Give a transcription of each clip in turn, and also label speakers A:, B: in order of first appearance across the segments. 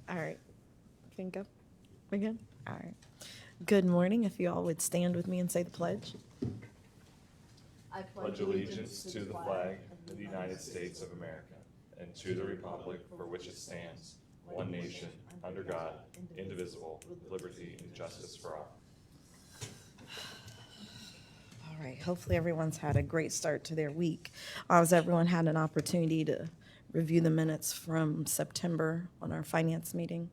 A: All right. Can go again? All right. Good morning. If you all would stand with me and say the pledge.
B: I pledge allegiance to the flag of the United States of America and to the republic for which it stands, one nation, under God, indivisible, with liberty and justice for all.
A: All right. Hopefully everyone's had a great start to their week. Has everyone had an opportunity to review the minutes from September on our finance meeting?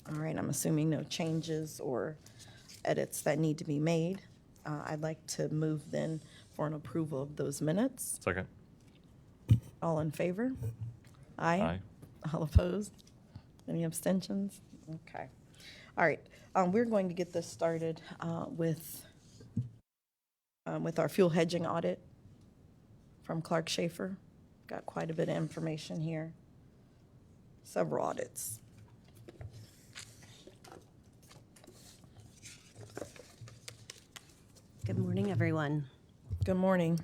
A: All right. I'm assuming no changes or edits that need to be made. I'd like to move then for an approval of those minutes.
B: Second.
A: All in favor? Aye.
B: Aye.
A: All opposed? Any abstentions? Okay. All right. We're going to get this started with our fuel hedging audit from Clark Schaefer. Got quite a bit of information here. Several audits.
C: Good morning, everyone.
A: Good morning.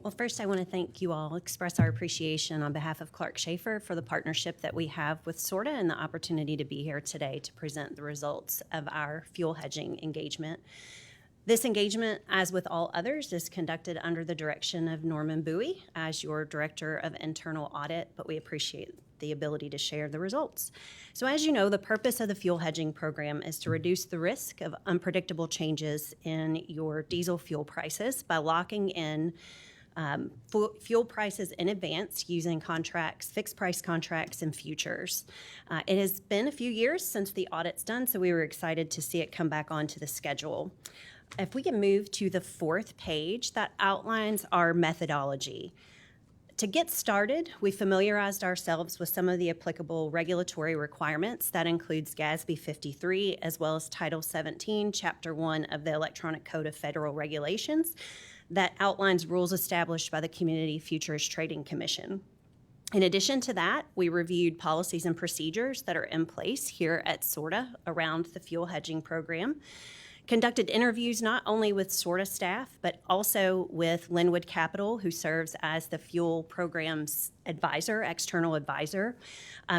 C: Well, first, I want to thank you all, express our appreciation on behalf of Clark Schaefer for the partnership that we have with SORTA and the opportunity to be here today to present the results of our fuel hedging engagement. This engagement, as with all others, is conducted under the direction of Norman Bowie as your Director of Internal Audit, but we appreciate the ability to share the results. So as you know, the purpose of the fuel hedging program is to reduce the risk of unpredictable changes in your diesel fuel prices by locking in fuel prices in advance using contracts, fixed price contracts, and futures. It has been a few years since the audit's done, so we were excited to see it come back onto the schedule. If we can move to the fourth page, that outlines our methodology. To get started, we familiarized ourselves with some of the applicable regulatory requirements. That includes GASB 53, as well as Title 17, Chapter 1 of the Electronic Code of Federal Regulations, that outlines rules established by the Community Futures Trading Commission. In addition to that, we reviewed policies and procedures that are in place here at SORTA around the fuel hedging program, conducted interviews not only with SORTA staff, but also with Linwood Capital, who serves as the fuel program's advisor, external advisor,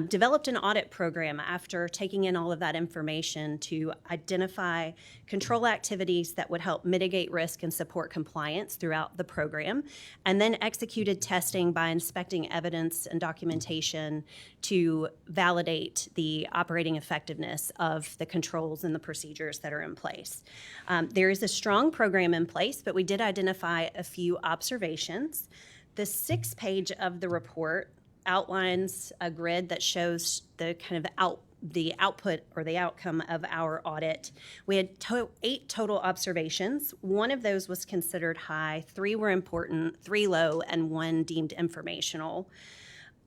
C: developed an audit program after taking in all of that information to identify control activities that would help mitigate risk and support compliance throughout the program, and then executed testing by inspecting evidence and documentation to validate the operating effectiveness of the controls and the procedures that are in place. There is a strong program in place, but we did identify a few observations. The 6th page of the report outlines a grid that shows the kind of the output or the outcome of our audit. We had 8 total observations. 1 of those was considered high, 3 were important, 3 low, and 1 deemed informational.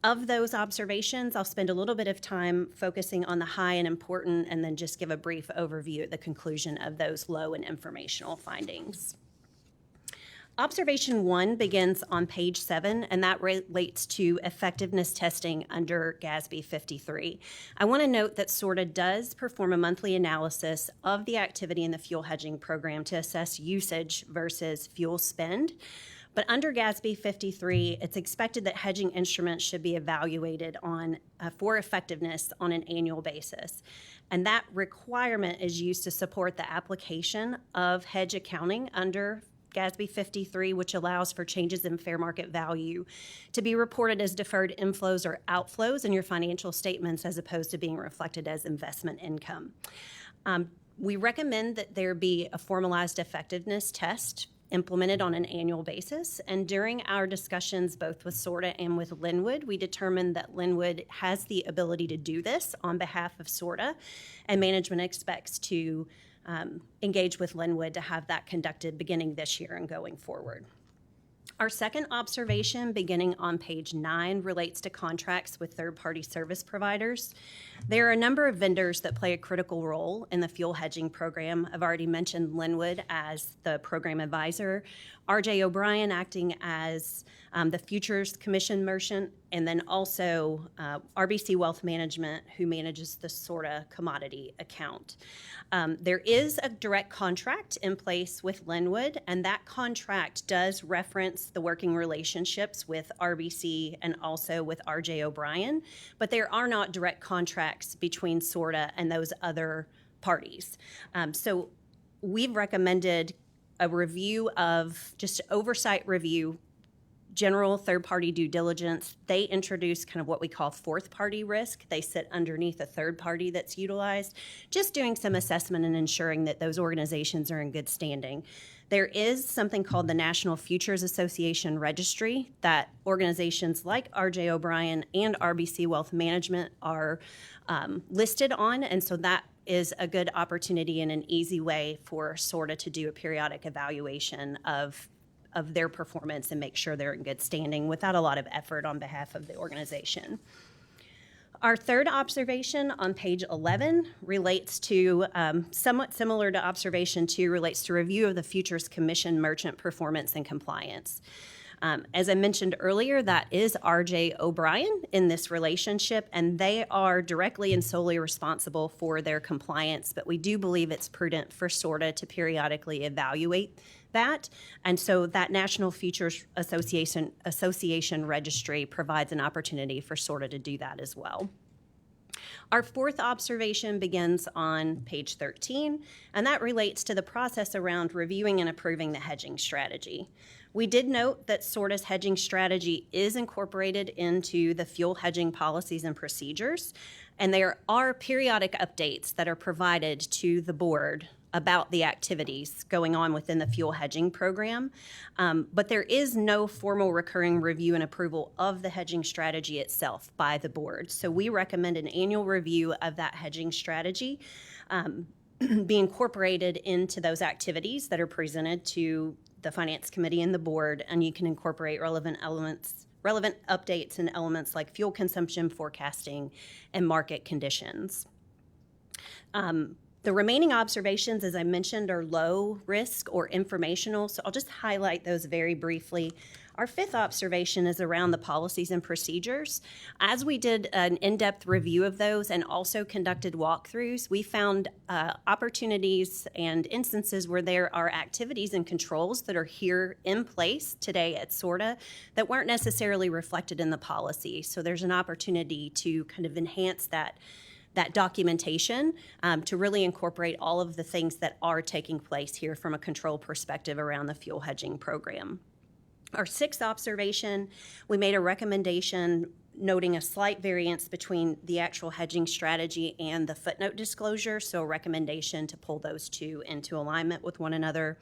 C: Of those observations, I'll spend a little bit of time focusing on the high and important, and then just give a brief overview at the conclusion of those low and informational findings. Observation 1 begins on page 7, and that relates to effectiveness testing under GASB 53. I want to note that SORTA does perform a monthly analysis of the activity in the fuel hedging program to assess usage versus fuel spend. But under GASB 53, it's expected that hedging instruments should be evaluated for effectiveness on an annual basis. And that requirement is used to support the application of hedge accounting under GASB 53, which allows for changes in fair market value to be reported as deferred inflows or outflows in your financial statements as opposed to being reflected as investment income. We recommend that there be a formalized effectiveness test implemented on an annual basis. And during our discussions, both with SORTA and with Linwood, we determined that Linwood has the ability to do this on behalf of SORTA, and management expects to engage with Linwood to have that conducted beginning this year and going forward. Our second observation, beginning on page 9, relates to contracts with third-party service providers. There are a number of vendors that play a critical role in the fuel hedging program. I've already mentioned Linwood as the program advisor. R.J. O'Brien acting as the Futures Commission merchant, and then also RBC Wealth Management, who manages the SORTA commodity account. There is a direct contract in place with Linwood, and that contract does reference the working relationships with RBC and also with R.J. O'Brien, but there are not direct contracts between SORTA and those other parties. So we've recommended a review of just oversight review, general third-party due diligence. They introduce kind of what we call fourth-party risk. They sit underneath a third party that's utilized, just doing some assessment and ensuring that those organizations are in good standing. There is something called the National Futures Association Registry that organizations like R.J. O'Brien and RBC Wealth Management are listed on, and so that is a good opportunity and an easy way for SORTA to do a periodic evaluation of their performance and make sure they're in good standing without a lot of effort on behalf of the organization. Our third observation on page 11 relates to, somewhat similar to observation 2, relates to review of the Futures Commission merchant performance and compliance. As I mentioned earlier, that is R.J. O'Brien in this relationship, and they are directly and solely responsible for their compliance, but we do believe it's prudent for SORTA to periodically evaluate that. And so that National Futures Association Registry provides an opportunity for SORTA to do that as well. Our fourth observation begins on page 13, and that relates to the process around reviewing and approving the hedging strategy. We did note that SORTA's hedging strategy is incorporated into the fuel hedging policies and procedures, and there are periodic updates that are provided to the board about the activities going on within the fuel hedging program, but there is no formal recurring review and approval of the hedging strategy itself by the board. So we recommend an annual review of that hedging strategy be incorporated into those activities that are presented to the Finance Committee and the board, and you can incorporate relevant updates and elements like fuel consumption forecasting and market conditions. The remaining observations, as I mentioned, are low risk or informational, so I'll just highlight those very briefly. Our fifth observation is around the policies and procedures. As we did an in-depth review of those and also conducted walkthroughs, we found opportunities and instances where there are activities and controls that are here in place today at SORTA that weren't necessarily reflected in the policy. So there's an opportunity to kind of enhance that documentation to really incorporate all of the things that are taking place here from a control perspective around the fuel hedging program. Our sixth observation, we made a recommendation noting a slight variance between the actual hedging strategy and the footnote disclosure, so a recommendation to pull those two into alignment with one another.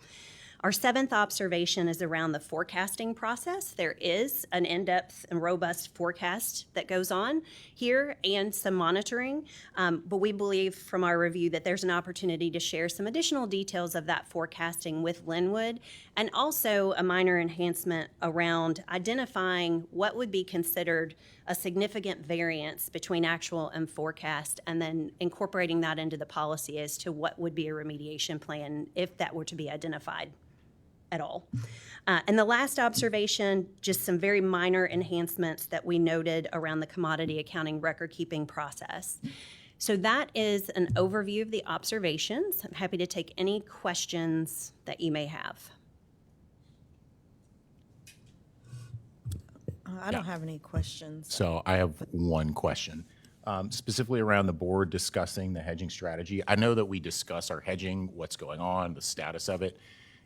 C: Our seventh observation is around the forecasting process. There is an in-depth and robust forecast that goes on here and some monitoring, but we believe from our review that there's an opportunity to share some additional details of that forecasting with Linwood, and also a minor enhancement around identifying what would be considered a significant variance between actual and forecast, and then incorporating that into the policy as to what would be a remediation plan if that were to be identified at all. And the last observation, just some very minor enhancements that we noted around the commodity accounting record-keeping process. So that is an overview of the observations. I'm happy to take any questions that you may have.
A: I don't have any questions.
D: So I have one question, specifically around the board discussing the hedging strategy. I know that we discuss our hedging, what's going on, the status of it.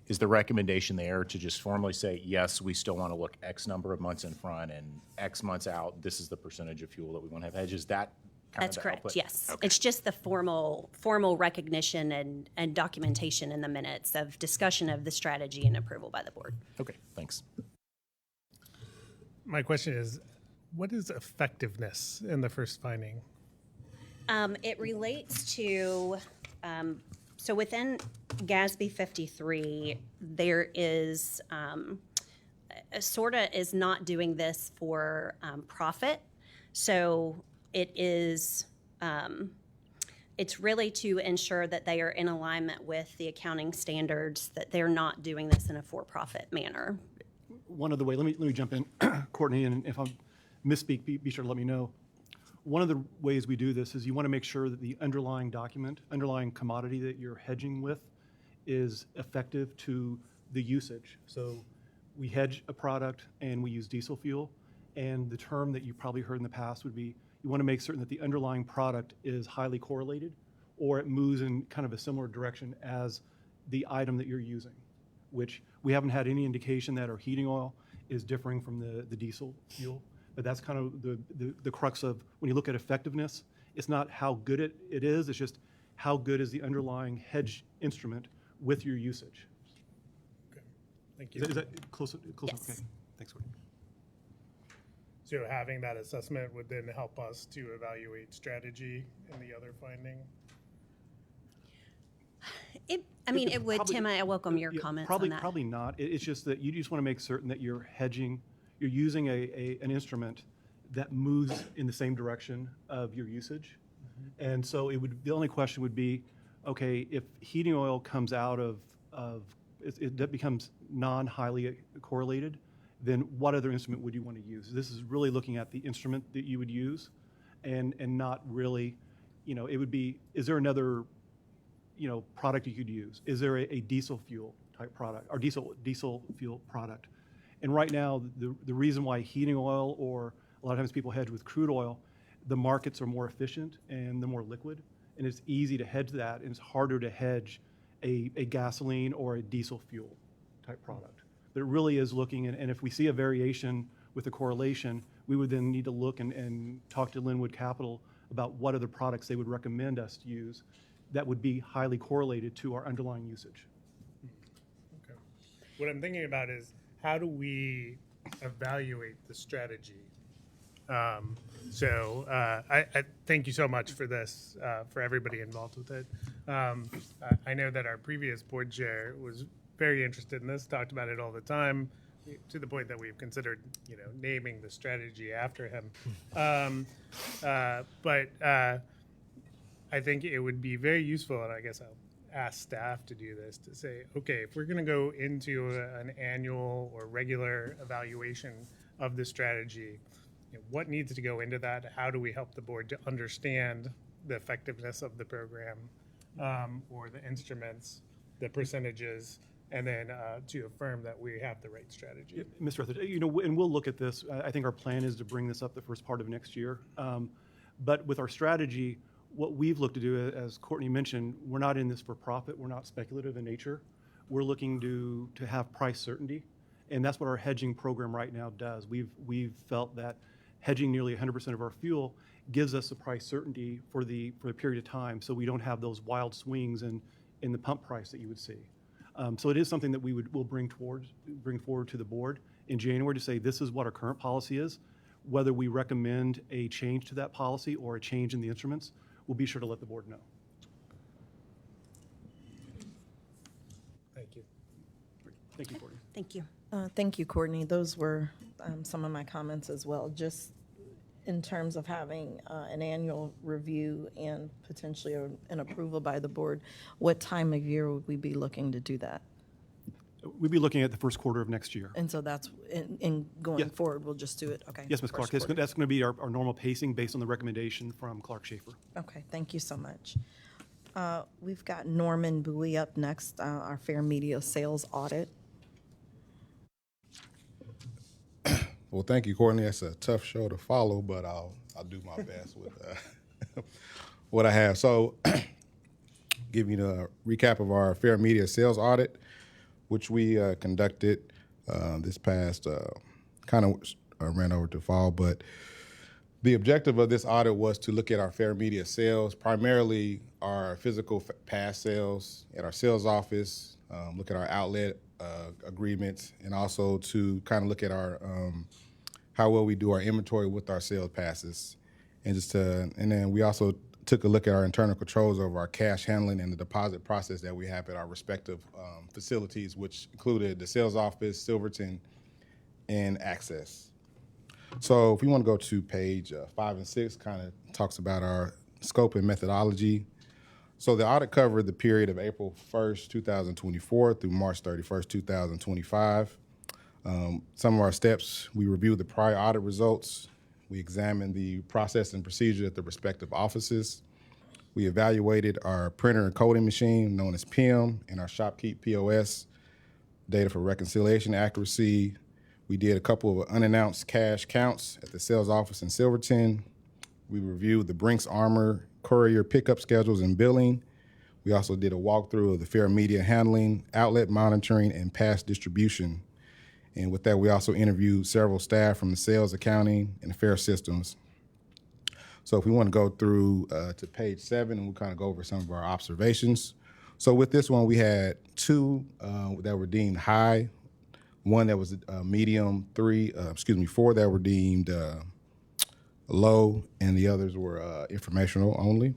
D: Is the recommendation there to just formally say, yes, we still want to look X number of months in front and X months out, this is the percentage of fuel that we want to have hedged? Is that kind
C: That's
D: of the
C: correct,
D: output?
C: yes.
D: Okay.
C: It's just the formal recognition and documentation in the minutes of discussion of the strategy and approval by the board.
D: Okay, thanks.
E: My question is, what is effectiveness in the first finding?
C: It relates to, so within GASB 53, there is, SORTA is not doing this for profit. So it is it's really to ensure that they are in alignment with the accounting standards, that they're not doing this in a for-profit manner.
F: One of the ways, let me jump in, Courtney, and if I misspeak, be sure to let me know. One of the ways we do this is you want to make sure that the underlying commodity that you're hedging with is effective to the usage. So we hedge a product and we use diesel fuel, and the term that you probably heard in the past would be you want to make certain that the underlying product is highly correlated or it moves in kind of a similar direction as the item that you're using, which we haven't had any indication that our heating oil is differing from the diesel fuel. But that's kind of the crux of when you look at effectiveness. It's not how good it is, it's just how good is the underlying hedge instrument with your usage.
E: Okay. Thank you.
F: Is that close?
C: Yes.
F: Okay. Thanks, Courtney.
E: So having that assessment would then help us to evaluate strategy and the other finding?
C: It would,
F: Probably-
C: Tim. I welcome your
F: Yeah,
C: comments
F: probably,
C: on that.
F: Probably not. It's just that you just want to make certain that you're hedging, you're using an instrument that moves in the same direction of your usage. And so the only question would be, okay, if heating oil comes out of that becomes non-highly correlated, then what other instrument would you want to use? This is really looking at the instrument that you would use and not really, it would be, is there another, product you could use? Is there a diesel fuel type product or diesel fuel product? And right now, the reason why heating oil or a lot of times people hedge with crude oil, the markets are more efficient and they're more liquid, and it's easy to hedge that, and it's harder to hedge a gasoline or a diesel fuel type product. But it really is looking, and if we see a variation with the correlation, we would then need to look and talk to Linwood Capital about what other products they would recommend us to use that would be highly correlated to our underlying usage.
E: Okay. What I'm thinking about is how do we evaluate the strategy? I thank you so much for this, for everybody involved with it. I know that our previous board chair was very interested in this, talked about it all the time, to the point that we've considered, naming the strategy after him. I think it would be very useful, and I guess I'll ask staff to do this, to say, okay, if we're going to go into an annual or regular evaluation of the strategy, what needs to go into that? How do we help the board to understand the effectiveness of the program, or the instruments, the percentages, and then to affirm that we have the right strategy?
F: Mr. Etheridge, and we'll look at this. I think our plan is to bring this up the first part of next year. But with our strategy, what we've looked to do, as Courtney mentioned, we're not in this for profit. We're not speculative in nature. We're looking to have price certainty, and that's what our hedging program right now does. We've felt that hedging nearly 100% of our fuel gives us the price certainty for a period of time, so we don't have those wild swings in the pump price that you would see. So it is something that we'll bring forward to the board in January to say this is what our current policy is. Whether we recommend a change to that policy or a change in the instruments, we'll be sure to let the board know.
E: Thank you.
F: Thank you, Courtney.
C: Thank you.
A: Thank you, Courtney. Those were some of my comments as well, just in terms of having an annual review and potentially an approval by the board. What time of year would we be looking to do that?
F: We'll be looking at the first quarter of next year.
A: And so that's, in going
F: Yeah.
A: forward, we'll just do it, okay?
F: Yes, Ms. Clark,
A: First quarter.
F: that's going to be our normal pacing based on the recommendation from Clark Schaefer.
A: Okay, thank you so much. We've got Norman Bowie up next, our Fair Media Sales Audit.
G: Well, thank you, Courtney. That's a tough show to follow, but I'll do my best with what I have. So, give you the recap of our Fair Media Sales Audit, which we conducted this past, kind of ran over to fall, but the objective of this audit was to look at our Fair Media sales, primarily our physical pass sales at our sales office, look at our outlet agreements, and also to kind of look at our how well we do our inventory with our sales passes, and then we also took a look at our internal controls over our cash handling and the deposit process that we have at our respective facilities, which included the sales office, Silverton, and Access. So if we want to go to page 5 and 6, kind of talks about our scope and methodology. So the audit covered the period of April 1st, 2024 through March 31st, 2025. Some of our steps, we reviewed the prior audit results. We examined the process and procedure at the respective offices. We evaluated our printer and coding machine, known as PIM, and our ShopKeep POS, data for reconciliation accuracy. We did a couple of unannounced cash counts at the sales office in Silverton. We reviewed the Brinks Armor courier pickup schedules and billing. We also did a walkthrough of the fair media handling, outlet monitoring, and past distribution. And with that, we also interviewed several staff from the sales, accounting, and fair systems. So if we want to go through to page 7, and we'll kind of go over some of our observations. So with this one, we had 2 that were deemed high, 1 that was medium, 4 that were deemed low, and the others were informational only.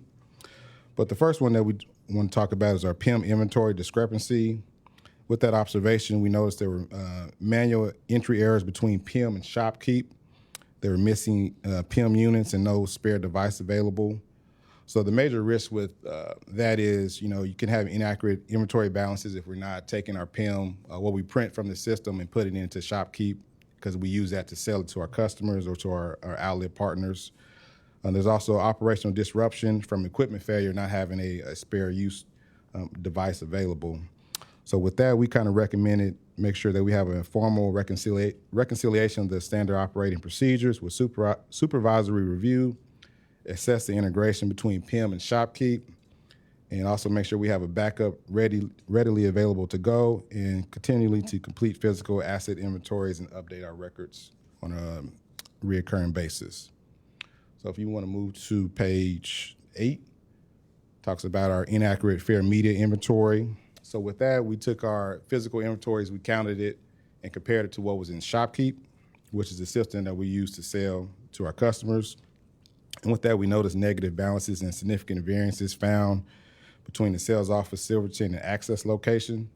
G: But the first one that we want to talk about is our PIM inventory discrepancy. With that observation, we noticed there were manual entry errors between PIM and ShopKeep. There were missing PIM units and no spare device available. So the major risk with that is, you can have inaccurate inventory balances if we're not taking our PIM, what we print from the system, and put it into ShopKeep, because we use that to sell it to our customers or to our outlet partners. There's also operational disruption from equipment failure, not having a spare use device available. So with that, we kind of recommended make sure that we have a formal reconciliation of the standard operating procedures with supervisory review, assess the integration between PIM and ShopKeep, and also make sure we have a backup readily available to go, and continually to complete physical asset inventories and update our records on a reoccurring basis. So if you want to move to page 8, talks about our inaccurate fair media inventory. So with that, we took our physical inventories, we counted it, and compared it to what was in ShopKeep, which is the system that we use to sell to our customers. And with that, we noticed negative balances and significant variances found between the sales office, Silverton, and access location.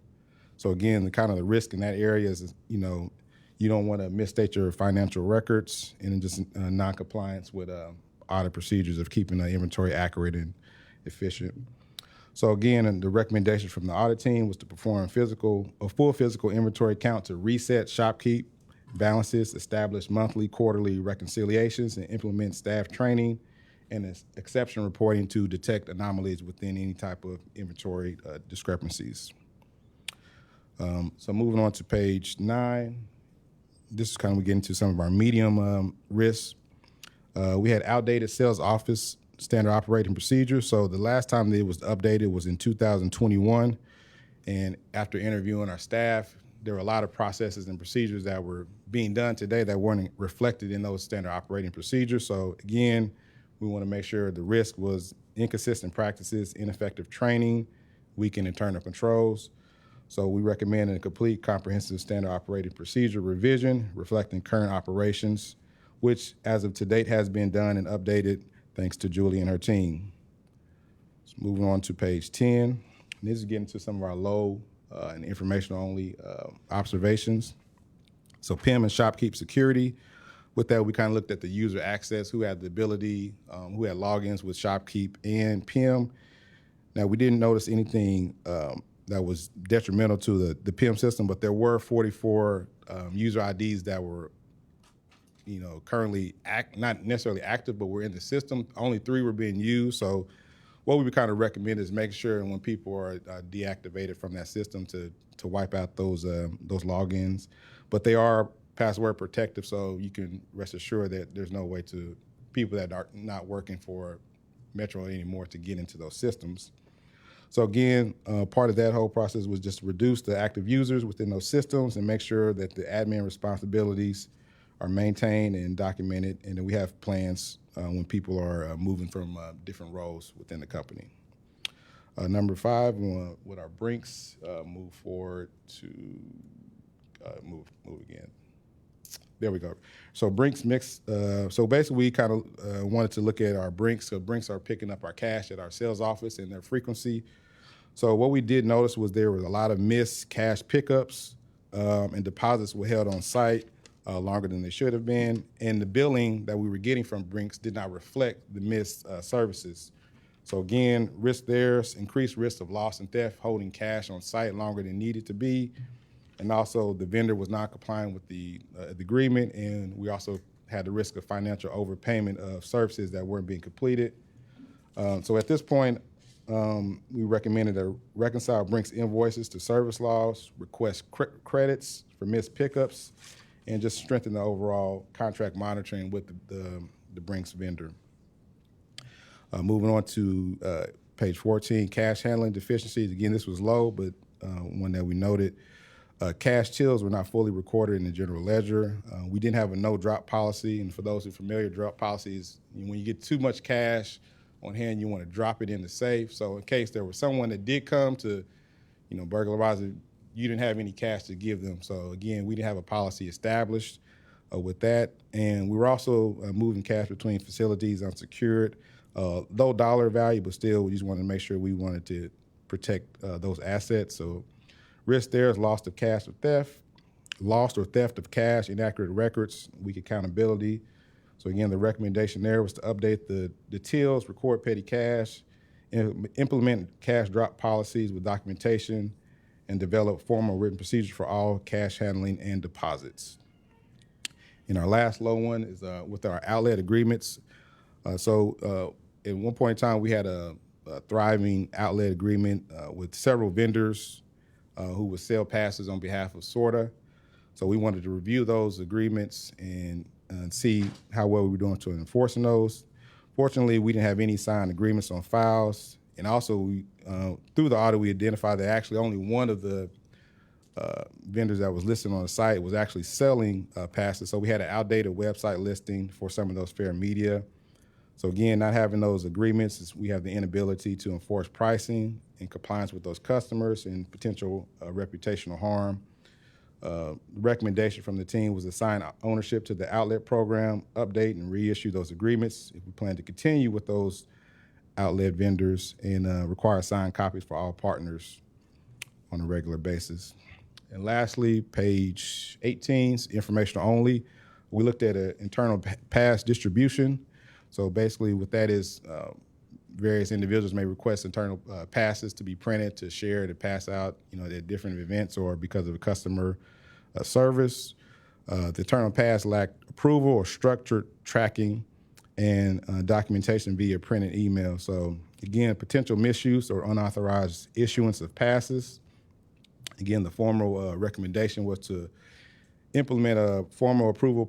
G: So again, the risk in that area is, you don't want to misstate your financial records, and just non-compliance with audit procedures of keeping the inventory accurate and efficient. So again, the recommendation from the audit team was to perform a full physical inventory count to reset ShopKeep balances, establish monthly, quarterly reconciliations, and implement staff training and exception reporting to detect anomalies within any type of inventory discrepancies. So moving on to page 9, this is kind of we get into some of our medium risks. We had outdated sales office standard operating procedures. So the last time that it was updated was in 2021. And after interviewing our staff, there were a lot of processes and procedures that were being done today that weren't reflected in those standard operating procedures. So again, we want to make sure the risk was inconsistent practices, ineffective training, weakened internal controls. So we recommend a complete comprehensive standard operating procedure revision reflecting current operations, which as of to date has been done and updated thanks to Julie and her team. So moving on to page 10. And this is getting to some of our low and informational only observations. So PIM and ShopKeep security. With that, we kind of looked at the user access, who had the ability, who had logins with ShopKeep and PIM. Now, we didn't notice anything that was detrimental to the PIM system, but there were 44 user IDs that were currently not necessarily active, but were in the system. Only 3 were being used. So what we would kind of recommend is making sure when people are deactivated from that system to wipe out those logins. But they are password protective, so you can rest assured that there's no way to people that are not working for Metro anymore to get into those systems. So again, part of that whole process was just reduce the active users within those systems and make sure that the admin responsibilities are maintained and documented, and then we have plans when people are moving from different roles within the company. Number 5, with our Brinks, move forward to move again. There we go. So Brinks mix. So basically, we kind of wanted to look at our Brinks. So Brinks are picking up our cash at our sales office and their frequency. So what we did notice was there was a lot of missed cash pickups, and deposits were held on site longer than they should have been. And the billing that we were getting from Brinks did not reflect the missed services. So again, risk there's increased risk of loss and theft, holding cash on site longer than needed to be. And also the vendor was not complying with the agreement, and we also had the risk of financial overpayment of services that weren't being completed. So at this point, we recommended to reconcile Brink's invoices to service laws, request credits for missed pickups, and just strengthen the overall contract monitoring with the Brink's vendor. Moving on to page 14, cash handling deficiencies. Again, this was low, but one that we noted. Cash tills were not fully recorded in the general ledger. We didn't have a no drop policy, and for those who are familiar, drop policies, when you get too much cash on hand, you want to drop it in the safe. So in case there was someone that did come to, burglarize it, you didn't have any cash to give them. So again, we didn't have a policy established with that. And we were also moving cash between facilities unsecured, low dollar value, but still we just wanted to make sure we wanted to protect those assets. So risk there is loss of cash or theft, loss or theft of cash, inaccurate records, weak accountability. So again, the recommendation there was to update the tills, record petty cash, implement cash drop policies with documentation, and develop formal written procedures for all cash handling and deposits. And our last low one is with our outlet agreements. At one point in time, we had a thriving outlet agreement with several vendors who would sell passes on behalf of SORTA. So we wanted to review those agreements and see how well we were doing to enforcing those. Fortunately, we didn't have any signed agreements on files. And also, we, through the audit, we identified that actually only one of the vendors that was listed on the site was actually selling passes. So we had an outdated website listing for some of those fair media. So again, not having those agreements, we have the inability to enforce pricing in compliance with those customers and potential reputational harm. The recommendation from the team was assign ownership to the outlet program, update and reissue those agreements if we plan to continue with those outlet vendors, and require signed copies for all partners on a regular basis. And lastly, page 18, informational only. We looked at an internal pass distribution. So basically what that is, various individuals may request internal passes to be printed, to share, to pass out, at different events or because of a customer service. The internal pass lacked approval or structured tracking and documentation via print and email. So again, potential misuse or unauthorized issuance of passes. Again, the formal recommendation was to implement a formal approval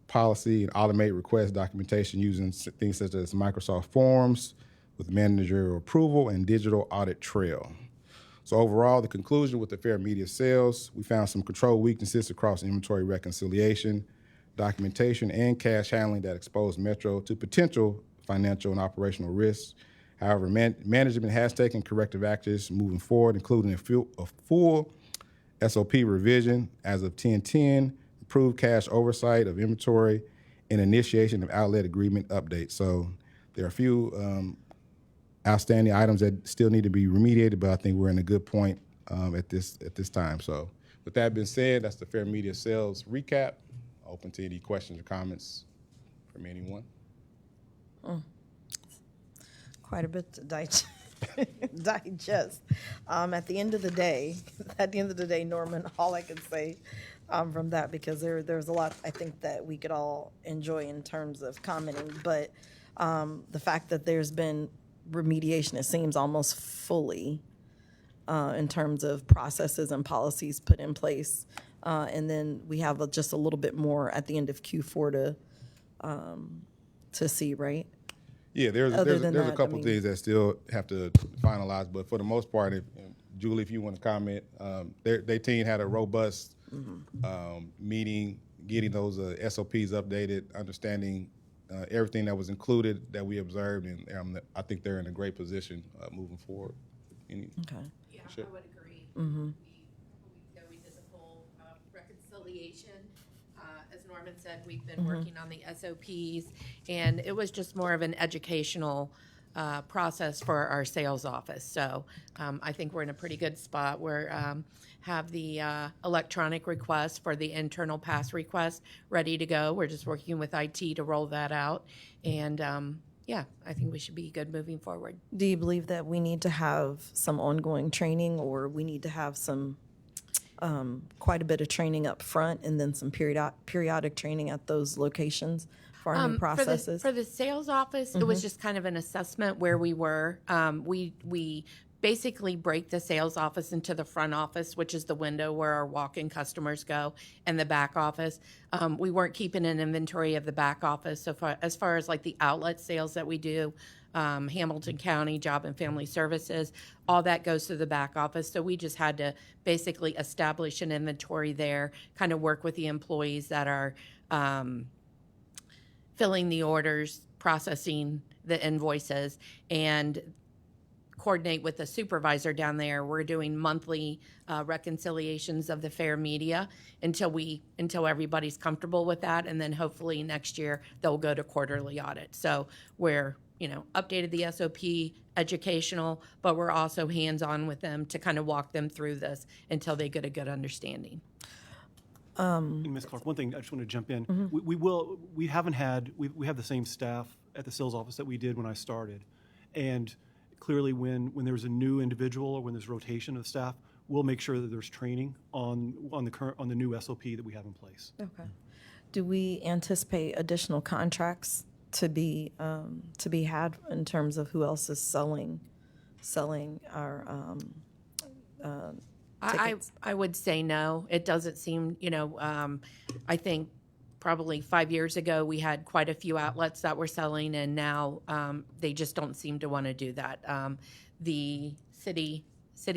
G: policy and automate request documentation using things such as Microsoft Forms with managerial approval and digital audit trail. So overall, the conclusion with the fair media sales, we found some control weaknesses across inventory reconciliation, documentation, and cash handling that exposed Metro to potential financial and operational risks. However, management has taken corrective actions moving forward, including a full SOP revision as of 10/10, improved cash oversight of inventory, and initiation of outlet agreement updates. So there are a few outstanding items that still need to be remediated, but I think we're in a good point at this time. So with that being said, that's the fair media sales recap. Open to any questions or comments from anyone.
A: Quite a bit to digest. At the end of the day, Norman, all I can say from that, because there's a lot I think that we could all enjoy in terms of commenting, but the fact that there's been remediation, it seems almost fully in terms of processes and policies put in place. And then we have just a little bit more at the end of Q4 to see, right?
G: Yeah, there's a couple things that still have to finalize, but for the most part, Julie, if you want to comment, their team had a robust meeting, getting those SOPs updated, understanding everything that was included that we observed, and I think they're in a great position moving forward.
A: Okay.
H: Yeah,
G: Sure.
H: I would agree. We, a couple weeks ago, we did the full reconciliation. As Norman said, we've been working on the SOPs, and it was just more of an educational process for our sales office. So I think we're in a pretty good spot. We're have the electronic request for the internal pass request ready to go. We're just working with IT to roll that out, and yeah, I think we should be good moving forward.
A: Do you believe that we need to have some ongoing training, or we need to have some, quite a bit of training up front and then some periodic training at those locations for our new processes?
H: For the sales office, it was just kind of an assessment where we were. We basically break the sales office into the front office, which is the window where our walk-in customers go, and the back office. We weren't keeping an inventory of the back office. So as far as like the outlet sales that we do, Hamilton County Job and Family Services, all that goes to the back office. So we just had to basically establish an inventory there, kind of work with the employees that are filling the orders, processing the invoices, and coordinate with the supervisor down there. We're doing monthly reconciliations of the fair media until everybody's comfortable with that, and then hopefully next year they'll go to quarterly audit. So we're updated the SOP, educational, but we're also hands-on with them to kind of walk them through this until they get a good understanding.
F: Ms. Clark, one thing I just want to jump in. We have the same staff at the sales office that we did when I started, and clearly when there's a new individual or when there's rotation of staff, we'll make sure that there's training on the new SOP that we have in place.
A: Okay. Do we anticipate additional contracts to be had in terms of who else is selling our tickets?
H: I would say no. It doesn't seem, I think probably 5 years ago we had quite a few outlets that were selling, and now they just don't seem to want to do that. The city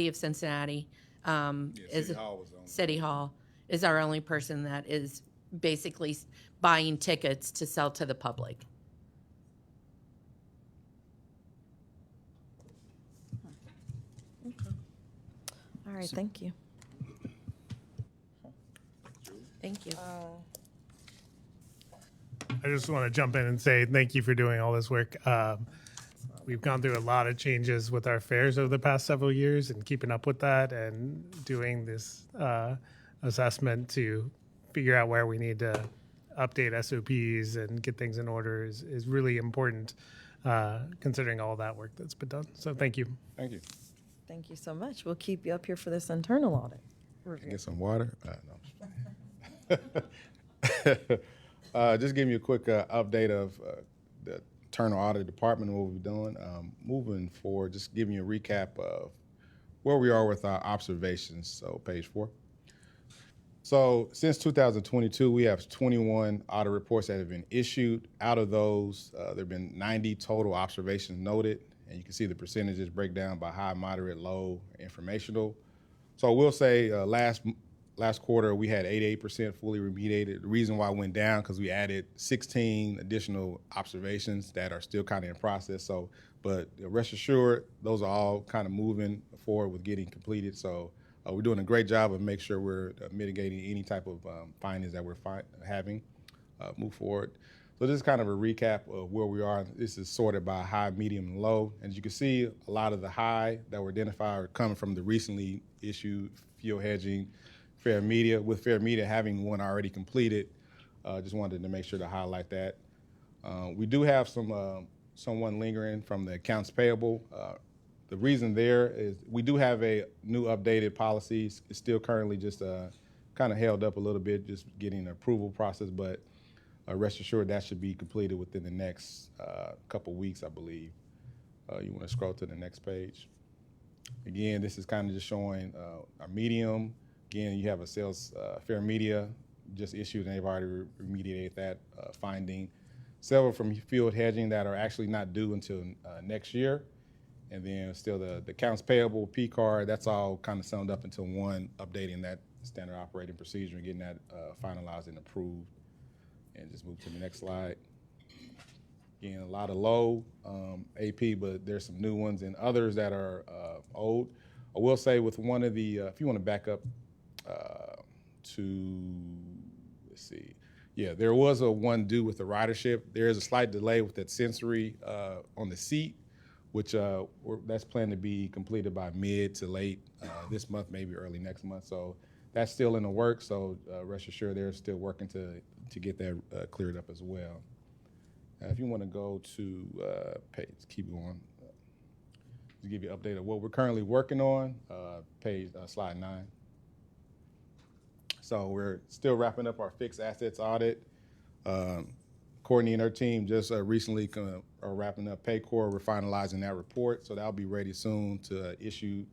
H: of Cincinnati City Hall is our only person that is basically buying tickets to sell to the public.
A: All right, thank you.
H: Thank you.
E: I just want to jump in and say thank you for doing all this work. We've gone through a lot of changes with our fairs over the past several years, and keeping up with that and doing this assessment to figure out where we need to update SOPs and get things in order is really important, considering all that work that's been done. So thank you.
G: Thank you.
A: Thank you so much. We'll keep you up here for this internal audit.
G: Get some water? No. Just give you a quick update of the internal audit department and what we're doing. Moving forward, just giving you a recap of where we are with our observations. So page 4. So since 2022, we have 21 audit reports that have been issued. Out of those, there have been 90 total observations noted. And you can see the percentages break down by high, moderate, low, informational. So I will say last quarter we had 88% fully remediated. The reason why it went down because we added 16 additional observations that are still kind of in process. So, but rest assured, those are all kind of moving forward with getting completed. So we're doing a great job of making sure we're mitigating any type of findings that we're having. Move forward. So this is kind of a recap of where we are. This is sorted by high, medium, and low. As you can see, a lot of the high that were identified are coming from the recently issued fuel hedging, fair media. With fair media having one already completed, just wanted to make sure to highlight that. We do have someone lingering from the accounts payable. The reason there is we do have a new updated policy. It's still currently just kind of held up a little bit, just getting the approval process, but rest assured that should be completed within the next couple weeks, I believe. You want to scroll to the next page. Again, this is kind of just showing our medium. Again, you have a sales fair media just issued, and they've already remediated that finding. Several from field hedging that are actually not due until next year. And then still the accounts payable, P card, that's all kind of summed up into one, updating that standard operating procedure and getting that finalized and approved. And just move to the next slide. Again, a lot of low AP, but there's some new ones and others that are old. I will say with one of the, if you want to back up to, let's see. Yeah, there was a one due with the ridership. There is a slight delay with that sensory on the seat, which that's planned to be completed by mid to late this month, maybe early next month. So that's still in the works. So rest assured they're still working to get that cleared up as well. If you want to go to page, keep going. To give you an update of what we're currently working on, slide 9. So we're still wrapping up our fixed assets audit. Courtney and her team just recently are wrapping up Paycor. We're finalizing that report, so that'll be ready soon to issue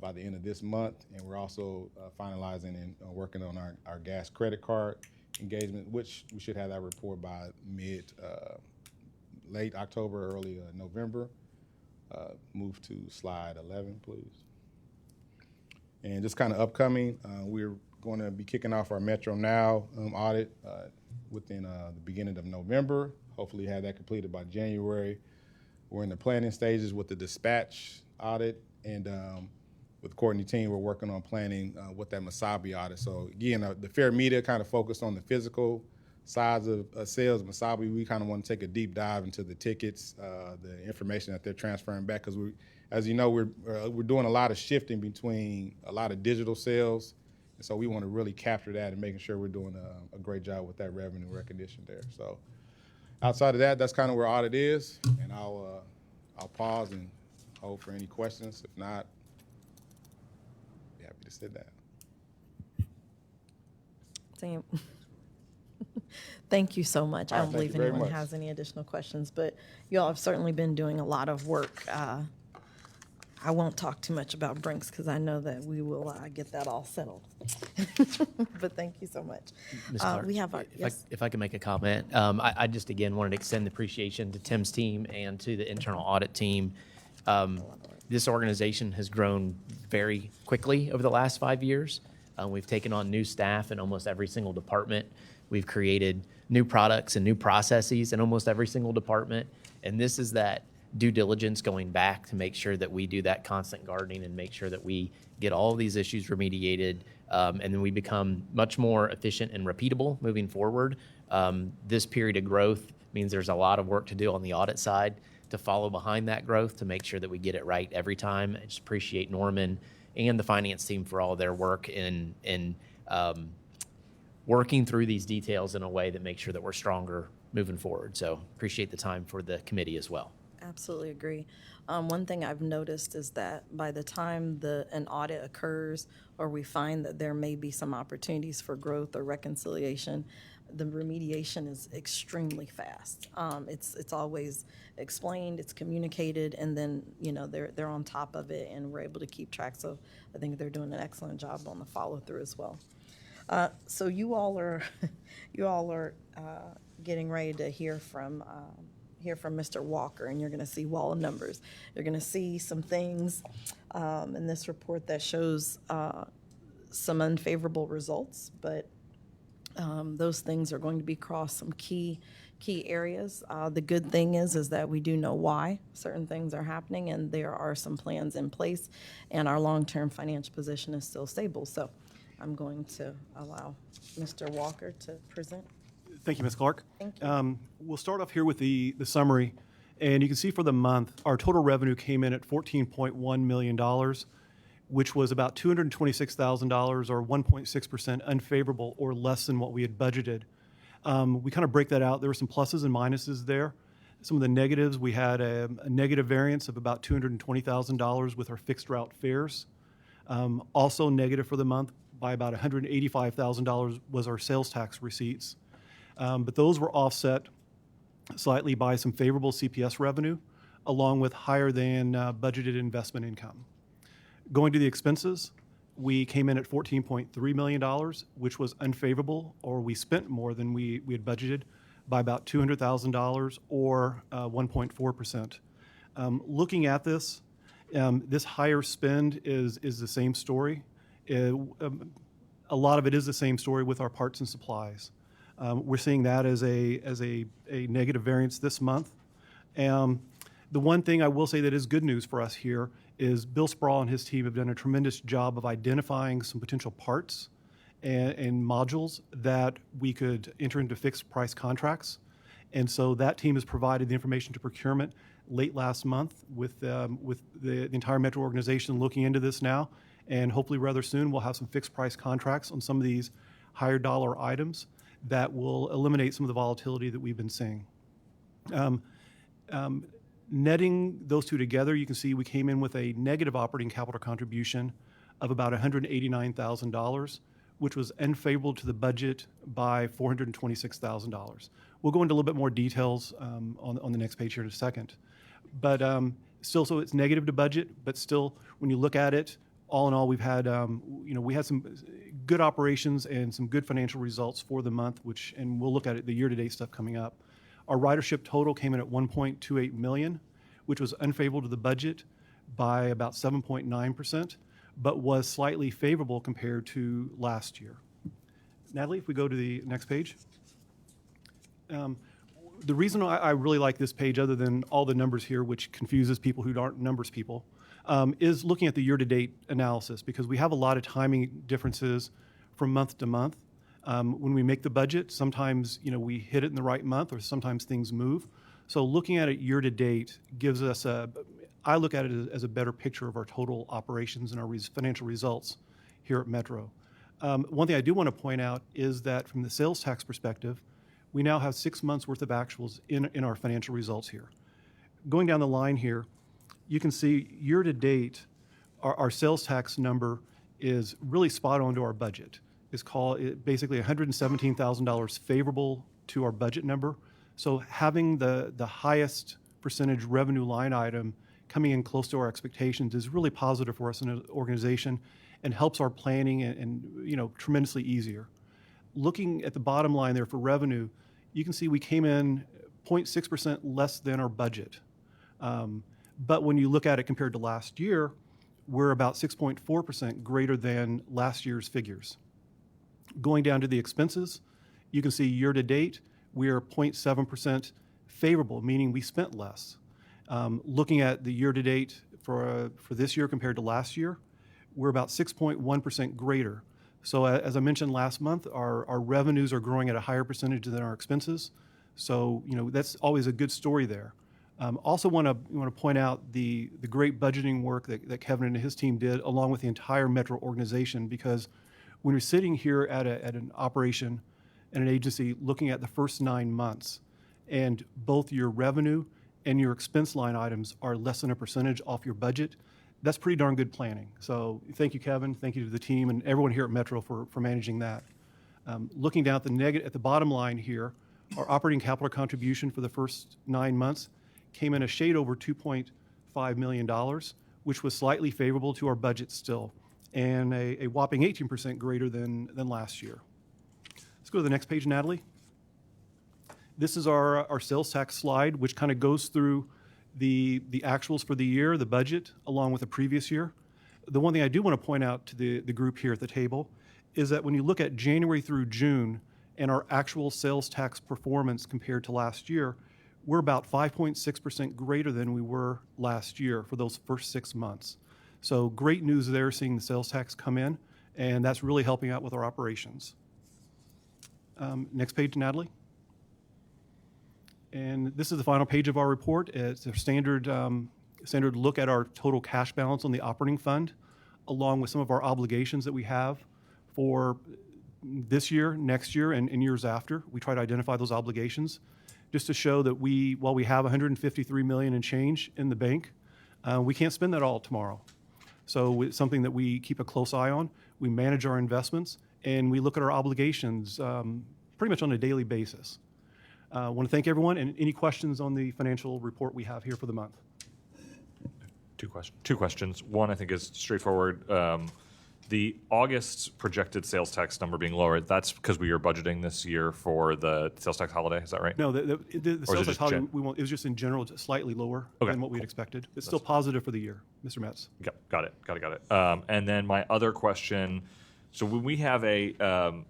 G: by the end of this month. And we're also finalizing and working on our gas credit card engagement, which we should have that report by late October, early November. Move to slide 11, please. And just kind of upcoming, we're going to be kicking off our Metro Now audit within the beginning of November. Hopefully have that completed by January. We're in the planning stages with the dispatch audit, and with Courtney's team, we're working on planning with that Masabi audit. So again, the fair media kind of focused on the physical sides of sales. Masabi, we kind of want to take a deep dive into the tickets, the information that they're transferring back, because as you know, we're doing a lot of shifting between a lot of digital sales, and so we want to really capture that and making sure we're doing a great job with that revenue recognition there. So outside of that, that's kind of where audit is, and I'll pause and hold for any questions. If not, be happy to sit down.
A: Same. Thank you so much. I
G: All right,
A: don't
G: thank
A: believe
G: you very
A: anyone
G: much.
A: has any additional questions, but you all have certainly been doing a lot of work. I won't talk too much about Brinks because I know that we will get that all settled. But thank you so much.
I: Ms. Clark,
A: We have our, yes.
I: if I can make a comment, I just again wanted to extend the appreciation to Tim's team and to the internal audit team. This organization has grown very quickly over the last 5 years. We've taken on new staff in almost every single department. We've created new products and new processes in almost every single department. And this is that due diligence going back to make sure that we do that constant gardening and make sure that we get all of these issues remediated, and then we become much more efficient and repeatable moving forward. This period of growth means there's a lot of work to do on the audit side to follow behind that growth to make sure that we get it right every time. I just appreciate Norman and the finance team for all their work in working through these details in a way that makes sure that we're stronger moving forward. So appreciate the time for the committee as well.
A: Absolutely agree. One thing I've noticed is that by the time an audit occurs or we find that there may be some opportunities for growth or reconciliation, the remediation is extremely fast. It's always explained, it's communicated, and then they're on top of it, and we're able to keep track. So I think they're doing an excellent job on the follow through as well. So you all are getting ready to hear from Mr. Walker, and you're going to see wall of numbers. You're going to see some things in this report that shows some unfavorable results, but those things are going to be across some key areas. The good thing is that we do know why certain things are happening, and there are some plans in place, and our long-term financial position is still stable. So I'm going to allow Mr. Walker to present.
F: Thank you, Ms. Clark.
A: Thank you.
F: We'll start off here with the summary. And you can see for the month, our total revenue came in at $14.1 million, which was about $226,000 or 1.6% unfavorable or less than what we had budgeted. We kind of break that out. There were some pluses and minuses there. Some of the negatives, we had a negative variance of about $220,000 with our fixed route fares. Also negative for the month by about $185,000 was our sales tax receipts. But those were offset slightly by some favorable CPS revenue, along with higher than budgeted investment income. Going to the expenses, we came in at $14.3 million, which was unfavorable, or we spent more than we had budgeted by about $200,000 or 1.4%. Looking at this, this higher spend is the same story. A lot of it is the same story with our parts and supplies. We're seeing that as a negative variance this month. The one thing I will say that is good news for us here is Bill Sproul and his team have done a tremendous job of identifying some potential parts and modules that we could enter into fixed price contracts. And so that team has provided the information to procurement late last month with the entire Metro organization looking into this now. And hopefully rather soon we'll have some fixed price contracts on some of these higher dollar items that will eliminate some of the volatility that we've been seeing. Netting those two together, you can see we came in with a negative operating capital contribution of about $189,000, which was unfavorable to the budget by $426,000. We'll go into a little bit more details on the next page here in a second. But still, so it's negative to budget, but still, when you look at it, all in all, we've had, we had some good operations and some good financial results for the month, and we'll look at it, the year-to-date stuff coming up. Our ridership total came in at 1.28 million, which was unfavorable to the budget by about 7.9%, but was slightly favorable compared to last year. Natalie, if we go to the next page. The reason I really like this page, other than all the numbers here, which confuses people who aren't numbers people, is looking at the year-to-date analysis, because we have a lot of timing differences from month to month. When we make the budget, sometimes we hit it in the right month, or sometimes things move. So looking at it year-to-date gives us I look at it as a better picture of our total operations and our financial results here at Metro. One thing I do want to point out is that from the sales tax perspective, we now have 6 months worth of actuals in our financial results here. Going down the line here, you can see year-to-date, our sales tax number is really spot on to our budget. It's basically $117,000 favorable to our budget number. So having the highest percentage revenue line item coming in close to our expectations is really positive for us in an organization and helps our planning and tremendously easier. Looking at the bottom line there for revenue, you can see we came in 0.6% less than our budget. But when you look at it compared to last year, we're about 6.4% greater than last year's figures. Going down to the expenses, you can see year-to-date, we are 0.7% favorable, meaning we spent less. Looking at the year-to-date for this year compared to last year, we're about 6.1% greater. So as I mentioned last month, our revenues are growing at a higher percentage than our expenses. So that's always a good story there. Also want to point out the great budgeting work that Kevin and his team did, along with the entire Metro organization, because when you're sitting here at an operation and an agency looking at the first 9 months, and both your revenue and your expense line items are less than a percentage off your budget, that's pretty darn good planning. So thank you, Kevin. Thank you to the team and everyone here at Metro for managing that. Looking down at the bottom line here, our operating capital contribution for the first 9 months came in a shade over $2.5 million, which was slightly favorable to our budget still, and a whopping 18% greater than last year. Let's go to the next page, Natalie. This is our sales tax slide, which kind of goes through the actuals for the year, the budget, along with the previous year. The one thing I do want to point out to the group here at the table is that when you look at January through June and our actual sales tax performance compared to last year, we're about 5.6% greater than we were last year for those first 6 months. So great news there, seeing the sales tax come in, and that's really helping out with our operations. Next page, Natalie. And this is the final page of our report. It's a standard look at our total cash balance on the operating fund, along with some of our obligations that we have for this year, next year, and years after. We try to identify those obligations just to show that while we have $153 million and change in the bank, we can't spend that all tomorrow. So it's something that we keep a close eye on. We manage our investments, and we look at our obligations pretty much on a daily basis. I want to thank everyone, and any questions on the financial report we have here for the month?
B: Two questions. One, I think, is straightforward. The August projected sales tax number being lower, that's because we are budgeting this year for the sales tax holiday, is that right?
F: No, the sales tax holiday,
B: gen-
F: it was just in general slightly lower
B: Okay,
F: than what we'd
B: cool.
F: expected. It's still positive for the year, Mr. Metz.
B: Got it. And then my other question, so when we have a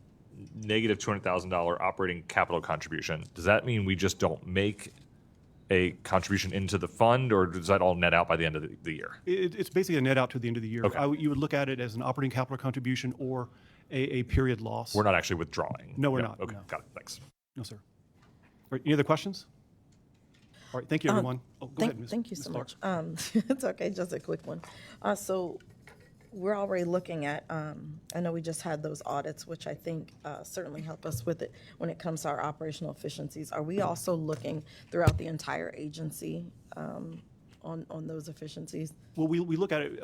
B: negative $200,000 operating capital contribution, does that mean we just don't make a contribution into the fund, or does that all net out by the end of the year?
F: It's basically a net out to the end of the year.
B: Okay.
F: You would look at it as an operating capital contribution or a period loss.
B: We're not actually withdrawing?
F: No, we're not,
B: Okay,
F: no.
B: got it, thanks.
F: No, sir. All right, any other questions? All right, thank you, everyone. Go ahead, Ms.
A: Thank you so
F: Ms. Clark.
A: much. It's okay, just a quick one. So we're already looking at, I know we just had those audits, which I think certainly help us with it when it comes to our operational efficiencies. Are we also looking throughout the entire agency on those efficiencies?
F: Well, we look at it,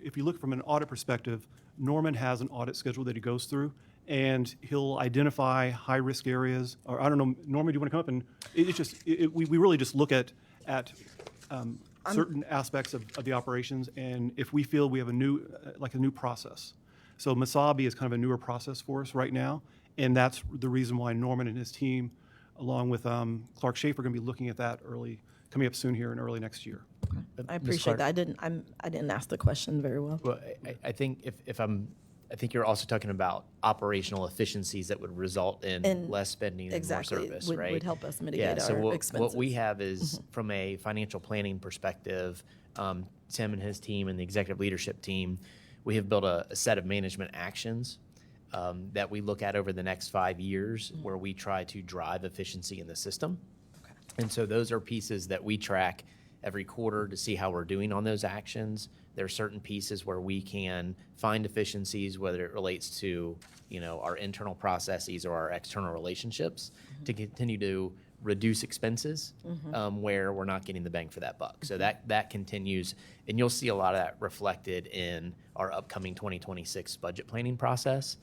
F: if you look from an audit perspective, Norman has an audit schedule that he goes through, and he'll identify high-risk areas, or I don't know, Norman, do you want to come up? And it's just, we really just look at certain aspects of the operations, and if we feel we have a new process. So Masabi is kind of a newer process for us right now, and that's the reason why Norman and his team, along with Clark Schaefer, are going to be looking at that coming up soon here in early next year.
A: I appreciate that. I didn't ask the question very well.
I: Well, I think I think you're also talking about operational efficiencies that would result in less spending and
A: Exactly.
I: more service,
A: Would
I: right?
A: help us mitigate
I: Yeah, so
A: our
I: what
A: expenses.
I: we have is, from a financial planning perspective, Tim and his team and the executive leadership team, we have built a set of management actions that we look at over the next 5 years where we try to drive efficiency in the system. And so those are pieces that we track every quarter to see how we're doing on those actions. There are certain pieces where we can find efficiencies, whether it relates to, our internal processes or our external relationships, to continue to reduce expenses where we're not getting the bang for that buck. So that continues, and you'll see a lot of that reflected in our upcoming 2026 budget planning process.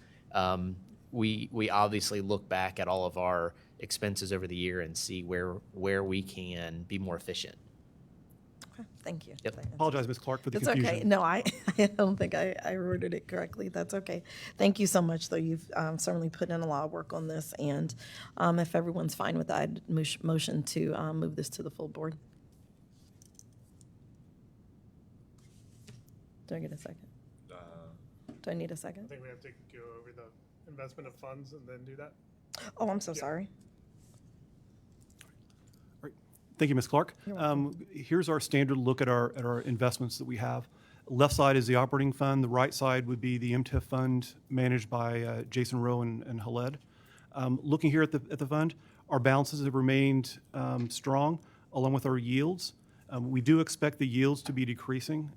I: We obviously look back at all of our expenses over the year and see where we can be more efficient.
A: Okay, thank you.
I: Yep.
F: Apologize, Ms. Clark, for the
A: It's
F: confusion.
A: okay. No, I don't think I worded it correctly. That's okay. Thank you so much, though. You've certainly put in a lot of work on this, and if everyone's fine with that, I'd motion to move this to the full board. Do I get a second? Do I need a
E: I
A: second?
E: think we have to go over the investment of funds and then do that.
A: Oh, I'm so sorry.
F: Thank you, Ms. Clark. Here's our standard look at our investments that we have. Left side is the operating fund. The right side would be the MTIF fund managed by Jason Rowe and Haled. Looking here at the fund, our balances have remained strong, along with our yields. We do expect the yields to be decreasing.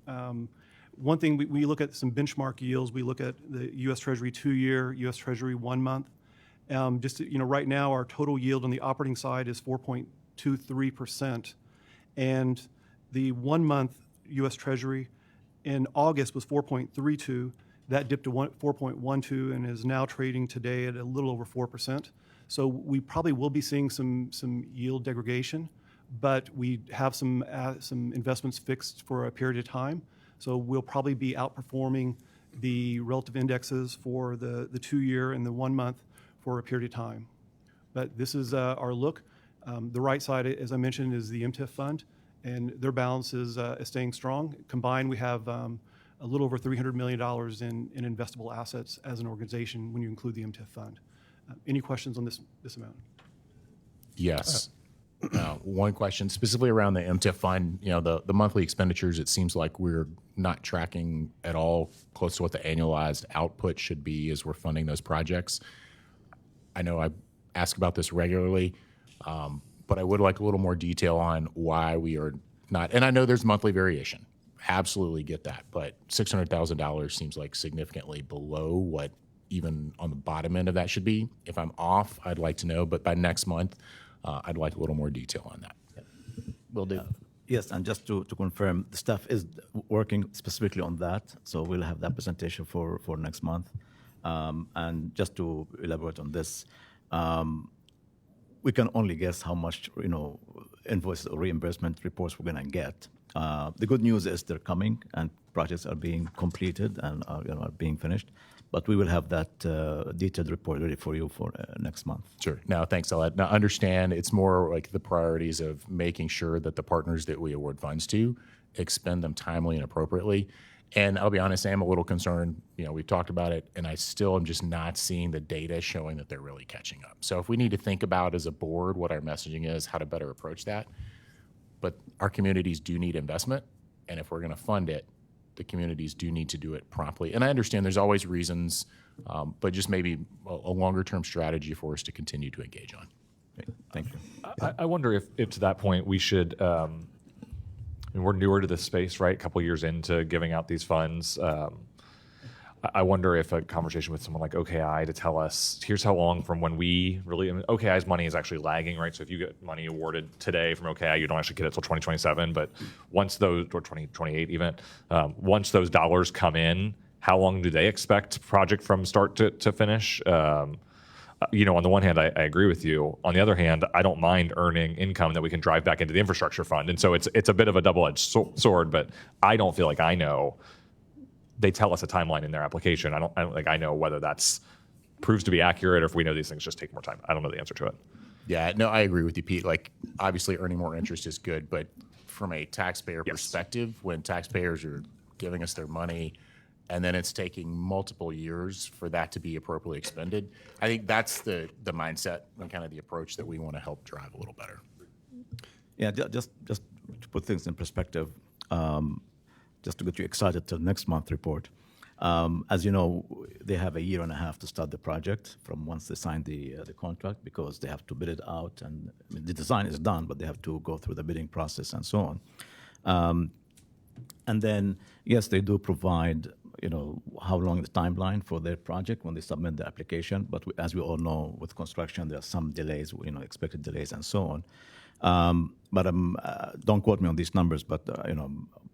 F: One thing, we look at some benchmark yields. We look at the U.S. Treasury 2-year, U.S. Treasury 1 month. Right now, our total yield on the operating side is 4.23%, and the 1 month U.S. Treasury in August was 4.32. That dipped to 4.12 and is now trading today at a little over 4%. So we probably will be seeing some yield degradation, but we have some investments fixed for a period of time. So we'll probably be outperforming the relative indexes for the 2-year and the 1 month for a period of time. But this is our look. The right side, as I mentioned, is the MTIF fund, and their balance is staying strong. Combined, we have a little over $300 million in investable assets as an organization when you include the MTIF fund. Any questions on this amount?
D: Yes. One question specifically around the MTIF fund, the monthly expenditures, it seems like we're not tracking at all close to what the annualized output should be as we're funding those projects. I know I ask about this regularly, but I would like a little more detail on why we are not, and I know there's monthly variation. Absolutely get that, but $600,000 seems like significantly below what even on the bottom end of that should be. If I'm off, I'd like to know, but by next month, I'd like a little more detail on that.
I: Will do.
J: Yes, and just to confirm, the staff is working specifically on that, so we'll have that presentation for next month. And just to elaborate on this, we can only guess how much invoices or reimbursement reports we're going to get. The good news is they're coming and projects are being completed and are being finished. But we will have that detailed report ready for you for next month.
D: Sure. Now, thanks, Aled. Now, understand it's more like the priorities of making sure that the partners that we award funds to expend them timely and appropriately. And I'll be honest, I am a little concerned. We've talked about it, and I still am just not seeing the data showing that they're really catching up. So if we need to think about as a board what our messaging is, how to better approach that. But our communities do need investment, and if we're going to fund it, the communities do need to do it promptly. And I understand there's always reasons, but just maybe a longer-term strategy for us to continue to engage on.
J: Okay, thank you.
B: I wonder if to that point we should, we're newer to this space, right? A couple years into giving out these funds. I wonder if a conversation with someone like OKI to tell us, here's how long from when we really, I mean, OKI's money is actually lagging, right? So if you get money awarded today from OKI, you don't actually get it till 2027. But once those, or 2028 even, once those dollars come in, how long do they expect project from start to finish? You know, on the one hand, I agree with you. On the other hand, I don't mind earning income that we can drive back into the infrastructure fund. And so it's a bit of a double-edged sword, but I don't feel like I know. They tell us a timeline in their application. I don't think I know whether that's proves to be accurate or if we know these things just take more time. I don't know the answer to it.
D: Yeah, no, I agree with you, Pete. Like, obviously, earning more interest is good, but from a taxpayer perspective, when taxpayers are giving us their money and then it's taking multiple years for that to be appropriately expended, I think that's the mindset and kind of the approach that we want to help drive a little better.
J: Yeah, just to put things in perspective, just to get you excited till next month report. As you know, they have a year and a half to start the project from once they sign the contract, because they have to bid it out, and I mean, the design is done, but they have to go through the bidding process and so on. And then, yes, they do provide, you know, how long the timeline for their project when they submit the application. But as we all know, with construction, there are some delays, you know, expected delays and so on. But don't quote me on these numbers, but, you know,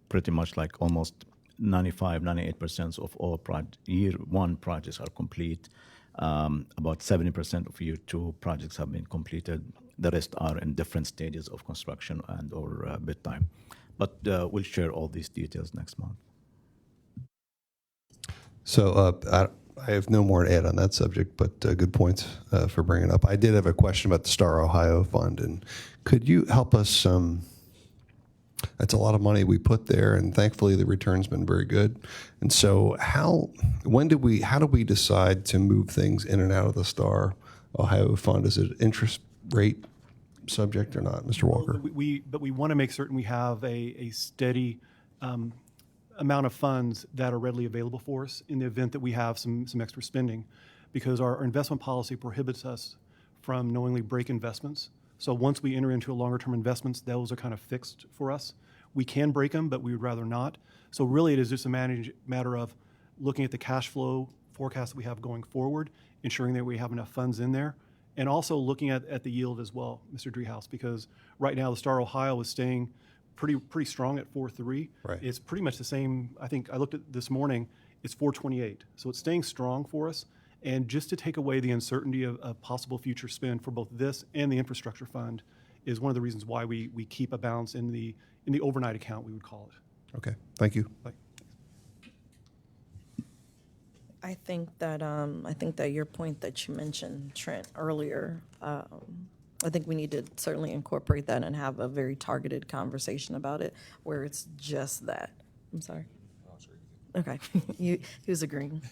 J: pretty much like almost 95, 98% of all year one projects are complete. About 70% of year two projects have been completed. The rest are in different stages of construction and or bid time. But we'll share all these details next month.
K: So I have no more to add on that subject, but good points for bringing it up. I did have a question about the Star Ohio Fund, and could you help us? That's a lot of money we put there, and thankfully the return's been very good. And so, how do we decide to move things in and out of the Star Ohio Fund? Is it interest rate subject or not, Mr. Walker?
F: But we want to make certain we have a steady amount of funds that are readily available for us in the event that we have some extra spending, because our investment policy prohibits us from knowingly break investments. So once we enter into a longer-term investments, those are kind of fixed for us. We can break them, but we would rather not. So really, it is just a matter of looking at the cash flow forecast that we have going forward, ensuring that we have enough funds in there, and also looking at the yield as well, Mr. Driehaus, because right now the Star Ohio is staying pretty strong at 4.3.
K: Right.
F: It's pretty much the same. I think I looked at this morning. It's 4.28. So it's staying strong for us. And just to take away the uncertainty of possible future spend for both this and the infrastructure fund is one of the reasons why we keep a balance in the overnight account, we would call it.
K: Okay, thank you.
A: I think that your point that you mentioned, Trent, earlier, I think we need to certainly incorporate that and have a very targeted conversation about it where it's just that. I'm sorry. Okay, he was agreeing.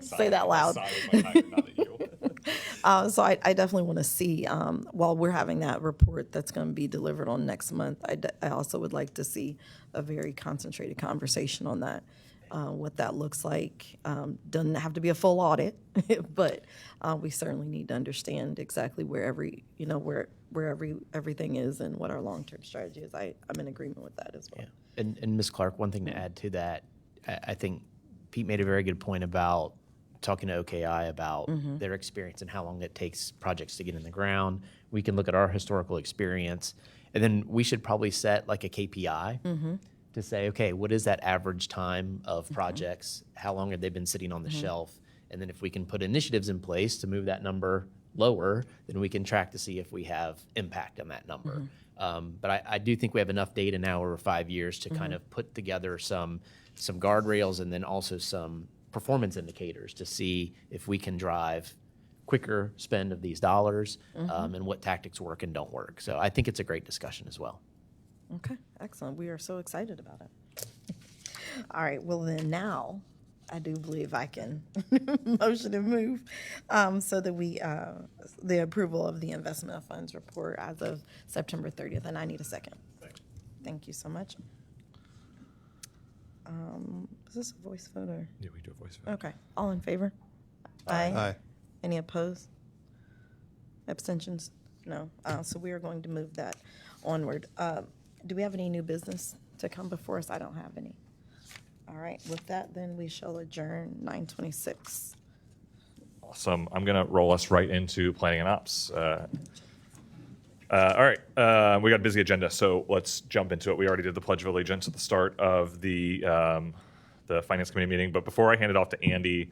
A: Say that loud. So I definitely want to see, while we're having that report that's going to be delivered on next month, I also would like to see a very concentrated conversation on that, what that looks like. Doesn't have to be a full audit, but we certainly need to understand exactly where everything is and what our long-term strategy is. I'm in agreement with that as well.
I: Yeah. And Ms. Clark, one thing to add to that, I think Pete made a very good point about talking to OKI about their experience and how long it takes projects to get in the ground. We can look at our historical experience, and then we should probably set like a KPI to say, okay, what is that average time of projects? How long have they been sitting on the shelf? And then if we can put initiatives in place to move that number lower, then we can track to see if we have impact on that number. But I do think we have enough data now over 5 years to kind of put together some guardrails and then also some performance indicators to see if we can drive quicker spend of these dollars and what tactics work and don't work. So I think it's a great discussion as well.
A: Okay, excellent. We are so excited about it. All right, well then now I do believe I can motion and move so that we, the approval of the investment of funds report as of September 30th, and I need a second. Thank you so much. Is this a voice vote or?
B: Yeah, we do a voice vote.
A: Okay, all in favor? Aye. Any opposed? Abstentions? No. So we are going to move that onward. Do we have any new business to come before us? I don't have any. All right, with that, then we shall adjourn 9:26.
B: Awesome. I'm going to roll us right into planning and ops. All right, we got a busy agenda, so let's jump into it. We already did the Pledge of Allegiance at the start of the Finance Committee meeting, but before I hand it off to Andy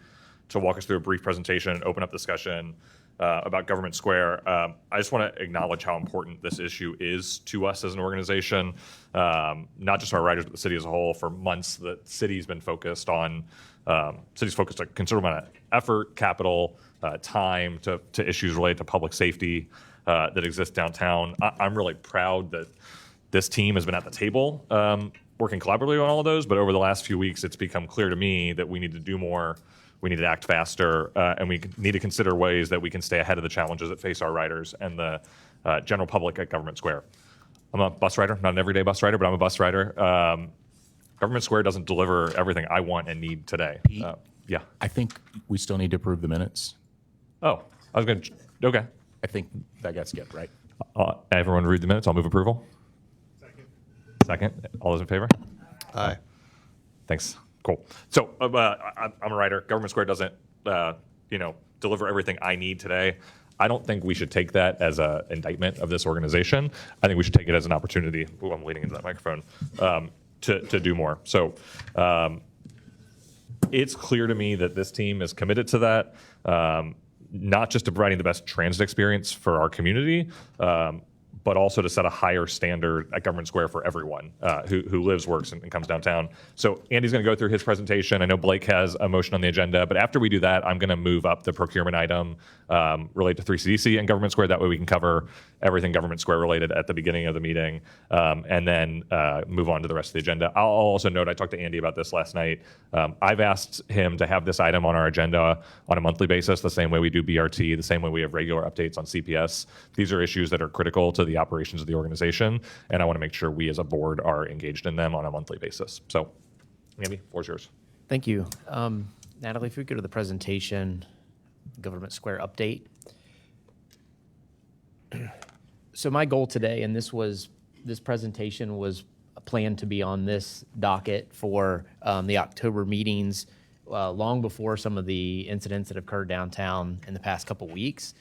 B: to walk us through a brief presentation and open up discussion about Government Square, I just want to acknowledge how important this issue is to us as an organization, not just our riders, but the city as a whole. For months, the city's been focused on, city's focused a considerable amount of effort, capital, time to issues related to public safety that exist downtown. I'm really proud that this team has been at the table working collaboratively on all of those, but over the last few weeks, it's become clear to me that we need to do more, we need to act faster, and we need to consider ways that we can stay ahead of the challenges that face our riders and the general public at Government Square. I'm a bus rider, not an everyday bus rider, but I'm a bus rider. Government Square doesn't deliver everything I want and need today.
D: Pete?
B: Yeah.
D: I think we still need to approve the minutes.
B: Oh, I was going to, okay.
D: I think that got skipped, right?
B: Everyone read the minutes. I'll move approval. Second. All those in favor?
K: Aye.
B: Thanks. Cool. So I'm a writer. Government Square doesn't, deliver everything I need today. I don't think we should take that as an indictment of this organization. I think we should take it as an opportunity. Ooh, I'm leaning into that microphone. To do more. So it's clear to me that this team is committed to that. Not just to providing the best transit experience for our community, but also to set a higher standard at Government Square for everyone who lives, works, and comes downtown. So Andy's going to go through his presentation. I know Blake has a motion on the agenda, but after we do that, I'm going to move up the procurement item related to 3CDC and Government Square. That way we can cover everything Government Square related at the beginning of the meeting, and then move on to the rest of the agenda. I'll also note, I talked to Andy about this last night. I've asked him to have this item on our agenda on a monthly basis, the same way we do BRT, the same way we have regular updates on CPS. These are issues that are critical to the operations of the organization, and I want to make sure we as a board are engaged in them on a monthly basis. So, Andy, floor's yours.
I: Thank you. Natalie, if we go to the presentation, Government Square update. So my goal today, and this presentation was planned to be on this docket for the October meetings, long before some of the incidents that occurred downtown in the past couple weeks.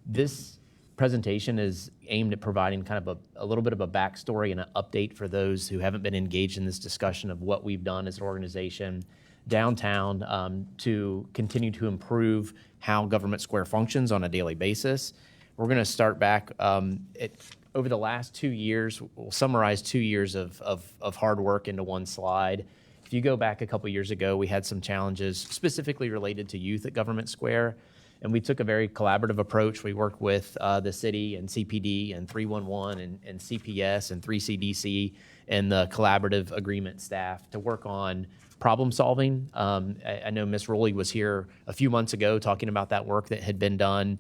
I: This presentation is aimed at providing kind of a little bit of a backstory and an update for those who haven't been engaged in this discussion of what we've done as an organization downtown to continue to improve how Government Square functions on a daily basis. We're going to start back over the last 2 years. We'll summarize 2 years of hard work into one slide. If you go back a couple years ago, we had some challenges specifically related to youth at Government Square. And we took a very collaborative approach. We worked with the city and CPD and 311 and CPS and 3CDC and the collaborative agreement staff to work on problem solving. I know Ms. Rowley was here a few months ago talking about that work that had been done.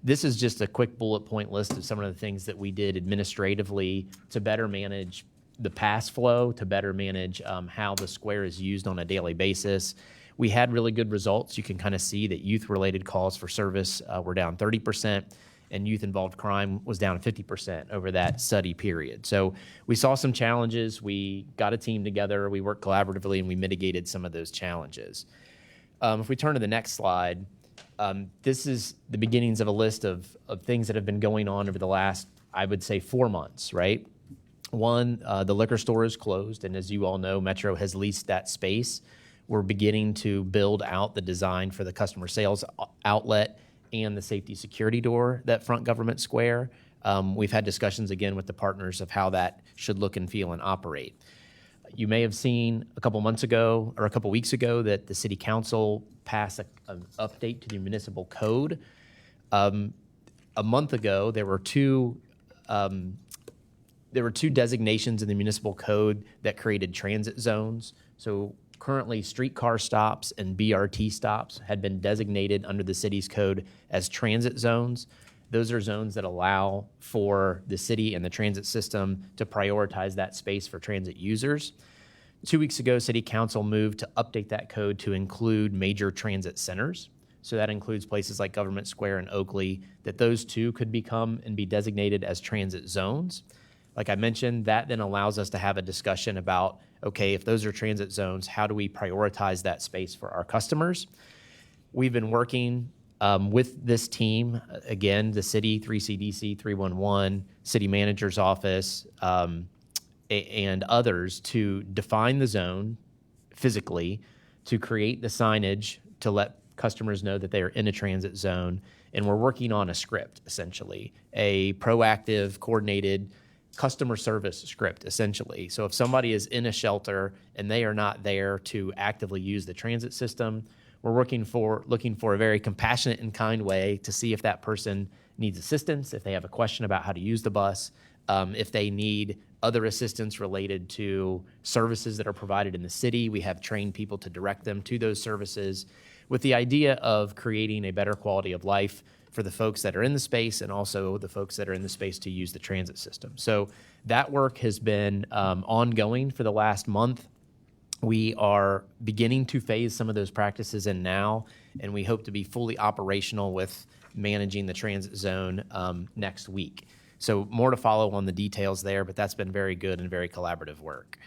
I: This is just a quick bullet point list of some of the things that we did administratively to better manage the pass flow, to better manage how the square is used on a daily basis. We had really good results. You can kind of see that youth-related calls for service were down 30%, and youth-involved crime was down 50% over that study period. So we saw some challenges. We got a team together. We worked collaboratively, and we mitigated some of those challenges. If we turn to the next slide, this is the beginnings of a list of things that have been going on over the last, I would say, 4 months, right? One, the liquor store is closed, and as you all know, Metro has leased that space. We're beginning to build out the design for the customer sales outlet and the safety security door that front Government Square. We've had discussions again with the partners of how that should look and feel and operate. You may have seen a couple months ago or a couple weeks ago that the City Council passed an update to the municipal code. A month ago, there were two designations in the municipal code that created transit zones. So currently, streetcar stops and BRT stops had been designated under the city's code as transit zones. Those are zones that allow for the city and the transit system to prioritize that space for transit users. 2 weeks ago, City Council moved to update that code to include major transit centers. So that includes places like Government Square and Oakley, that those too could become and be designated as transit zones. Like I mentioned, that then allows us to have a discussion about okay, if those are transit zones, how do we prioritize that space for our customers? We've been working with this team, again, the city, 3CDC, 311, city manager's office, and others to define the zone physically, to create the signage to let customers know that they are in a transit zone. And we're working on a script, essentially, a proactive, coordinated customer service script, essentially. So if somebody is in a shelter and they are not there to actively use the transit system, we're looking for a very compassionate and kind way to see if that person needs assistance, if they have a question about how to use the bus, if they need other assistance related to services that are provided in the city. We have trained people to direct them to those services with the idea of creating a better quality of life for the folks that are in the space and also the folks that are in the space to use the transit system. So that work has been ongoing for the last month. We are beginning to phase some of those practices in now, and we hope to be fully operational with managing the transit zone next week. So more to follow on the details there, but that's been very good and very collaborative work.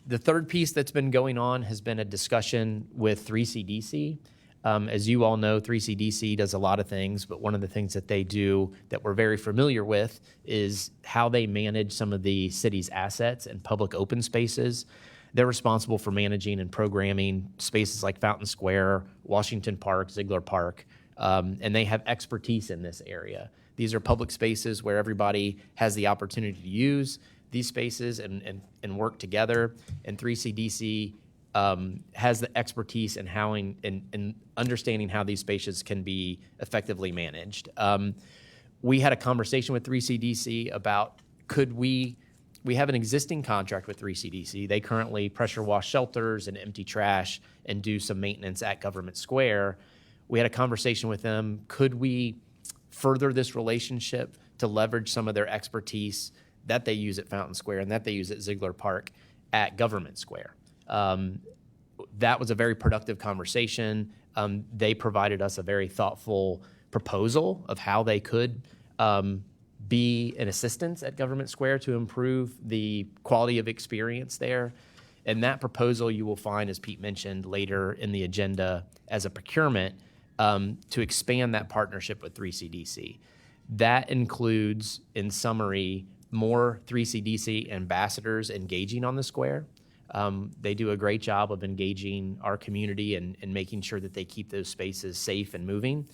I: The third piece that's been going on has been a discussion with 3CDC. As you all know, 3CDC does a lot of things, but one of the things that they do that we're very familiar with is how they manage some of the city's assets and public open spaces. They're responsible for managing and programming spaces like Fountain Square, Washington Park, Ziegler Park, and they have expertise in this area. These are public spaces where everybody has the opportunity to use these spaces and work together, and 3CDC has the expertise in how in understanding how these spaces can be effectively managed. We had a conversation with 3CDC about we have an existing contract with 3CDC. They currently pressure wash shelters and empty trash and do some maintenance at Government Square. We had a conversation with them. Could we further this relationship to leverage some of their expertise that they use at Fountain Square and that they use at Ziegler Park at Government Square? That was a very productive conversation. They provided us a very thoughtful proposal of how they could be an assistance at Government Square to improve the quality of experience there. And that proposal you will find, as Pete mentioned, later in the agenda as a procurement to expand that partnership with 3CDC. That includes, in summary, more 3CDC ambassadors engaging on the square. They do a great job of engaging our community and making sure that they keep those spaces safe and moving.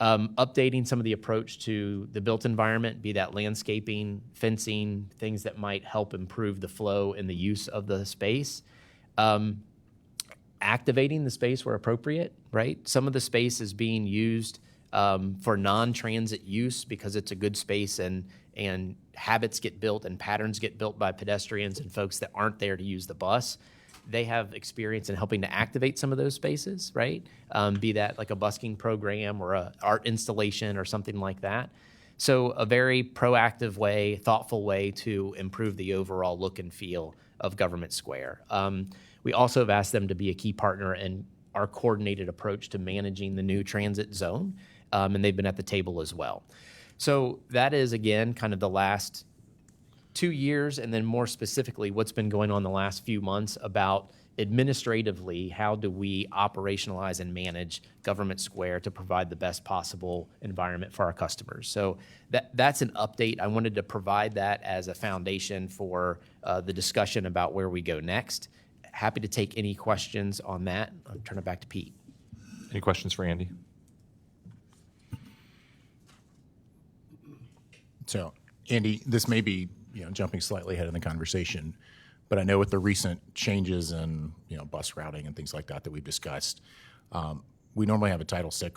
I: Updating some of the approach to the built environment, be that landscaping, fencing, things that might help improve the flow and the use of the space. Activating the space where appropriate, right? Some of the space is being used for non-transit use because it's a good space and habits get built and patterns get built by pedestrians and folks that aren't there to use the bus. They have experience in helping to activate some of those spaces, right? Be that like a busking program or a art installation or something like that. So a very proactive way, thoughtful way to improve the overall look and feel of Government Square. We also have asked them to be a key partner in our coordinated approach to managing the new transit zone, and they've been at the table as well. So that is, again, kind of the last 2 years, and then more specifically, what's been going on the last few months about administratively, how do we operationalize and manage Government Square to provide the best possible environment for our customers. So that's an update. I wanted to provide that as a foundation for the discussion about where we go next. Happy to take any questions on that. I'll turn it back to Pete.
B: Any questions for Andy?
D: So, Andy, this may be jumping slightly ahead in the conversation, but I know with the recent changes in bus routing and things like that we've discussed, we normally have a Title VI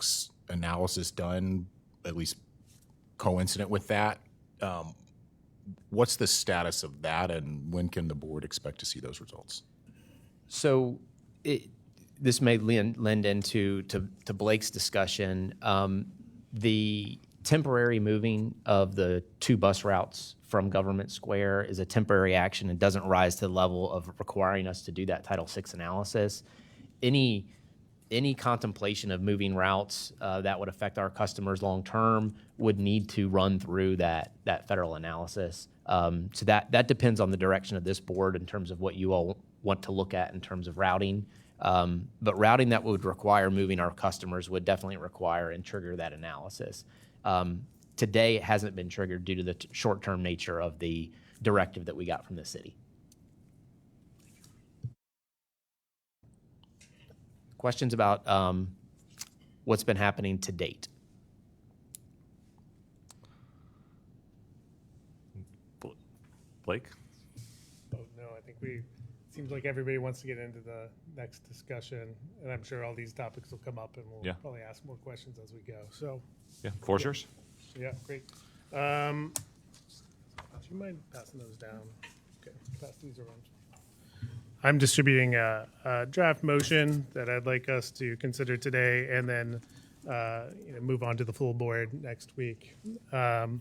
D: analysis done, at least coincident with that. What's the status of that, and when can the board expect to see those results?
I: So this may lend into Blake's discussion. The temporary moving of the 2 bus routes from Government Square is a temporary action and doesn't rise to the level of requiring us to do that Title VI analysis. Any any contemplation of moving routes that would affect our customers long-term would need to run through that federal analysis. So that depends on the direction of this board in terms of what you all want to look at in terms of routing. But routing that would require moving our customers would definitely require and trigger that analysis. Today, it hasn't been triggered due to the short-term nature of the directive that we got from the city. Questions about what's been happening to date?
B: Blake?
E: Oh, no, I think seems like everybody wants to get into the next discussion, and I'm sure all these topics will come up, and we'll probably ask more questions as we go. So,
B: Yeah, floor's yours.
E: yeah, great. Do you mind passing those down? Okay, pass these around. I'm distributing a draft motion that I'd like us to consider today, and then move on to the full board next week. And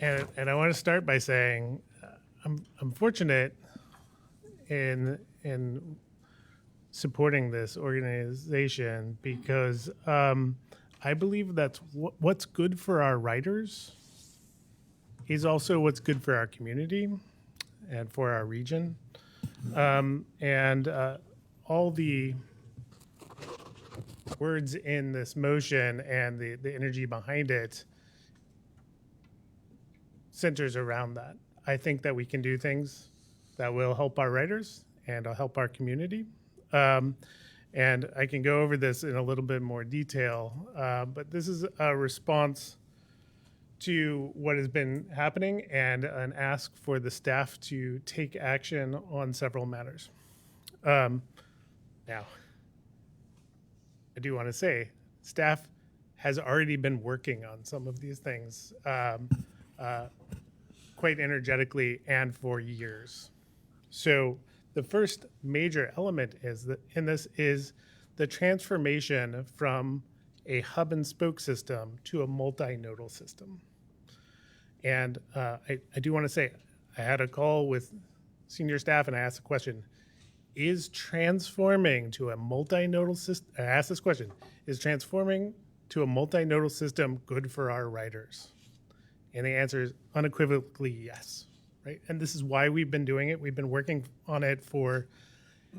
E: I want to start by saying I'm fortunate in supporting this organization because I believe that's what's good for our writers is also what's good for our community and for our region. All the words in this motion and the energy behind it centers around that. I think that we can do things that will help our writers and help our community. And I can go over this in a little bit more detail, but this is a response to what has been happening and an ask for the staff to take action on several matters. Now, I do want to say, staff has already been working on some of these things quite energetically and for years. So the first major element is the transformation from a hub and spoke system to a multinodal system. And I do want to say, I had a call with senior staff and I asked the question, is transforming to a multinodal system, I asked this question, is transforming to a multinodal system good for our writers? And the answer is unequivocally yes, right? And this is why we've been doing it. We've been working on it for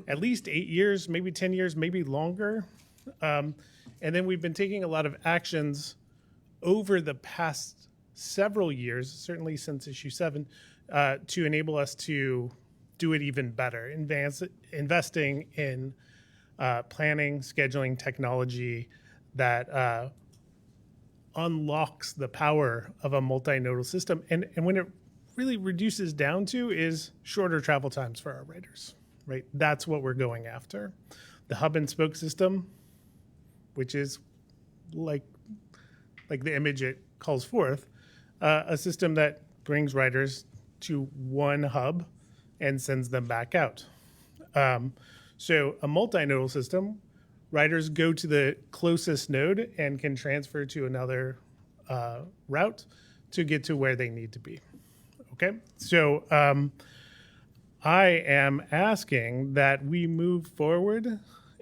E: at least 8 years, maybe 10 years, maybe longer. And then we've been taking a lot of actions over the past several years, certainly since issue 7, to enable us to do it even better, investing in planning, scheduling technology that unlocks the power of a multinodal system. And when it really reduces down to is shorter travel times for our writers, right? That's what we're going after. The hub and spoke system, which is like the image it calls forth, a system that brings writers to one hub and sends them back out. So a multinodal system, writers go to the closest node and can transfer to another route to get to where they need to be. Okay, so I am asking that we move forward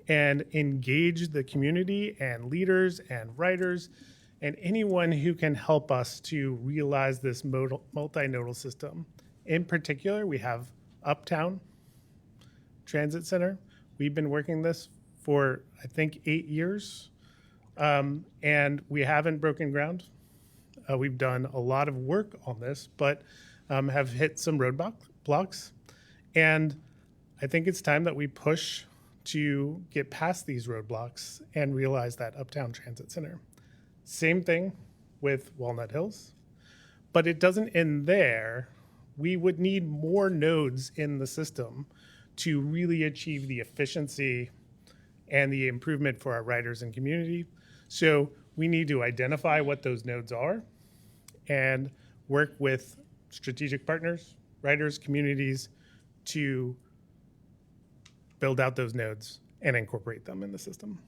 E: and engage the community and leaders and writers and anyone who can help us to realize this multinodal system. In particular, we have Uptown Transit Center. We've been working this for, I think, 8 years, and we haven't broken ground. We've done a lot of work on this, but have hit some roadblocks. And I think it's time that we push to get past these roadblocks and realize that Uptown Transit Center. Same thing with Walnut Hills, but it doesn't end there. We would need more nodes in the system to really achieve the efficiency and the improvement for our writers and community. So we need to identify what those nodes are and work with strategic partners, writers, communities to build out those nodes and incorporate them in the system.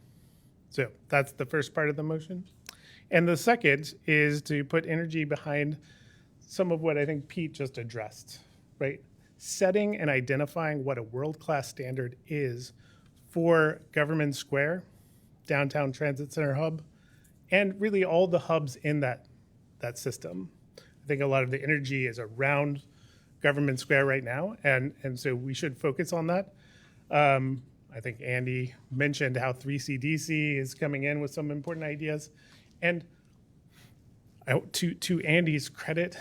E: So that's the first part of the motion. And the second is to put energy behind some of what I think Pete just addressed, right? Setting and identifying what a world-class standard is for Government Square, Downtown Transit Center hub, and really all the hubs in that system. I think a lot of the energy is around Government Square right now, and so we should focus on that. I think Andy mentioned how 3CDC is coming in with some important ideas, and to Andy's credit,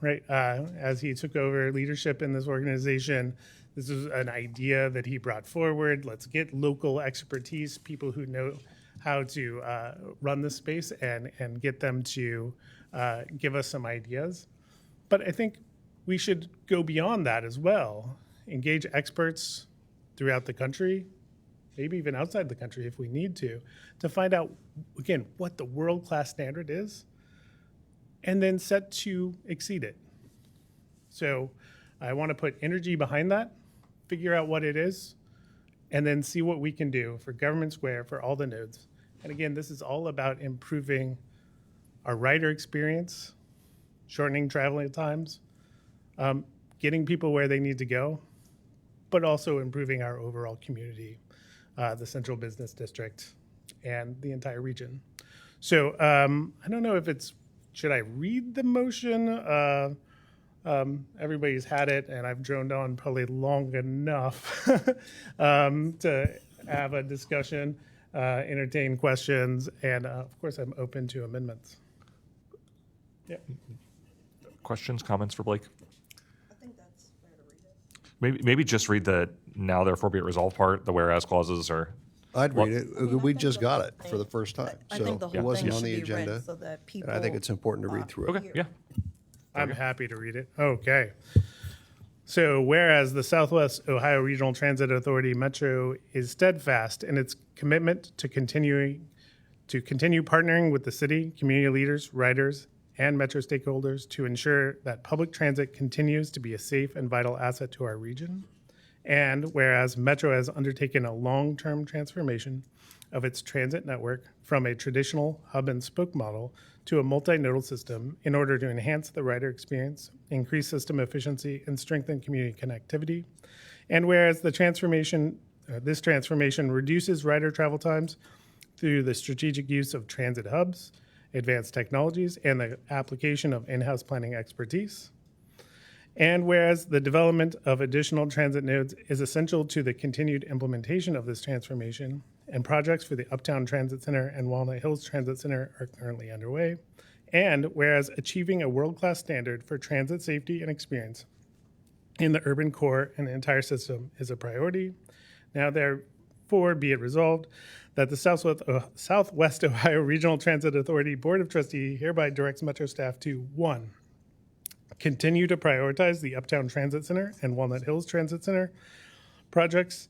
E: right, as he took over leadership in this organization, this is an idea that he brought forward. Let's get local expertise, people who know how to run the space, and get them to give us some ideas. But I think we should go beyond that as well. Engage experts throughout the country, maybe even outside the country if we need to find out, again, what the world-class standard is, and then set to exceed it. So I want to put energy behind that, figure out what it is, and then see what we can do for Government Square, for all the nodes. And again, this is all about improving our rider experience, shortening traveling times, getting people where they need to go, but also improving our overall community, the central business district, and the entire region. So I don't know if should I read the motion? Everybody's had it, and I've droned on probably long enough to have a discussion, entertain questions, and of course, I'm open to amendments. Yeah.
B: Questions, comments for Blake?
A: I think that's fair to read it.
B: Maybe just read the now therefore be it resolved part, the whereas clauses are.
K: I'd read it. We
A: think
K: just
A: the
K: got
A: whole
K: it for
A: thing-
K: the first time.
A: I
K: So
A: think the
K: it
A: whole
K: wasn't
A: thing
K: on the
A: should be read
K: agenda.
A: so that people.
K: And I think it's important to read through it.
B: Okay, yeah.
E: I'm happy to read it. Okay. So whereas the Southwest Ohio Regional Transit Authority Metro is steadfast in its commitment to continue partnering with the city, community leaders, riders, and Metro stakeholders to ensure that public transit continues to be a safe and vital asset to our region. And whereas Metro has undertaken a long-term transformation of its transit network from a traditional hub and spoke model to a multimodal system in order to enhance the rider experience, increase system efficiency, and strengthen community connectivity. And whereas this transformation reduces rider travel times through the strategic use of transit hubs, advanced technologies, and the application of in-house planning expertise. And whereas the development of additional transit nodes is essential to the continued implementation of this transformation, and projects for the Uptown Transit Center and Walnut Hills Transit Center are currently underway. And whereas achieving a world-class standard for transit safety and experience in the urban core and the entire system is a priority, now therefore be it resolved that the Southwest Ohio Regional Transit Authority Board of Trustees hereby directs Metro staff to 1, continue to prioritize the Uptown Transit Center and Walnut Hills Transit Center projects,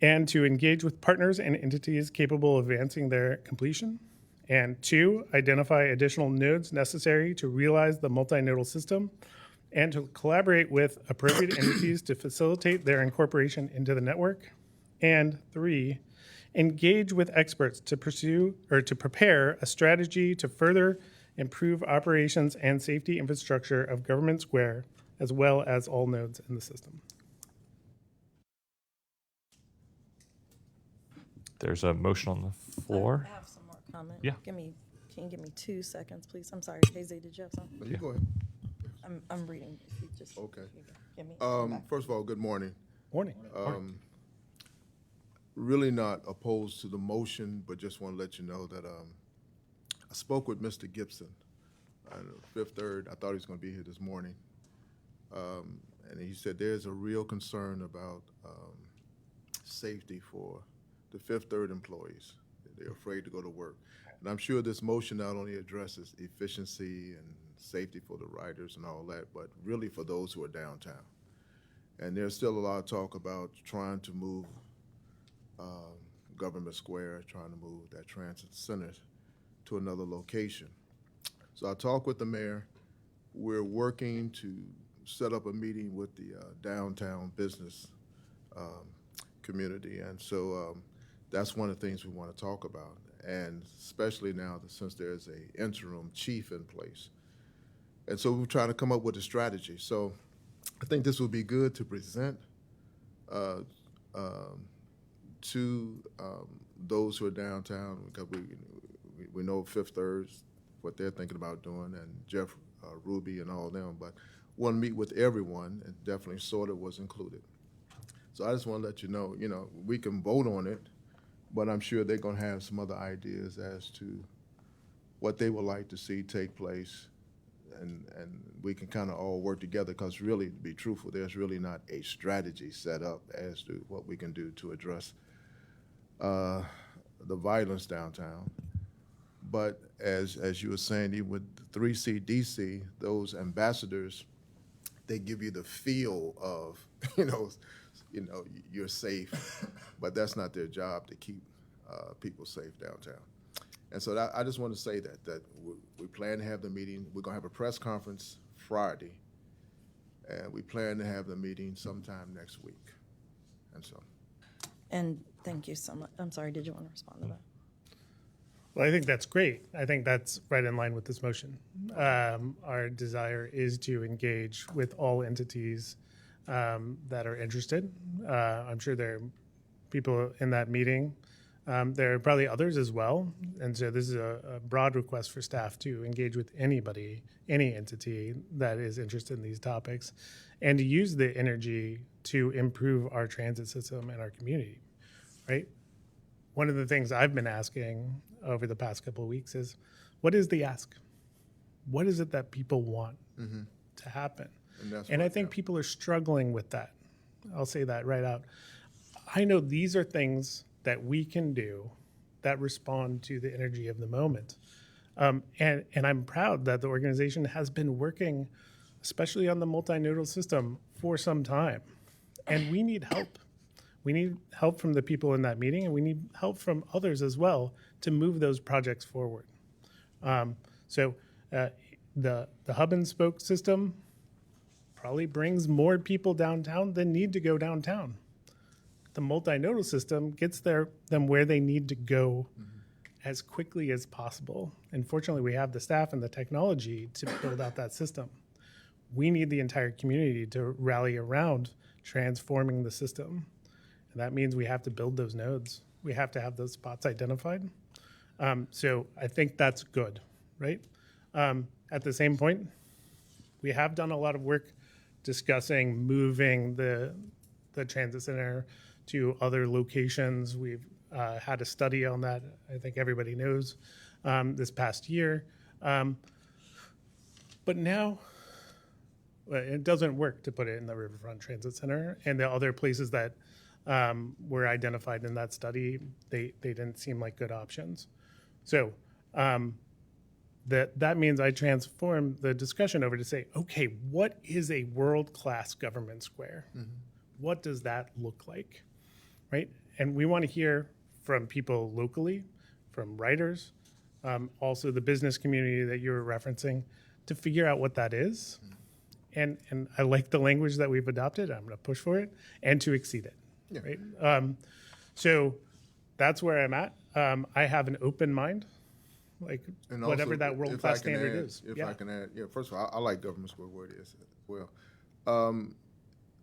E: and to engage with partners and entities capable of advancing their completion. And 2, identify additional nodes necessary to realize the multinodal system and to collaborate with appropriate entities to facilitate their incorporation into the network. And 3, engage with experts to pursue or to prepare a strategy to further improve operations and safety infrastructure of Government Square, as well as all nodes in the system.
B: There's a motion on the floor.
A: I have some more comment.
B: Yeah.
A: Can you give me 2 seconds, please? I'm sorry, Jay-Z, did you have something?
L: You go ahead.
A: I'm reading. If you just
L: Okay.
A: give me back.
L: First of all, good morning.
E: Morning.
L: Really not opposed to the motion, but just want to let you know that I spoke with Mr. Gibson on the Fifth Third. I thought he was going to be here this morning. And he said there's a real concern about safety for the Fifth Third employees. They're afraid to go to work. And I'm sure this motion not only addresses efficiency and safety for the riders and all that, but really for those who are downtown. And there's still a lot of talk about trying to move Government Square, trying to move that transit center to another location. So I talked with the mayor. We're working to set up a meeting with the downtown business community. And so that's one of the things we want to talk about. And especially now that since there's an interim chief in place. And so we're trying to come up with a strategy. So I think this would be good to present to those who are downtown, because we know Fifth Third's what they're thinking about doing, and Jeff Ruby and all them, but want to meet with everyone, and definitely SORTA was included. So I just want to let you know, we can vote on it, but I'm sure they're going to have some other ideas as to what they would like to see take place, and we can kind of all work together, because really, to be truthful, there's really not a strategy set up as to what we can do to address the violence downtown. But as you were saying, even with the 3CDC, those ambassadors, they give you the feel of, you're safe, but that's not their job to keep people safe downtown. And so I just want to say that we plan to have the meeting. We're going to have a press conference Friday, and we plan to have the meeting sometime next week. And so.
A: And thank you so much. I'm sorry, did you want to respond to that?
E: Well, I think that's great. I think that's right in line with this motion. Our desire is to engage with all entities that are interested. I'm sure there are people in that meeting. There are probably others as well. And so this is a broad request for staff to engage with anybody, any entity that is interested in these topics, and to use the energy to improve our transit system and our community, right? One of the things I've been asking over the past couple of weeks is, what is the ask? What is it that people want to happen? And I think people are struggling with that. I'll say that right out. I know these are things that we can do that respond to the energy of the moment. And I'm proud that the organization has been working, especially on the multinodal system, for some time. And we need help. We need help from the people in that meeting, and we need help from others as well to move those projects forward. So the hub and spoke system probably brings more people downtown than need to go downtown. The multinodal system gets them where they need to go as quickly as possible. And fortunately, we have the staff and the technology to build out that system. We need the entire community to rally around transforming the system. And that means we have to build those nodes. We have to have those spots identified. So I think that's good, right? At the same point, we have done a lot of work discussing moving the transit center to other locations. We've had a study on that, I think everybody knows, this past year. But now, it doesn't work to put it in the Riverfront Transit Center, and the other places that were identified in that study, they didn't seem like good options. So that means I transform the discussion over to say, okay, what is a world-class government square? What does that look like, right? And we want to hear from people locally, from writers, also the business community that you were referencing, to figure out what that is. And I like the language that we've adopted. I'm going to push for it, and to exceed it.
L: Yeah.
E: Right. So that's where I'm at. I have an open mind, like
L: And
E: whatever
L: also,
E: that world-class standard is.
L: If I can add, first of all, I like government square where it is as well.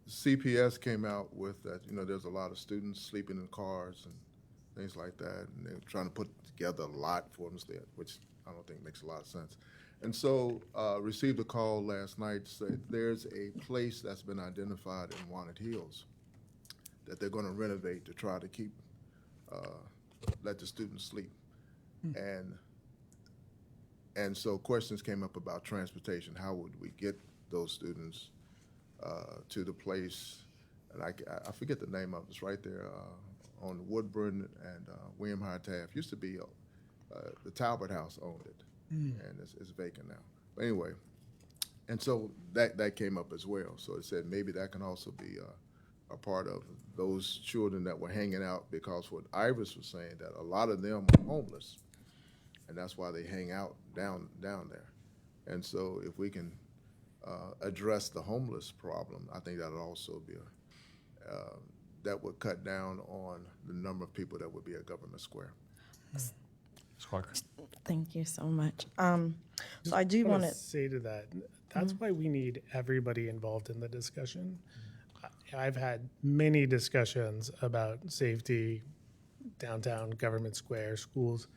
L: CPS came out with that, there's a lot of students sleeping in cars and things like that, and they're trying to put together a lot for them to stay at, which I don't think makes a lot of sense. And so received a call last night to say there's a place that's been identified in Walnut Hills that they're going to renovate to try to keep, let the students sleep. And so questions came up about transportation. How would we get those students to the place? And I forget the name of it. It's right there on Woodburn and William High Taft. Used to be the Talbot House owned it, and it's vacant now. But anyway, and so that came up as well. So it said maybe that can also be a part of those children that were hanging out, because what Iris was saying, that a lot of them are homeless, and that's why they hang out down there. And so if we can address the homeless problem, I think that'll also be that would cut down on the number of people that would be at Government Square.
A: Thank you so much. So I do want to
E: say to that, that's why we need everybody involved in the discussion. I've had many discussions about safety, downtown, Government Square, schools.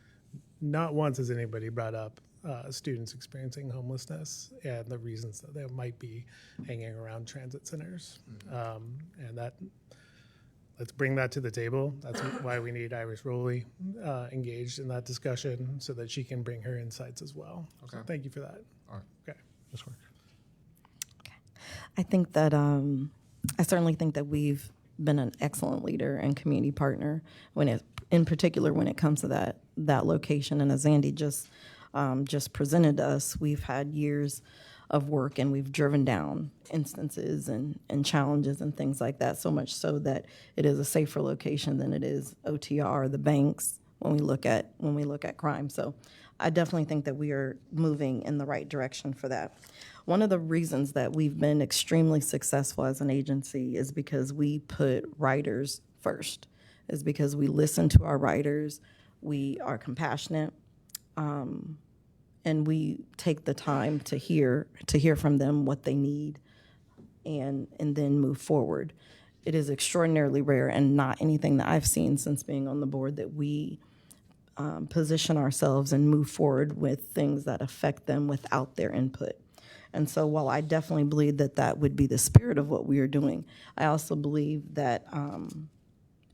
E: Not once has anybody brought up students experiencing homelessness and the reasons that they might be hanging around transit centers. And that, let's bring that to the table. That's why we need Iris Rowley engaged in that discussion so that she can bring her insights as well. Okay. So thank you for that.
B: All right.
E: Okay.
B: This work.
A: I think that I certainly think that we've been an excellent leader and community partner in particular when it comes to that location. And as Andy just presented us, we've had years of work and we've driven down instances and challenges and things like that, so much so that it is a safer location than it is OTR, the banks, when we look at crime. So I definitely think that we are moving in the right direction for that. One of the reasons that we've been extremely successful as an agency is because we put riders first, is because we listen to our riders, we are compassionate, and we take the time to hear from them what they need and then move forward. It is extraordinarily rare and not anything that I've seen since being on the board that we position ourselves and move forward with things that affect them without their input. And so while I definitely believe that would be the spirit of what we are doing, I also believe that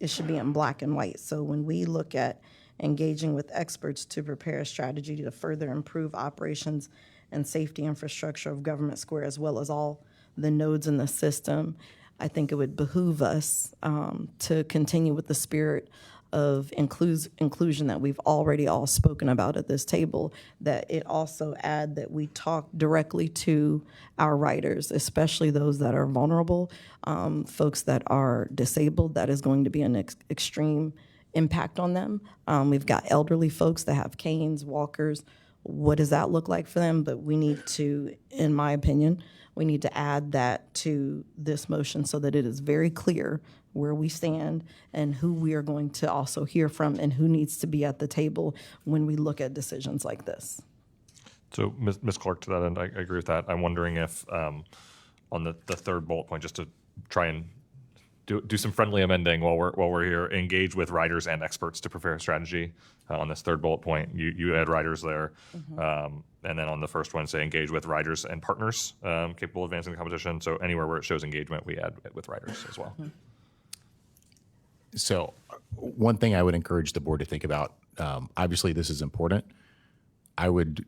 A: it should be in black and white. So when we look at engaging with experts to prepare a strategy to further improve operations and safety infrastructure of Government Square, as well as all the nodes in the system, I think it would behoove us to continue with the spirit of inclusion that we've already all spoken about at this table, that it also add that we talk directly to our riders, especially those that are vulnerable, folks that are disabled. That is going to be an extreme impact on them. We've got elderly folks that have canes, walkers. What does that look like for them? But we need to, in my opinion, we need to add that to this motion so that it is very clear where we stand and who we are going to also hear from and who needs to be at the table when we look at decisions like this.
B: So, Ms. Clark, to that end, I agree with that. I'm wondering if on the third bullet point, just to try and do some friendly amending while we're here, engage with riders and experts to prepare a strategy. On this third bullet point, you add riders there. And then on the first one, say engage with riders and partners capable of advancing the competition. So anywhere where it shows engagement, we add with riders as well.
D: So one thing I would encourage the board to think about, obviously this is important. I would,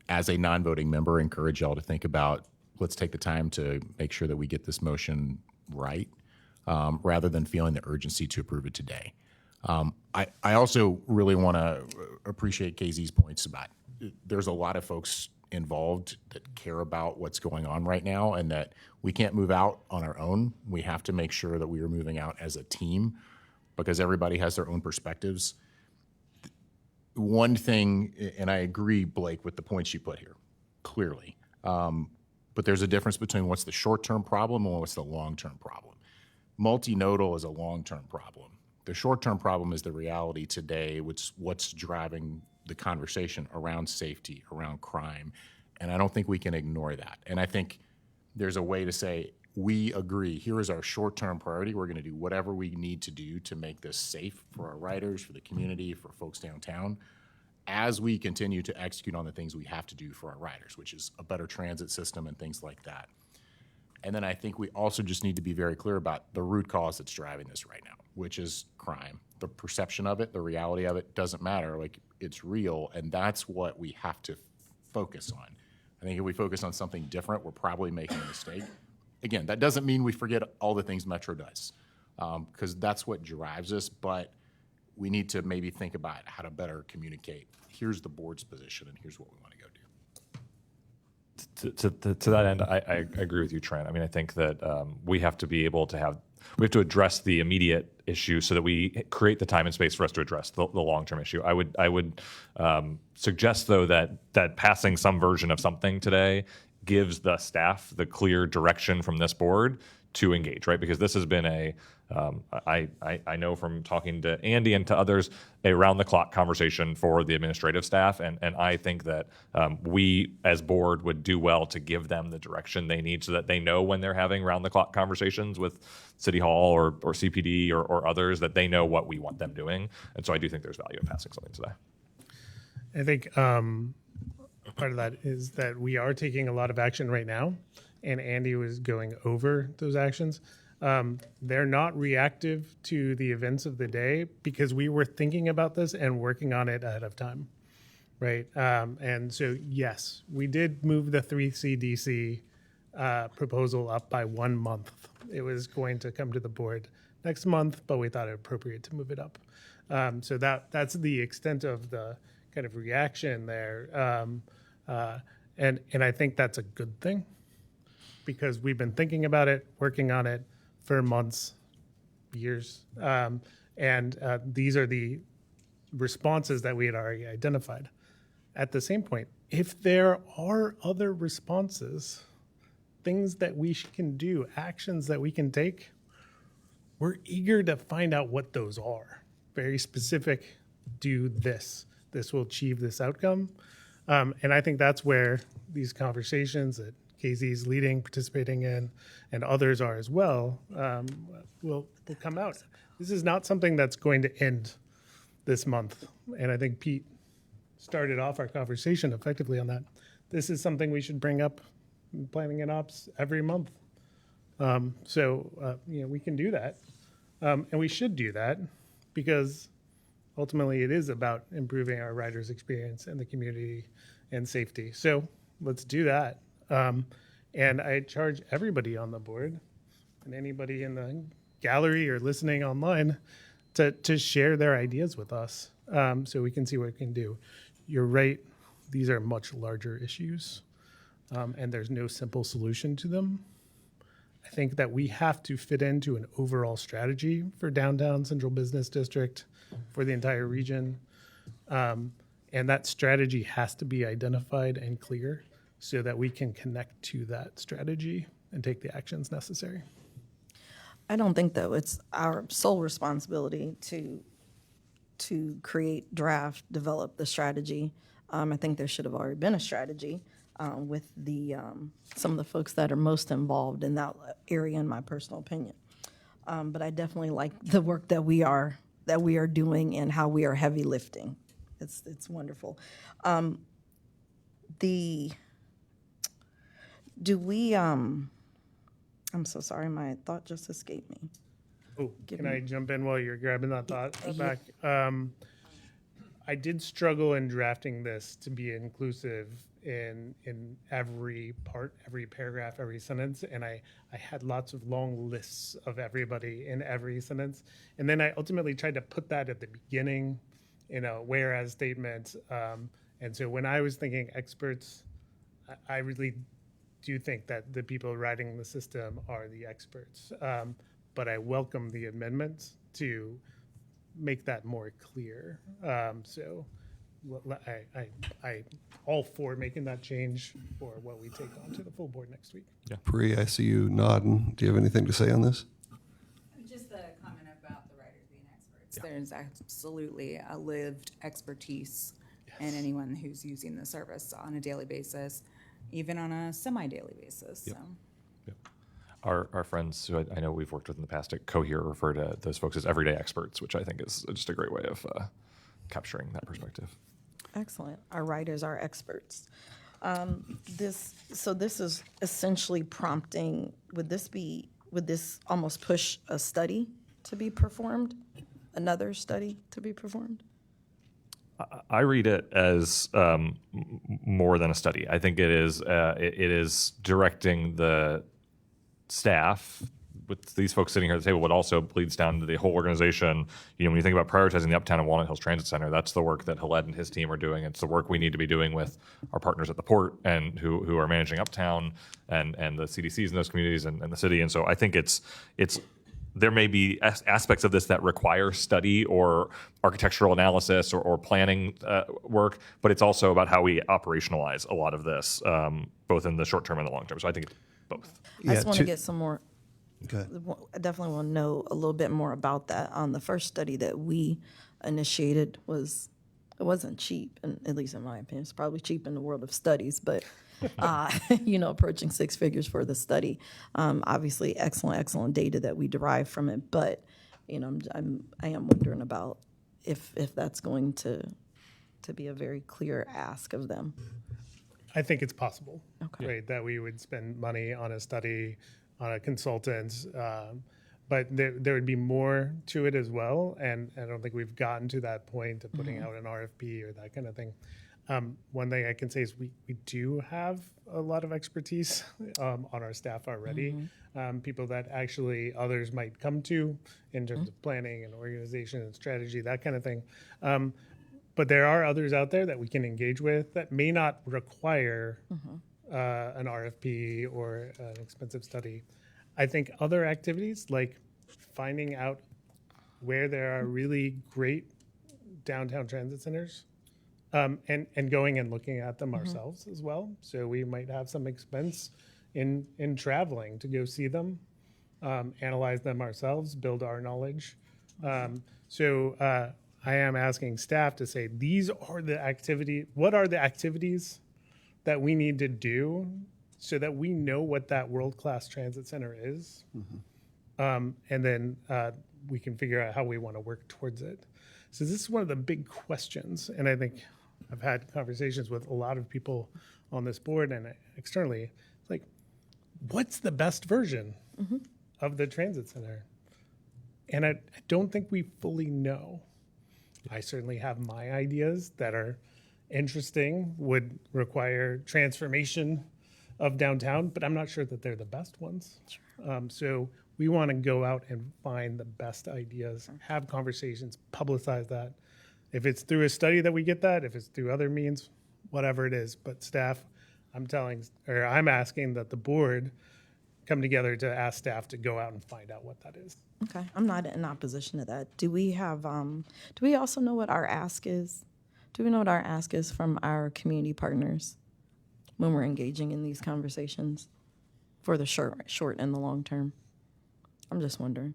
D: as a non-voting member, encourage y'all to think about, let's take the time to make sure that we get this motion right, rather than feeling the urgency to approve it today. I also really want to appreciate KZ's points about there's a lot of folks involved that care about what's going on right now and that we can't move out on our own. We have to make sure that we are moving out as a team because everybody has their own perspectives. One thing, and I agree, Blake, with the points you put here, clearly, but there's a difference between what's the short-term problem and what's the long-term problem. Multinodal is a long-term problem. The short-term problem is the reality today, what's driving the conversation around safety, around crime, and I don't think we can ignore that. And I think there's a way to say, we agree, here is our short-term priority. We're going to do whatever we need to do to make this safe for our riders, for the community, for folks downtown, as we continue to execute on the things we have to do for our riders, which is a better transit system and things like that. And then I think we also just need to be very clear about the root cause that's driving this right now, which is crime. The perception of it, the reality of it doesn't matter. Like, it's real, and that's what we have to focus on. I think if we focus on something different, we're probably making a mistake. Again, that doesn't mean we forget all the things Metro does, because that's what drives us, but we need to maybe think about how to better communicate. Here's the board's position, and here's what we want to go do.
B: To that end, I agree with you, Trent. I mean, I think that we have to be able to address the immediate issue so that we create the time and space for us to address the long-term issue. I would suggest, though, that passing some version of something today gives the staff the clear direction from this board to engage, right? Because this has been I know from talking to Andy and to others, a round-the-clock conversation for the administrative staff, and I think that we as board would do well to give them the direction they need so that they know when they're having round-the-clock conversations with City Hall or CPD or others, that they know what we want them doing. And so I do think there's value in passing something today.
E: I think part of that is that we are taking a lot of action right now, and Andy was going over those actions. They're not reactive to the events of the day because we were thinking about this and working on it ahead of time, right? And so, yes, we did move the 3CDC proposal up by 1 month. It was going to come to the board next month, but we thought it appropriate to move it up. So that's the extent of the kind of reaction there. And I think that's a good thing because we've been thinking about it, working on it for months, years. And these are the responses that we had already identified. At the same point, if there are other responses, things that we can do, actions that we can take, we're eager to find out what those are. Very specific, do this. This will achieve this outcome. And I think that's where these conversations that KZ's leading, participating in, and others are as well, will come out. This is not something that's going to end this month. And I think Pete started off our conversation effectively on that. This is something we should bring up in planning and ops every month. So we can do that. And we should do that because ultimately it is about improving our riders' experience and the community and safety. So let's do that. And I charge everybody on the board and anybody in the gallery or listening online to share their ideas with us so we can see what we can do. You're right. These are much larger issues and there's no simple solution to them. I think that we have to fit into an overall strategy for downtown Central Business District for the entire region. And that strategy has to be identified and clear so that we can connect to that strategy and take the actions necessary.
A: I don't think, though, it's our sole responsibility to create, draft, develop the strategy. I think there should have already been a strategy with the some of the folks that are most involved in that area, in my personal opinion. But I definitely like the work that we are doing and how we are heavy lifting. It's wonderful. I'm so sorry, my thought just escaped me.
E: Oh, can I jump in while you're grabbing that thought back? I did struggle in drafting this to be inclusive in every part, every paragraph, every sentence, and I had lots of long lists of everybody in every sentence, and then I ultimately tried to put that at the beginning in a whereas statement, and so when I was thinking experts, I really do think that the people writing the system are the experts, but I welcome the amendments to make that more clear. So I all for making that change for what we take on to the full board next week.
B: Yeah.
K: Pri, I see you nodding. Do you have anything to say on this?
M: Just the comment about the writers being experts. There's absolutely a lived expertise in anyone who's using the service on a daily basis, even on a semi-daily basis.
B: Yep.
M: So.
B: Yep. Our friends who I know we've worked with in the past at Cohere refer to those folks as everyday experts, which I think is just a great way of capturing that perspective.
A: Excellent. Our writers are experts. This is essentially prompting, would this almost push a study to be performed? Another study to be performed?
B: I read it as more than a study. I think it is directing the staff with these folks sitting here at the table, but also bleeds down to the whole organization. When you think about prioritizing the Uptown and Walnut Hills Transit Center, that's the work that Haled and his team are doing. It's the work we need to be doing with our partners at the port and who are managing Uptown and the CDCs in those communities and the city. And so I think it's there may be aspects of this that require study or architectural analysis or planning work, but it's also about how we operationalize a lot of this, both in the short term and the long term. So I think it's both.
A: I just want to get some more.
K: Okay.
A: I definitely want to know a little bit more about that. The first study that we initiated it wasn't cheap, and at least in my opinion, it's probably cheap in the world of studies, but approaching six figures for the study. Obviously, excellent data that we derive from it, but I am wondering about if that's going to be a very clear ask of them.
E: I think it's possible,
A: Okay.
E: right, that we would spend money on a study, on a consultant, but there would be more to it as well, and I don't think we've gotten to that point of putting out an RFP or that kind of thing. One thing I can say is we do have a lot of expertise on our staff already, people that actually others might come to in terms of planning and organization and strategy, that kind of thing. But there are others out there that we can engage with that may not require an RFP or an expensive study. I think other activities like finding out where there are really great downtown transit centers and going and looking at them ourselves as well. So we might have some expense in traveling to go see them, analyze them ourselves, build our knowledge. I am asking staff to say, what are the activities that we need to do so that we know what that world-class transit center is? And then we can figure out how we want to work towards it. So this is one of the big questions, and I think I've had conversations with a lot of people on this board and externally. It's like, what's the best version of the transit center? And I don't think we fully know. I certainly have my ideas that are interesting, would require transformation of downtown, but I'm not sure that they're the best ones. So we want to go out and find the best ideas, have conversations, publicize that. If it's through a study that we get that, if it's through other means, whatever it is. But staff, I'm asking that the board come together to ask staff to go out and find out what that is.
A: Okay, I'm not in opposition to that. Do we have? Do we also know what our ask is? Do we know what our ask is from our community partners when we're engaging in these conversations for the short and the long term? I'm just wondering.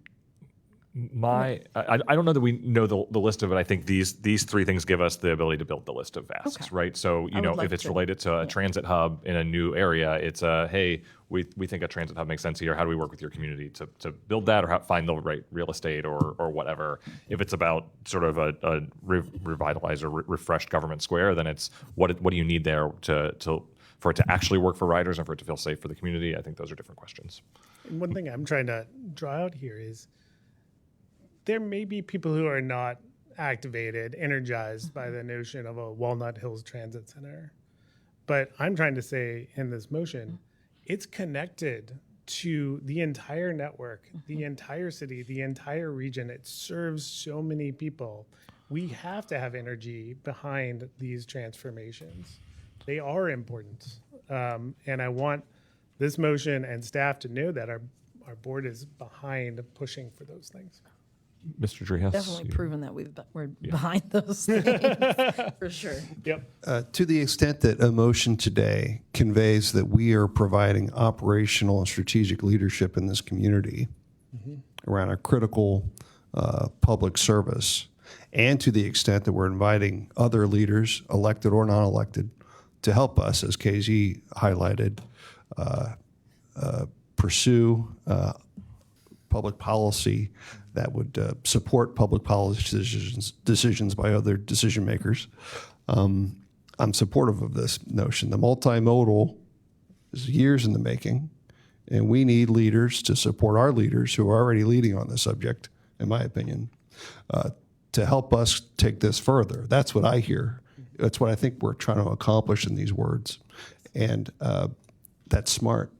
B: I don't know that we know the list of it. I think these three things give us the ability to build the list of asks,
A: Okay.
B: right? So,
A: I would love
B: if it's
A: to.
B: related to a transit hub in a new area, it's hey, we think a transit hub makes sense here. How do we work with your community to build that, or find the right real estate or whatever? If it's about sort of a revitalized or refreshed government square, then it's what do you need there for it to actually work for riders and for it to feel safe for the community? I think those are different questions.
E: And one thing I'm trying to draw out here is there may be people who are not activated, energized by the notion of a Walnut Hills Transit Center. But I'm trying to say in this motion, it's connected to the entire network, the entire city, the entire region. It serves so many people. We have to have energy behind these transformations. They are important. And I want this motion and staff to know that our board is behind pushing for those things.
B: Mr. Driehaus?
A: Definitely proven that we're behind those things for sure.
E: Yep.
K: To the extent that a motion today conveys that we are providing operational and strategic leadership in this community around a critical public service, and to the extent that we're inviting other leaders, elected or non-elected, to help us, as KZ highlighted, pursue public policy that would support public policy decisions by other decision makers. I'm supportive of this notion. The multimodal is years in the making, and we need leaders to support our leaders who are already leading on this subject, in my opinion, to help us take this further. That's what I hear. That's what I think we're trying to accomplish in these words, and that's smart.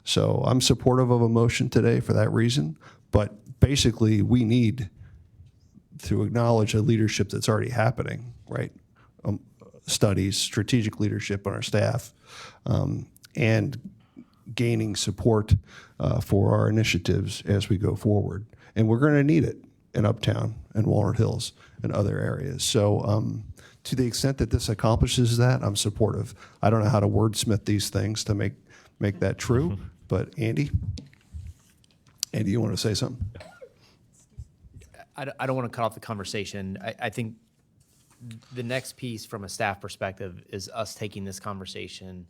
K: So I'm supportive of a motion today for that reason, but basically we need to acknowledge a leadership that's already happening, right? Studies, strategic leadership on our staff, and gaining support for our initiatives as we go forward. And we're going to need it in Uptown and Walnut Hills and other areas. So to the extent that this accomplishes that, I'm supportive. I don't know how to wordsmith these things to make that true, but Andy? Andy, you want to say something?
I: I don't want to cut off the conversation. I think the next piece from a staff perspective is us taking this conversation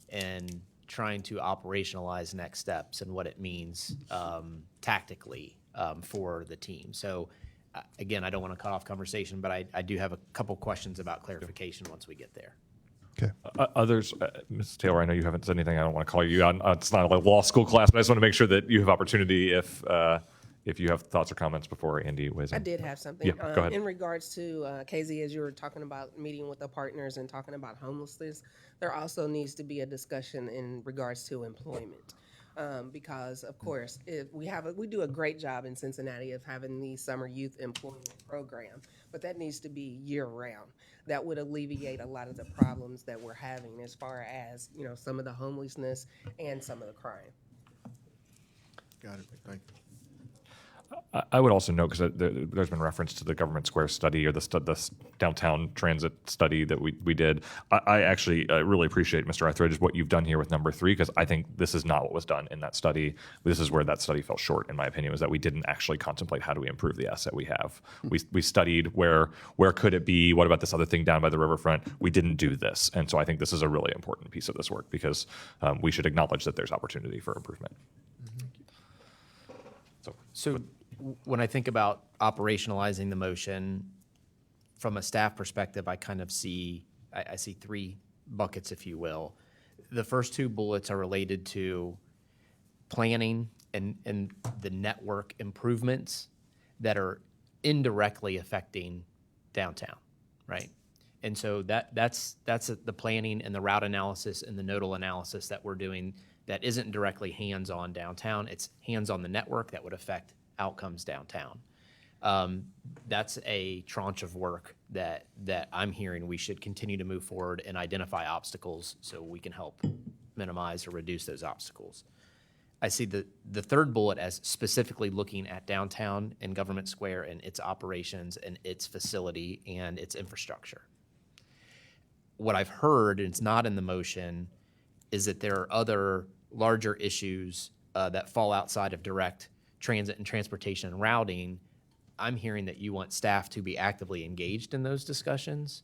I: and trying to operationalize next steps and what it means tactically for the team. So again, I don't want to cut off conversation, but I do have a couple questions about clarification once we get there.
K: Okay.
B: Others, Ms. Taylor, I know you haven't said anything. I don't want to call you on. It's not a law school class, but I just want to make sure that you have opportunity if you have thoughts or comments before Andy weighs in.
N: I did have something.
B: Yeah, go ahead.
N: In regards to KZ, as you were talking about meeting with the partners and talking about homelessness, there also needs to be a discussion in regards to employment. Because of course, if we do a great job in Cincinnati of having the summer youth employment program, but that needs to be year round. That would alleviate a lot of the problems that we're having as far as, some of the homelessness and some of the crime.
L: Got it. Thank you.
B: I would also note, because there's been reference to the Government Square study or the downtown transit study that we did. I actually really appreciate, Mr. Etheridge, what you've done here with number 3, because I think this is not what was done in that study. This is where that study fell short, in my opinion, was that we didn't actually contemplate how do we improve the asset we have. We studied where could it be, what about this other thing down by the riverfront? We didn't do this. And so I think this is a really important piece of this work, because we should acknowledge that there's opportunity for improvement.
I: So when I think about operationalizing the motion, from a staff perspective, I kind of see 3 buckets, if you will. The first 2 bullets are related to planning and the network improvements that are indirectly affecting downtown, right? And so that's the planning and the route analysis and the nodal analysis that we're doing that isn't directly hands-on downtown. It's hands-on the network that would affect outcomes downtown. That's a tranche of work that I'm hearing we should continue to move forward and identify obstacles so we can help minimize or reduce those obstacles. I see the third bullet as specifically looking at downtown and Government Square and its operations and its facility and its infrastructure. What I've heard, and it's not in the motion, is that there are other larger issues that fall outside of direct transit and transportation and routing. I'm hearing that you want staff to be actively engaged in those discussions.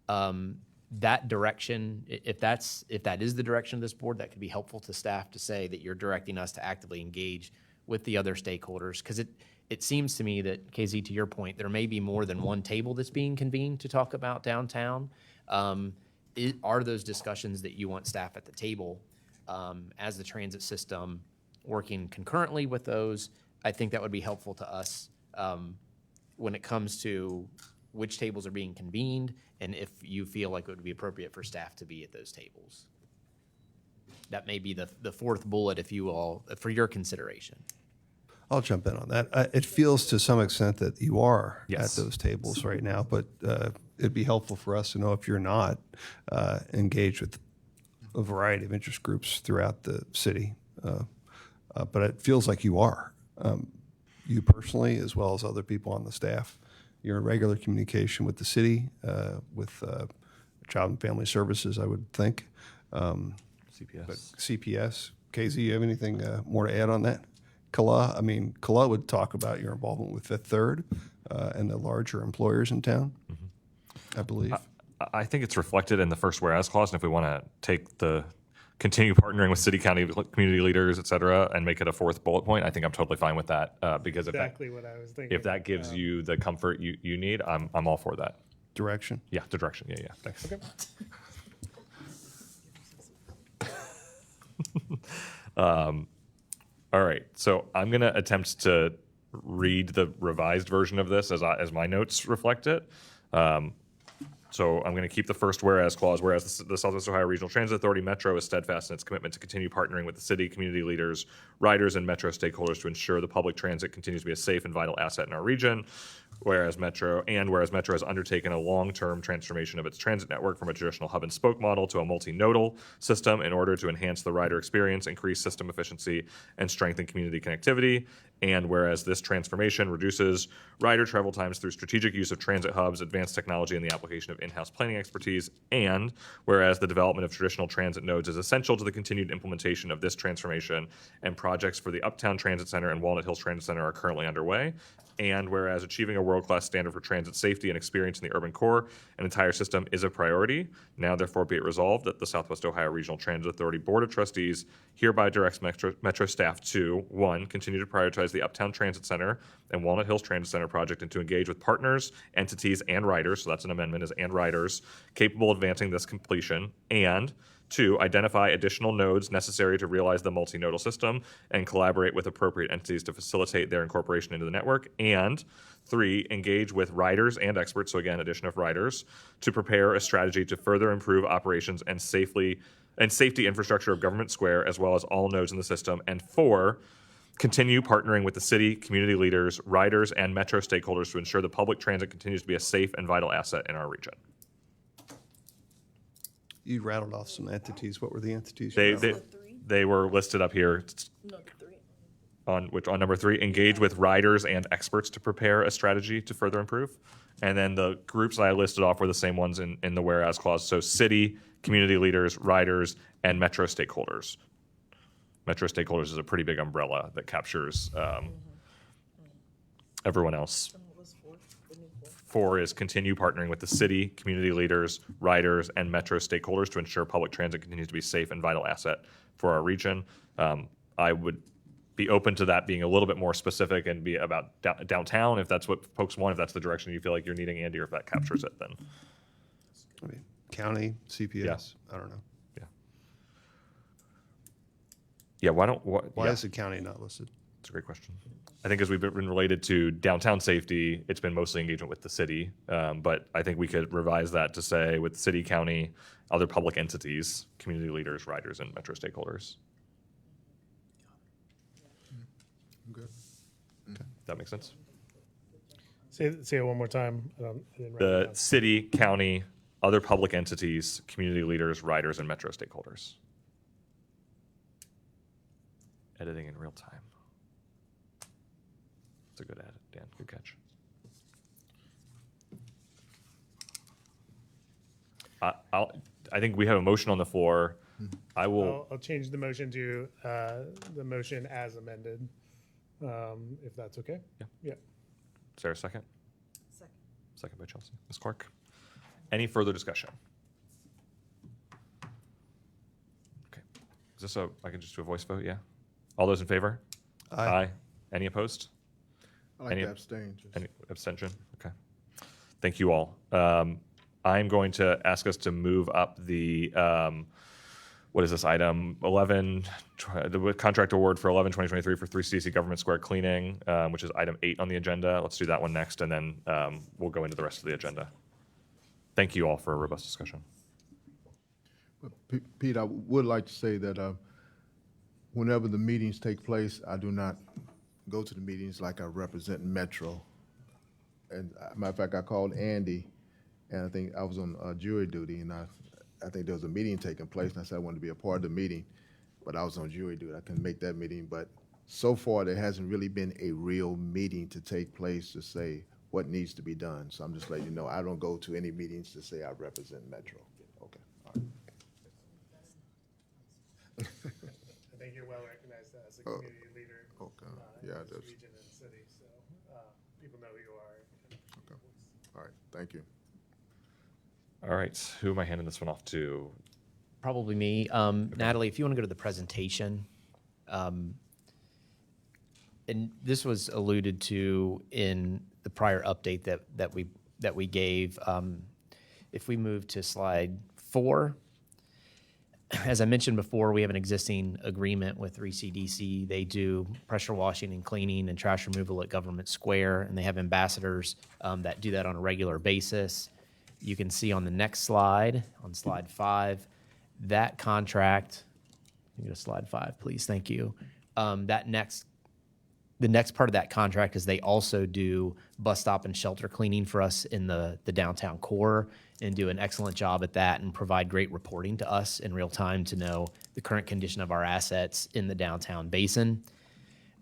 I: That direction, if that is the direction of this board, that could be helpful to staff to say that you're directing us to actively engage with the other stakeholders. Because it seems to me that, KZ, to your point, there may be more than one table that's being convened to talk about downtown. Are those discussions that you want staff at the table as the transit system working concurrently with those? I think that would be helpful to us when it comes to which tables are being convened and if you feel like it would be appropriate for staff to be at those tables. That may be the fourth bullet, if you will, for your consideration.
K: I'll jump in on that. It feels to some extent that you are
B: Yes.
K: at those tables right now, but it'd be helpful for us to know if you're not engaged with a variety of interest groups throughout the city. But it feels like you are. You personally, as well as other people on the staff, you're in regular communication with the city, with Child and Family Services, I would think.
B: CPS.
K: But CPS. KZ, you have anything more to add on that? Kala would talk about your involvement with Fifth Third and the larger employers in town, I believe.
B: I think it's reflected in the first whereas clause, and if we want to continue partnering with city, county, community leaders, et cetera, and make it a fourth bullet point, I think I'm totally fine with that. Because
E: Exactly what I was thinking.
B: if that gives you the comfort you need, I'm all for that.
K: Direction?
B: Yeah, the direction. Yeah. Thanks.
E: Okay.
B: All right, so I'm going to attempt to read the revised version of this as my notes reflect it. So I'm going to keep the first whereas clause, whereas the Southwest Ohio Regional Transit Authority Metro is steadfast in its commitment to continue partnering with the city, community leaders, riders, and Metro stakeholders to ensure the public transit continues to be a safe and vital asset in our region. whereas Metro has undertaken a long-term transformation of its transit network from a traditional hub and spoke model to a multinodal system in order to enhance the rider experience, increase system efficiency, and strengthen community connectivity. And whereas this transformation reduces rider travel times through strategic use of transit hubs, advanced technology, and the application of in-house planning expertise. And whereas the development of traditional transit nodes is essential to the continued implementation of this transformation, and projects for the Uptown Transit Center and Walnut Hills Transit Center are currently underway. And whereas achieving a world-class standard for transit safety and experience in the urban core and entire system is a priority, now therefore be it resolved that the Southwest Ohio Regional Transit Authority Board of Trustees hereby directs Metro staff to, 1, continue to prioritize the Uptown Transit Center and Walnut Hills Transit Center project and to engage with partners, entities, and riders, so that's an amendment, is and riders, capable of advancing this completion, and 2, identify additional nodes necessary to realize the multinodal system and collaborate with appropriate entities to facilitate their incorporation into the network. And 3, engage with riders and experts, so again, addition of riders, to prepare a strategy to further improve operations and safety infrastructure of Government Square, as well as all nodes in the system. And 4, continue partnering with the city, community leaders, riders, and Metro stakeholders to ensure the public transit continues to be a safe and vital asset in our region.
K: You rattled off some entities. What were the entities?
B: They were listed up here. On number 3, engage with riders and experts to prepare a strategy to further improve. And then the groups that I listed off were the same ones in the whereas clause. So city, community leaders, riders, and Metro stakeholders. Metro stakeholders is a pretty big umbrella that captures everyone else. 4 is continue partnering with the city, community leaders, riders, and Metro stakeholders to ensure public transit continues to be a safe and vital asset for our region. I would be open to that being a little bit more specific and be about downtown if that's what folks want, if that's the direction you feel like you're needing, Andy, or if that captures it, then.
K: I mean, county, CPS,
B: Yeah.
K: I don't know.
B: Yeah,
K: Why is the county not listed?
B: That's a great question. I think as we've been related to downtown safety, it's been mostly engagement with the city. But I think we could revise that to say with city, county, other public entities, community leaders, riders, and Metro stakeholders.
L: Good.
B: That makes sense?
E: Say it one more time. I didn't write it
B: The
E: down.
B: city, county, other public entities, community leaders, riders, and Metro stakeholders. Editing in real time. That's a good edit, Dan. Good catch. I think we have a motion on the floor. I will.
E: I'll change the motion to the motion as amended, if that's okay. Yeah.
B: Is there a second? Second by Chelsea. Ms. Clark. Any further discussion? Okay. Is this I can just do a voice vote? Yeah. All those in favor?
K: Aye.
B: Any opposed?
L: I like to abstain.
B: Any abstention? Okay. Thank you all. I'm going to ask us to move up the, what is this item? 11, the contract award for 11-2023 for 3 CDC Government Square cleaning, which is item 8 on the agenda. Let's do that one next, and then we'll go into the rest of the agenda. Thank you all for a robust discussion.
L: But Pete, I would like to say that whenever the meetings take place, I do not go to the meetings like I represent Metro. And matter of fact, I called Andy, and I think I was on jury duty, and I think there was a meeting taking place, and I said I wanted to be a part of the meeting, but I was on jury duty. I couldn't make that meeting. But so far, there hasn't really been a real meeting to take place to say what needs to be done. So I'm just letting you know, I don't go to any meetings to say I represent Metro. Okay. All right.
E: I think you're well recognized as a community leader.
L: Okay.
E: In
L: Yeah,
E: this
L: that's
E: region and city, so people know who you are.
L: okay. All right. Thank you.
B: All right. Who am I handing this one off to?
I: Probably me. Natalie, if you want to go to the presentation. And this was alluded to in the prior update that we gave. If we move to slide 4, as I mentioned before, we have an existing agreement with 3CDC. They do pressure washing and cleaning and trash removal at Government Square, and they have ambassadors that do that on a regular basis. You can see on the next slide, on slide 5, that contract. Can you go to slide 5, please? Thank you. That next The next part of that contract is they also do bus stop and shelter cleaning for us in the downtown core and do an excellent job at that and provide great reporting to us in real time to know the current condition of our assets in the downtown basin.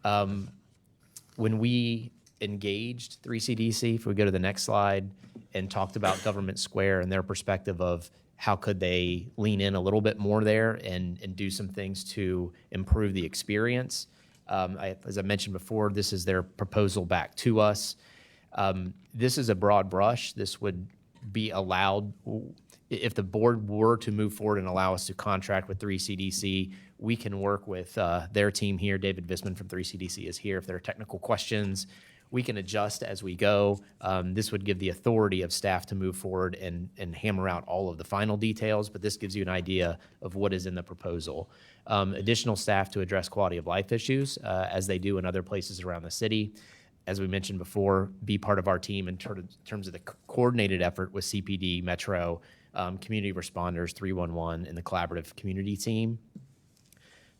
I: When we engaged 3CDC, if we go to the next slide, and talked about Government Square and their perspective of how could they lean in a little bit more there and do some things to improve the experience. As I mentioned before, this is their proposal back to us. This is a broad brush. This would be allowed, if the board were to move forward and allow us to contract with 3CDC, we can work with their team here. David Visman from 3CDC is here. If there are technical questions, we can adjust as we go. This would give the authority of staff to move forward and hammer out all of the final details, but this gives you an idea of what is in the proposal. Additional staff to address quality of life issues, as they do in other places around the city. As we mentioned before, be part of our team in terms of the coordinated effort with CPD, Metro, community responders, 311, and the collaborative community team.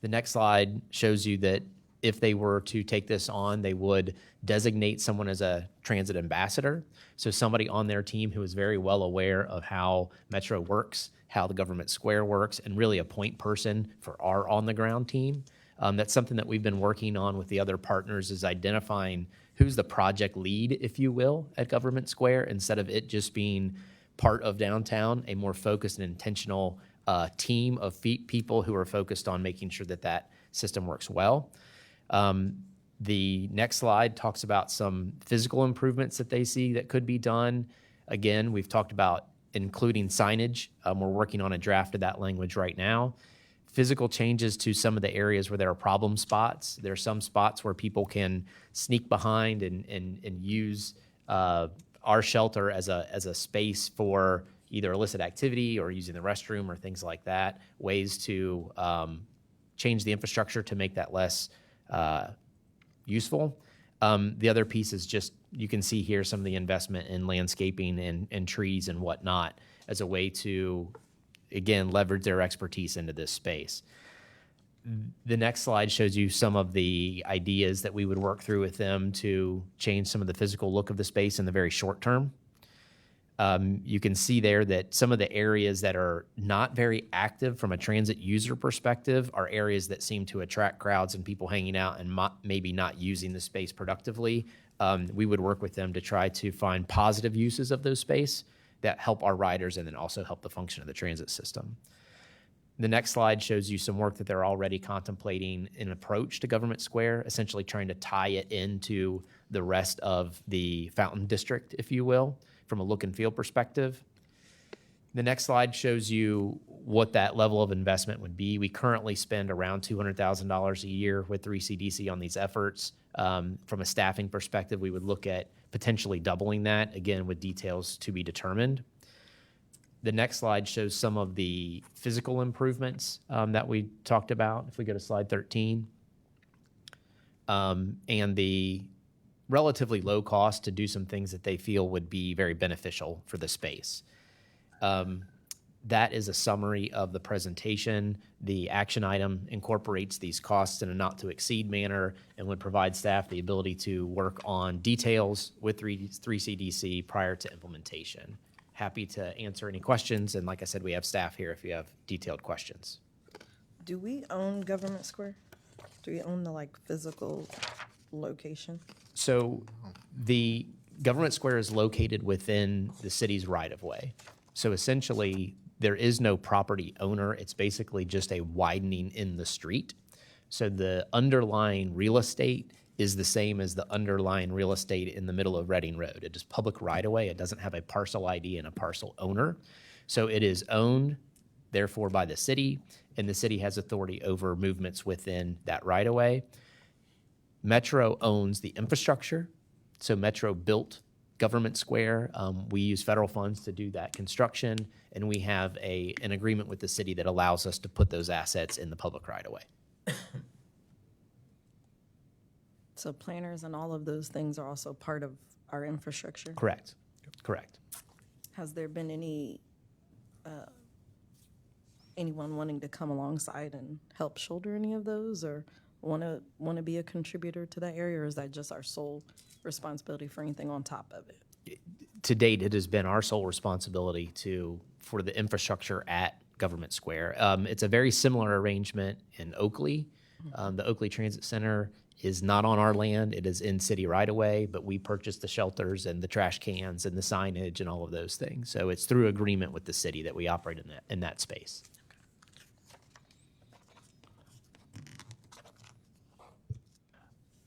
I: The next slide shows you that if they were to take this on, they would designate someone as a transit ambassador. So somebody on their team who is very well aware of how Metro works, how the Government Square works, and really a point person for our on-the-ground team. That's something that we've been working on with the other partners, is identifying who's the project lead, if you will, at Government Square, instead of it just being part of downtown, a more focused and intentional team of people who are focused on making sure that that system works well. The next slide talks about some physical improvements that they see that could be done. Again, we've talked about including signage. We're working on a draft of that language right now. Physical changes to some of the areas where there are problem spots. There are some spots where people can sneak behind and use our shelter as a space for either illicit activity or using the restroom or things like that. Ways to change the infrastructure to make that less useful. The other piece is just, you can see here some of the investment in landscaping and trees and whatnot as a way to, again, leverage their expertise into this space. The next slide shows you some of the ideas that we would work through with them to change some of the physical look of the space in the very short term. You can see there that some of the areas that are not very active from a transit user perspective are areas that seem to attract crowds and people hanging out and maybe not using the space productively. We would work with them to try to find positive uses of those space that help our riders and then also help the function of the transit system. The next slide shows you some work that they're already contemplating in approach to Government Square, essentially trying to tie it into the rest of the Fountain District, if you will, from a look and feel perspective. The next slide shows you what that level of investment would be. We currently spend around $200,000 a year with 3CDC on these efforts. From a staffing perspective, we would look at potentially doubling that, again, with details to be determined. The next slide shows some of the physical improvements that we talked about. If we go to slide 13. And the relatively low cost to do some things that they feel would be very beneficial for the space. That is a summary of the presentation. The action item incorporates these costs in a not-to-exceed manner and would provide staff the ability to work on details with 3CDC prior to implementation. Happy to answer any questions, and like I said, we have staff here if you have detailed questions.
A: Do we own Government Square? Do we own the physical location?
I: So the Government Square is located within the city's right-of-way. So essentially, there is no property owner. It's basically just a widening in the street. So the underlying real estate is the same as the underlying real estate in the middle of Reading Road. It is public right-of-way. It doesn't have a parcel ID and a parcel owner. So it is owned, therefore, by the city, and the city has authority over movements within that right-of-way. Metro owns the infrastructure. So Metro built Government Square. We use federal funds to do that construction, and we have an agreement with the city that allows us to put those assets in the public right-of-way.
A: So planners and all of those things are also part of our infrastructure?
I: Correct. Correct.
A: Has there been anyone wanting to come alongside and help shoulder any of those, or want to be a contributor to that area, or is that just our sole responsibility for anything on top of it?
I: To date, it has been our sole responsibility for the infrastructure at Government Square. It's a very similar arrangement in Oakley. The Oakley Transit Center is not on our land. It is in city right away, but we purchased the shelters and the trash cans and the signage and all of those things. So it's through agreement with the city that we operate in that space.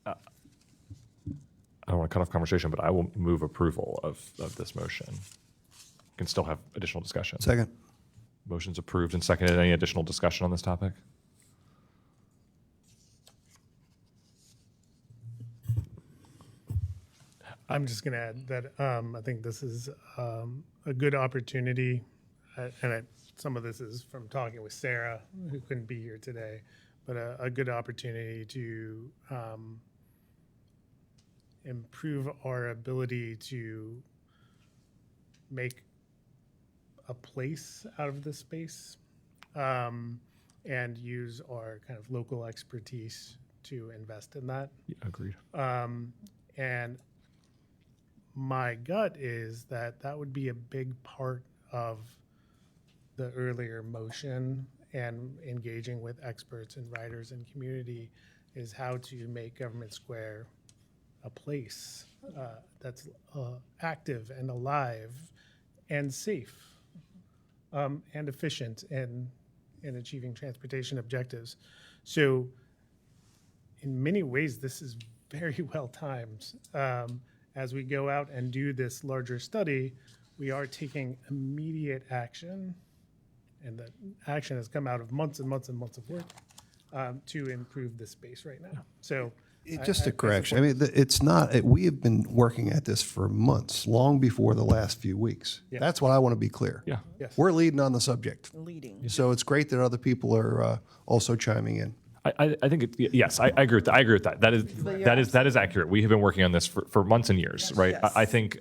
B: I don't want to cut off conversation, but I will move approval of this motion. Can still have additional discussion.
K: Second.
B: Motion's approved and seconded. Any additional discussion on this topic?
E: I'm just going to add that I think this is a good opportunity, some of this is from talking with Sarah, who couldn't be here today, but a good opportunity to improve our ability to make a place out of this space and use our kind of local expertise to invest in that.
B: Yeah, agreed.
E: And my gut is that that would be a big part of the earlier motion and engaging with experts and writers and community is how to make Government Square a place that's active and alive and safe and efficient in achieving transportation objectives. So in many ways, this is very well timed. As we go out and do this larger study, we are taking immediate action, and that action has come out of months and months and months of work to improve the space right now. So
K: Just a correction. I mean, it's not, we have been working at this for months, long before the last few weeks.
E: Yeah.
K: That's what I want to be clear.
B: Yeah.
E: Yes.
K: We're leading on the subject.
A: Leading.
K: So it's great that other people are also chiming in.
B: I think yes, I agree with that. I agree with that. That is accurate. We have been working on this for months and years, right?
A: Yes.
B: I think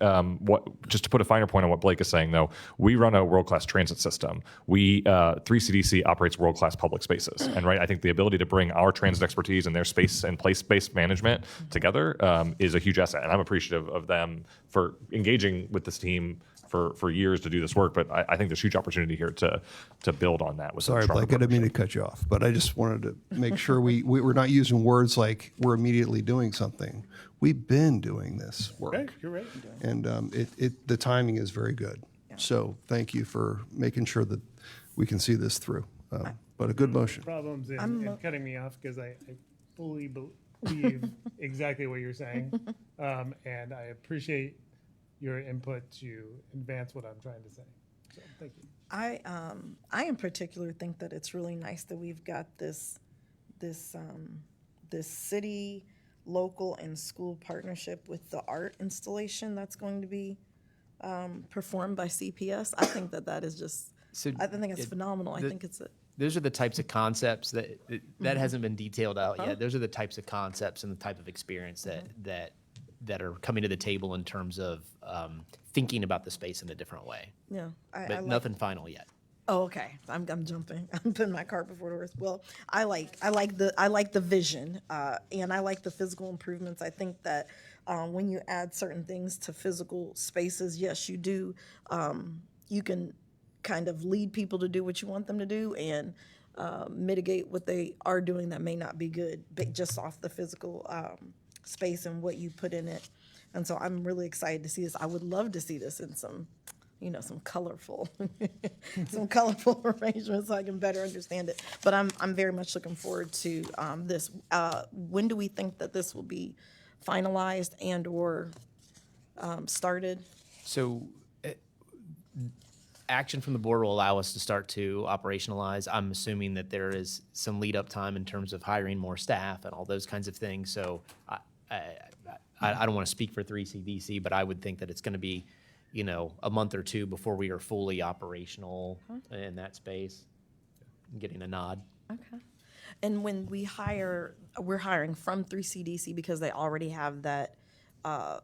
B: just to put a finer point on what Blake is saying, though, we run a world-class transit system. We 3CDC operates world-class public spaces, and right, I think the ability to bring our transit expertise and their space and place-based management together is a huge asset, and I'm appreciative of them for engaging with this team for years to do this work, but I think there's huge opportunity here to build on that. With
K: Sorry, Blake, I didn't mean to cut you off, but I just wanted to make sure we're not using words like we're immediately doing something. We've been doing this work.
E: Right, you're right.
K: And the timing is very good. So thank you for making sure that we can see this through. But a good motion.
E: Problems in cutting me off because I fully believe exactly what you're saying. And I appreciate your input to advance what I'm trying to say. So thank you.
A: I in particular think that it's really nice that we've got this city, local, and school partnership with the art installation that's going to be performed by CPS. I think that is just, I think it's phenomenal. I think it's
I: Those are the types of concepts that hasn't been detailed out yet. Those are the types of concepts and the type of experience that are coming to the table in terms of thinking about the space in a different way.
A: yeah.
I: But nothing final yet.
A: Oh, okay. I'm jumping. I'm putting my cart before the horse. Well, I like the vision, and I like the physical improvements. I think that when you add certain things to physical spaces, yes, you do. You can kind of lead people to do what you want them to do, and mitigate what they are doing that may not be good, but just off the physical space and what you put in it. And so I'm really excited to see this. I would love to see this in some colorful, some colorful arrangements so I can better understand it. But I'm very much looking forward to this. When do we think that this will be finalized and or started?
I: So action from the board will allow us to start to operationalize. I'm assuming that there is some lead up time in terms of hiring more staff and all those kinds of things. So I don't want to speak for 3CDC, but I would think that it's going to be, a month or two before we are fully operational in that space. I'm getting a nod.
A: Okay. And when we're hiring from 3CDC because they already have that,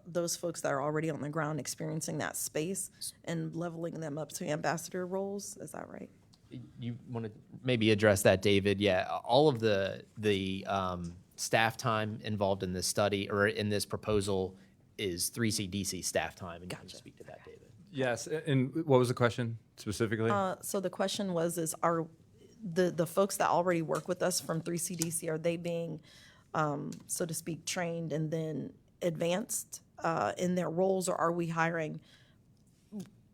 A: those folks that are already on the ground experiencing that space and leveling them up to ambassador roles. Is that right?
I: You want to maybe address that, David? Yeah, all of the staff time involved in this study or in this proposal is 3CDC staff time. And you can speak to that, David.
B: Yes, and what was the question specifically?
A: So the question was, are the folks that already work with us from 3CDC, are they being, so to speak, trained and then advanced in their roles, or are we hiring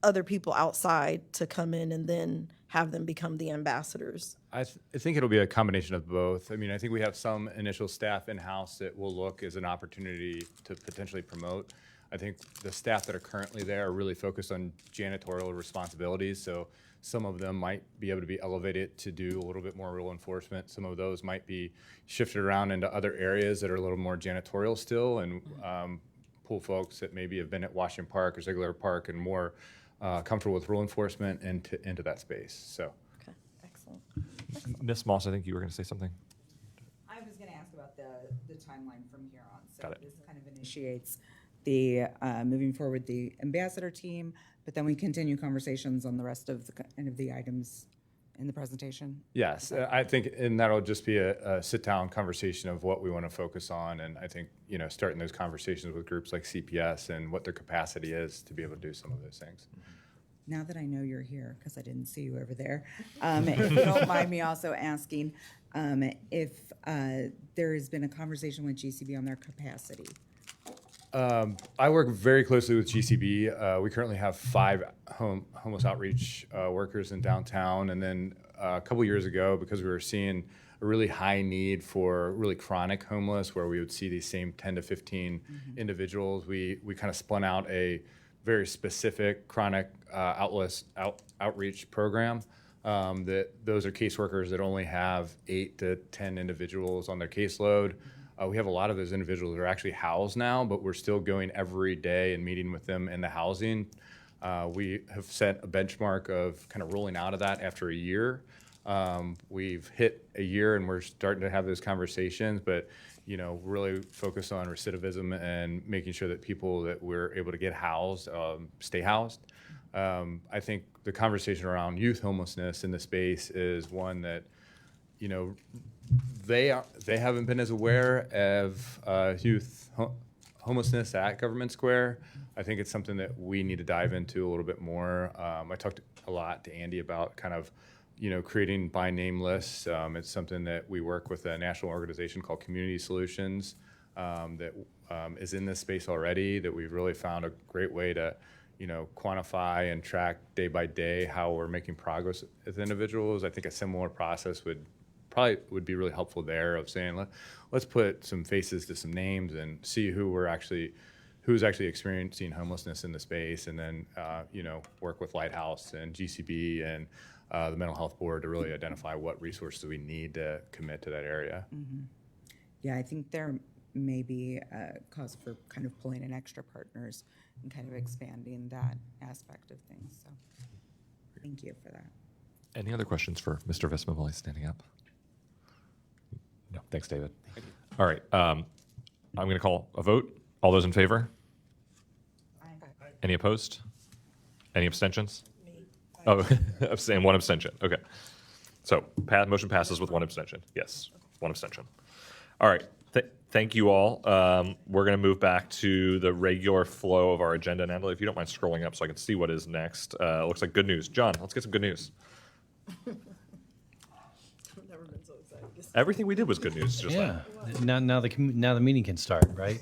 A: other people outside to come in and then have them become the ambassadors?
B: I think it'll be a combination of both. I mean, I think we have some initial staff in-house that will look as an opportunity to potentially promote. I think the staff that are currently there are really focused on janitorial responsibilities, so some of them might be able to be elevated to do a little bit more rule enforcement. Some of those might be shifted around into other areas that are a little more janitorial still, and pull folks that maybe have been at Washington Park or Ziegler Park and more comfortable with rule enforcement into that space. So,
A: Okay, excellent.
O: Ms. Moss, I think you were going to say something.
M: I was going to ask about the timeline from here on. So
O: Got it.
M: this kind of initiates the moving forward the ambassador team, but then we continue conversations on the rest of the kind of the items in the presentation.
B: yes, I think, and that'll just be a sit-down conversation of what we want to focus on, and I think, starting those conversations with groups like CPS and what their capacity is to be able to do some of those things.
M: Now that I know you're here, because I didn't see you over there, if you don't mind me also asking if there has been a conversation with GCB on their capacity.
B: I work very closely with GCB. We currently have 5 homeless outreach workers in downtown. And then a couple years ago, because we were seeing a really high need for really chronic homeless, where we would see these same 10 to 15 individuals, we kind of spun out a very specific chronic outreach program. That those are caseworkers that only have 8 to 10 individuals on their caseload. We have a lot of those individuals that are actually housed now, but we're still going every day and meeting with them in the housing. We have set a benchmark of kind of rolling out of that after a year. We've hit a year and we're starting to have those conversations, but really focus on recidivism and making sure that people that we're able to get housed stay housed. I think the conversation around youth homelessness in the space is one that they haven't been as aware of youth homelessness at Government Square. I think it's something that we need to dive into a little bit more. I talked a lot to Andy about kind of creating by name lists. It's something that we work with a national organization called Community Solutions that is in this space already, that we've really found a great way to quantify and track day by day how we're making progress with individuals. I think a similar process would be really helpful there, of saying let's put some faces to some names and see who's actually experiencing homelessness in the space, and then work with Lighthouse and GCB and the Mental Health Board to really identify what resources we need to commit to that area.
M: Mm-hmm. Yeah, I think there may be a cause for kind of pulling in extra partners and kind of expanding that aspect of things. So thank you for that.
O: Any other questions for Mr. Visma while he's standing up? No, thanks, David. Thank you. All right, I'm going to call a vote. All those in favor?
M: Aye.
O: Any opposed? Any abstentions? Me. Oh, abstain, 1 abstention. Okay. So motion passes with 1 abstention. Yes, 1 abstention. All right. Thank you all. We're going to move back to the regular flow of our agenda. Natalie, if you don't mind scrolling up so I can see what is next. It looks like good news. John, let's get some good news. Everything we did was good news. Just
P: Now the meeting can start, right?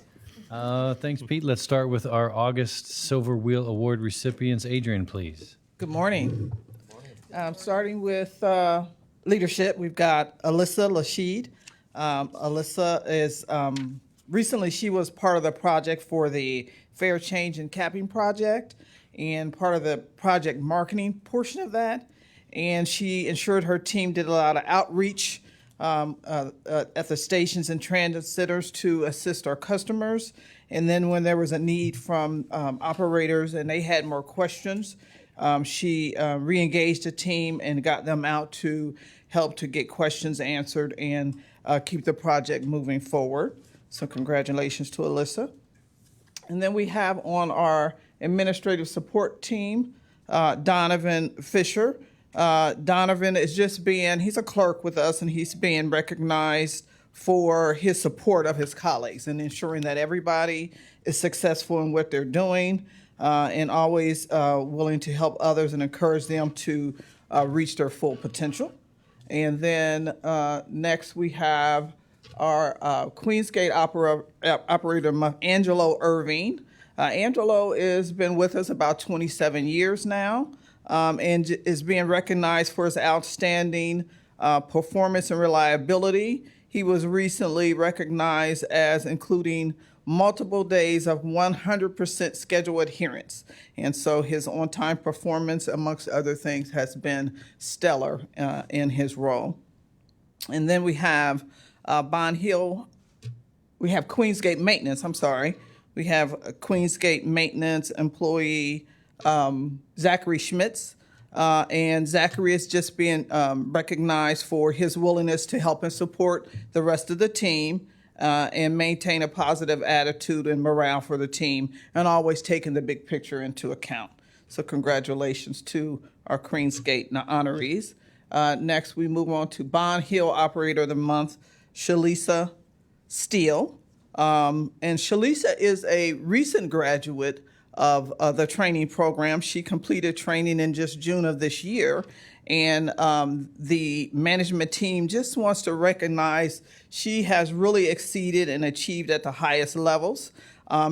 P: Thanks, Pete. Let's start with our August Silver Wheel Award recipients. Adrian, please.
Q: Good morning. Starting with leadership, we've got Alyssa Lashid. Alyssa is recently she was part of the project for the Fair Change and Capping Project and part of the project marketing portion of that. And she ensured her team did a lot of outreach at the stations and transit centers to assist our customers. And then when there was a need from operators and they had more questions, she re-engaged the team and got them out to help to get questions answered and keep the project moving forward. So congratulations to Alyssa. And then we have on our administrative support team, Donovan Fisher. Donovan is he's a clerk with us, and he's being recognized for his support of his colleagues and ensuring that everybody is successful in what they're doing and always willing to help others and encourage them to reach their full potential. And then next we have our Queensgate operator, Angelo Irving. Angelo has been with us about 27 years now and is being recognized for his outstanding performance and reliability. He was recently recognized as including multiple days of 100% schedule adherence. And so his on-time performance, amongst other things, has been stellar in his role. And then we have Queensgate Maintenance, We have a Queensgate Maintenance employee, Zachary Schmitz. And Zachary is just being recognized for his willingness to help and support the rest of the team and maintain a positive attitude and morale for the team and always taking the big picture into account. So congratulations to our Queensgate honorees. Next, we move on to Bond Hill Operator of the Month, Shalisa Steele. And Shalisa is a recent graduate of the training program. She completed training in just June of this year. And the management team just wants to recognize she has really exceeded and achieved at the highest levels.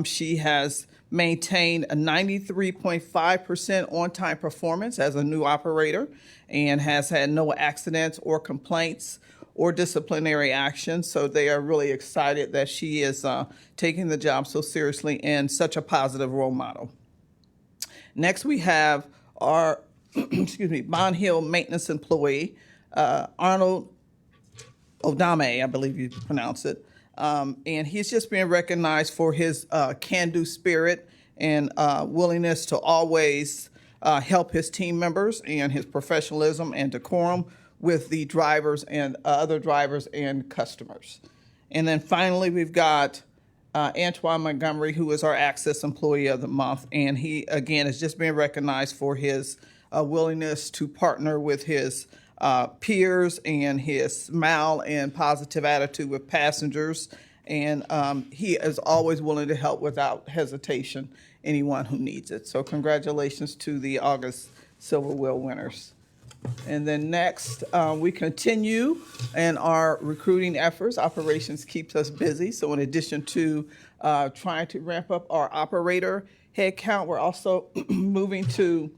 Q: She has maintained a 93.5% on-time performance as a new operator and has had no accidents or complaints or disciplinary action. So they are really excited that she is taking the job so seriously and such a positive role model. Next, we have our Bond Hill maintenance employee, Arnold Odame, I believe you pronounce it. And he's just being recognized for his can-do spirit and willingness to always help his team members and his professionalism and decorum with the drivers and other drivers and customers. And then finally, we've got Antoine Montgomery, who is our Access Employee of the Month. And he, again, is just being recognized for his willingness to partner with his peers and his smile and positive attitude with passengers. And he is always willing to help without hesitation anyone who needs it. So congratulations to the August Silver Wheel winners. And then next, we continue in our recruiting efforts. Operations keeps us busy. So in addition to trying to ramp up our operator headcount, we're also moving to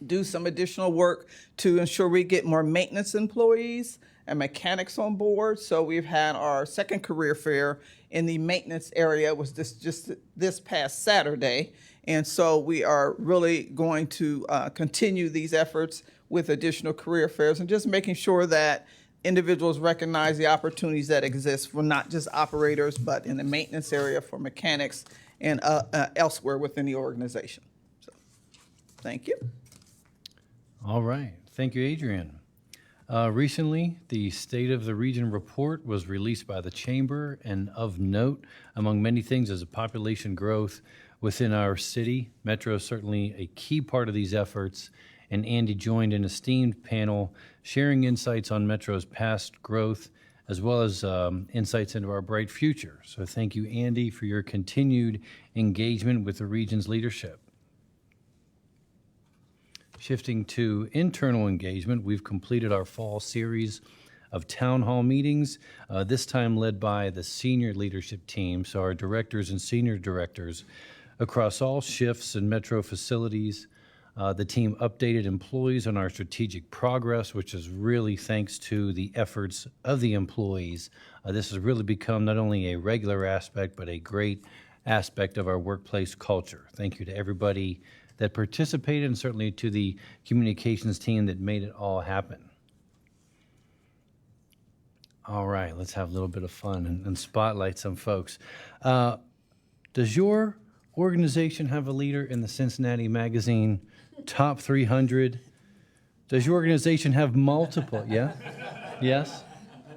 Q: do some additional work to ensure we get more maintenance employees and mechanics on board. So we've had our second career fair in the maintenance area. It was just this past Saturday. And so we are really going to continue these efforts with additional career fairs and just making sure that individuals recognize the opportunities that exist for not just operators, but in the maintenance area for mechanics and elsewhere within the organization. So, thank you.
P: All right. Thank you, Adrian. Recently, the State of the Region report was released by the Chamber, and of note, among many things, is a population growth within our city. Metro is certainly a key part of these efforts, and Andy joined an esteemed panel sharing insights on Metro's past growth as well as insights into our bright future. So thank you, Andy, for your continued engagement with the region's leadership. Shifting to internal engagement, we've completed our fall series of town hall meetings, this time led by the senior leadership team, so our directors and senior directors across all shifts and Metro facilities. The team updated employees on our strategic progress, which is really thanks to the efforts of the employees. This has really become not only a regular aspect, but a great aspect of our workplace culture. Thank you to everybody that participated and certainly to the communications team that made it all happen. All right, let's have a little bit of fun and spotlight some folks. Does your organization have a leader in the Cincinnati Magazine Top 300? Does your organization have multiple? Yeah? Yes?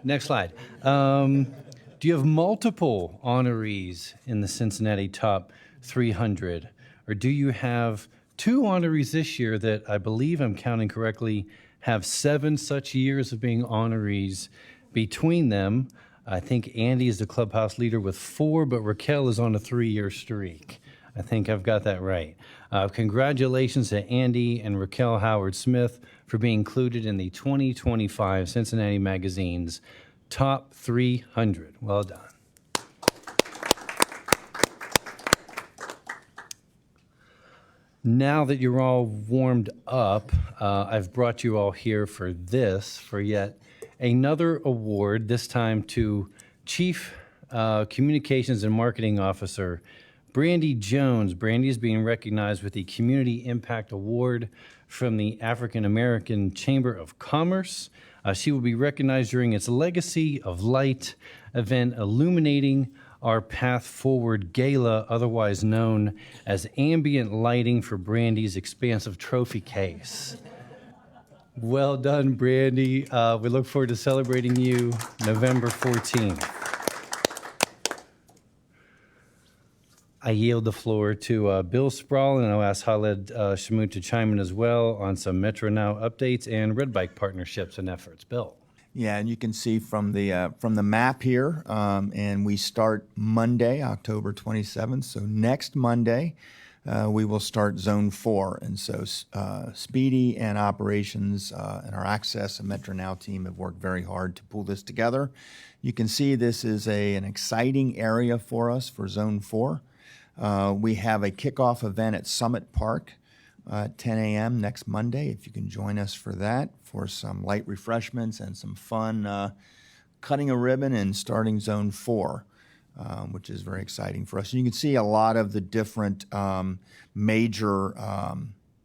P: Next slide. Do you have multiple honorees in the Cincinnati Top 300? Or do you have 2 honorees this year that I believe I'm counting correctly have 7 such years of being honorees between them? I think Andy is the clubhouse leader with 4, but Raquel is on a 3-year streak. I think I've got that right. Congratulations to Andy and Raquel Howard-Smith for being included in the 2025 Cincinnati Magazine's Top 300. Well done. Now that you're all warmed up, I've brought you all here for yet another award, this time to Chief Communications and Marketing Officer Brandy Jones. Brandy is being recognized with the Community Impact Award from the African American Chamber of Commerce. She will be recognized during its Legacy of Light event, illuminating our Path Forward Gala, otherwise known as ambient lighting for Brandy's expansive trophy case. Well done, Brandy. We look forward to celebrating you November 14th. I yield the floor to Bill Sproul, and I'll ask Khaled Shamout to chime in as well on some Metro Now updates and Red Bike partnerships and efforts. Bill.
R: Yeah, and you can see from the map here, and we start Monday, October 27th. So next Monday, we will start Zone 4. And so Speedy and Operations and our Access and Metro Now team have worked very hard to pull this together. You can see this is an exciting area for us for Zone 4. We have a kickoff event at Summit Park at 10 a.m. next Monday. If you can join us for that, for some light refreshments and some fun cutting a ribbon and starting Zone 4, which is very exciting for us. And you can see a lot of the different major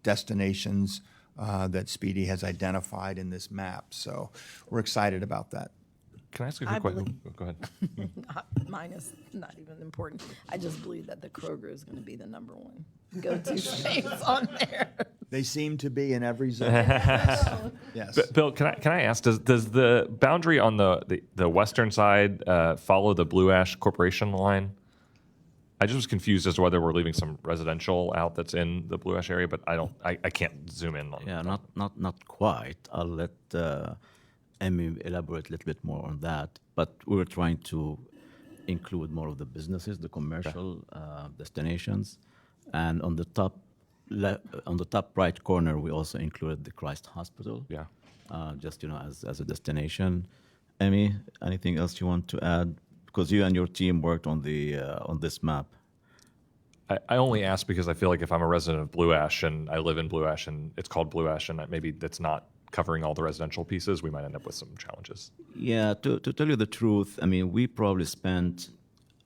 R: destinations that Speedy has identified in this map. So we're excited about that.
O: Can I ask a quick question? Go ahead.
A: Mine is not even important. I just believe that the Kroger is going to be the number one go-to space on there.
R: They seem to be in every zone. Yes.
O: Bill, can I ask, does the boundary on the western side follow the Blue Ash Corporation line? I just was confused as to whether we're leaving some residential out that's in the Blue Ash area, but I can't zoom in on.
J: Yeah, not quite. I'll let Emmy elaborate a little bit more on that. But we were trying to include more of the businesses, the commercial destinations, and on the top right corner, we also included the Christ Hospital.
O: Yeah.
J: Just as a destination. Emmy, anything else you want to add? Because you and your team worked on this map.
O: I only ask because I feel like if I'm a resident of Blue Ash and I live in Blue Ash and it's called Blue Ash and maybe that's not covering all the residential pieces, we might end up with some challenges.
J: Yeah, to tell you the truth, I mean, we probably spent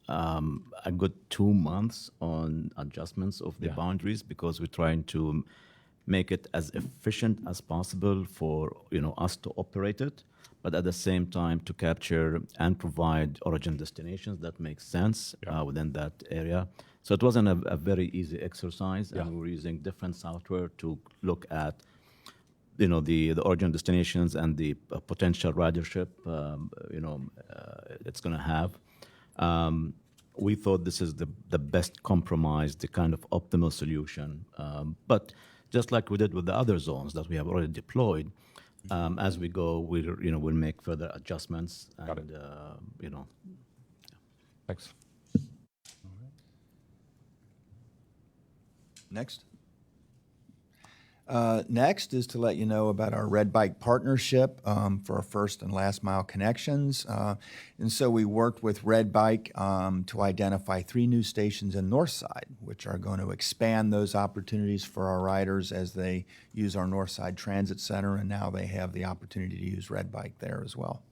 J: a good 2 months on adjustments of the boundaries because we're trying to make it as efficient as possible for us to operate it, but at the same time to capture and provide origin destinations that make sense within that area. So it wasn't a very easy exercise, and we were using different software to look at the origin destinations and the potential ridership it's going to have. We thought this is the best compromise, the kind of optimal solution. But just like we did with the other zones that we have already deployed, as we go, we'll make further adjustments.
O: Got it. Thanks.
R: Next. Next is to let you know about our Red Bike partnership for our first and last mile connections. And so we worked with Red Bike to identify 3 new stations in Northside, which are going to expand those opportunities for our riders as they use our Northside Transit Center, and now they have the opportunity to use Red Bike there as well.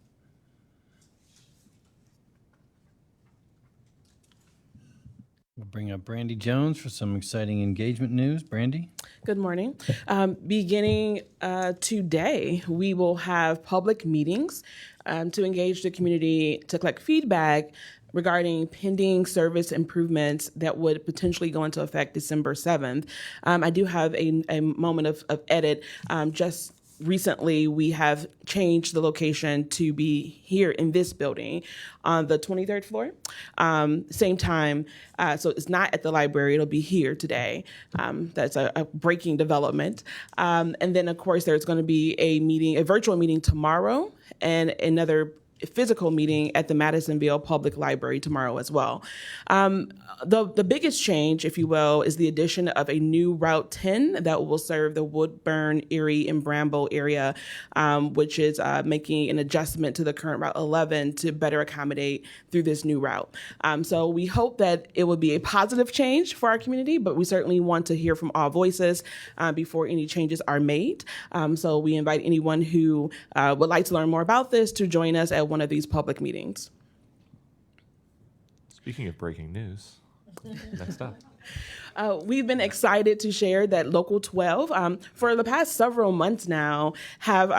P: We'll bring up Brandy Jones for some exciting engagement news. Brandy?
S: Good morning. Beginning today, we will have public meetings to engage the community to collect feedback regarding pending service improvements that would potentially go into effect December 7th. I do have a moment of edit. Just recently, we have changed the location to be here in this building on the 23rd floor. Same time, so it's not at the library, it'll be here today. That's a breaking development. And then, of course, there's going to be a virtual meeting tomorrow and another physical meeting at the Madisonville Public Library tomorrow as well. The biggest change, if you will, is the addition of a new Route 10 that will serve the Woodburn, Erie, and Bramble area, which is making an adjustment to the current Route 11 to better accommodate through this new route. So we hope that it will be a positive change for our community, but we certainly want to hear from all voices before any changes are made. So we invite anyone who would like to learn more about this to join us at one of these public meetings.
O: Speaking of breaking news, next up.
S: We've been excited to share that Local 12, for the past several months now, have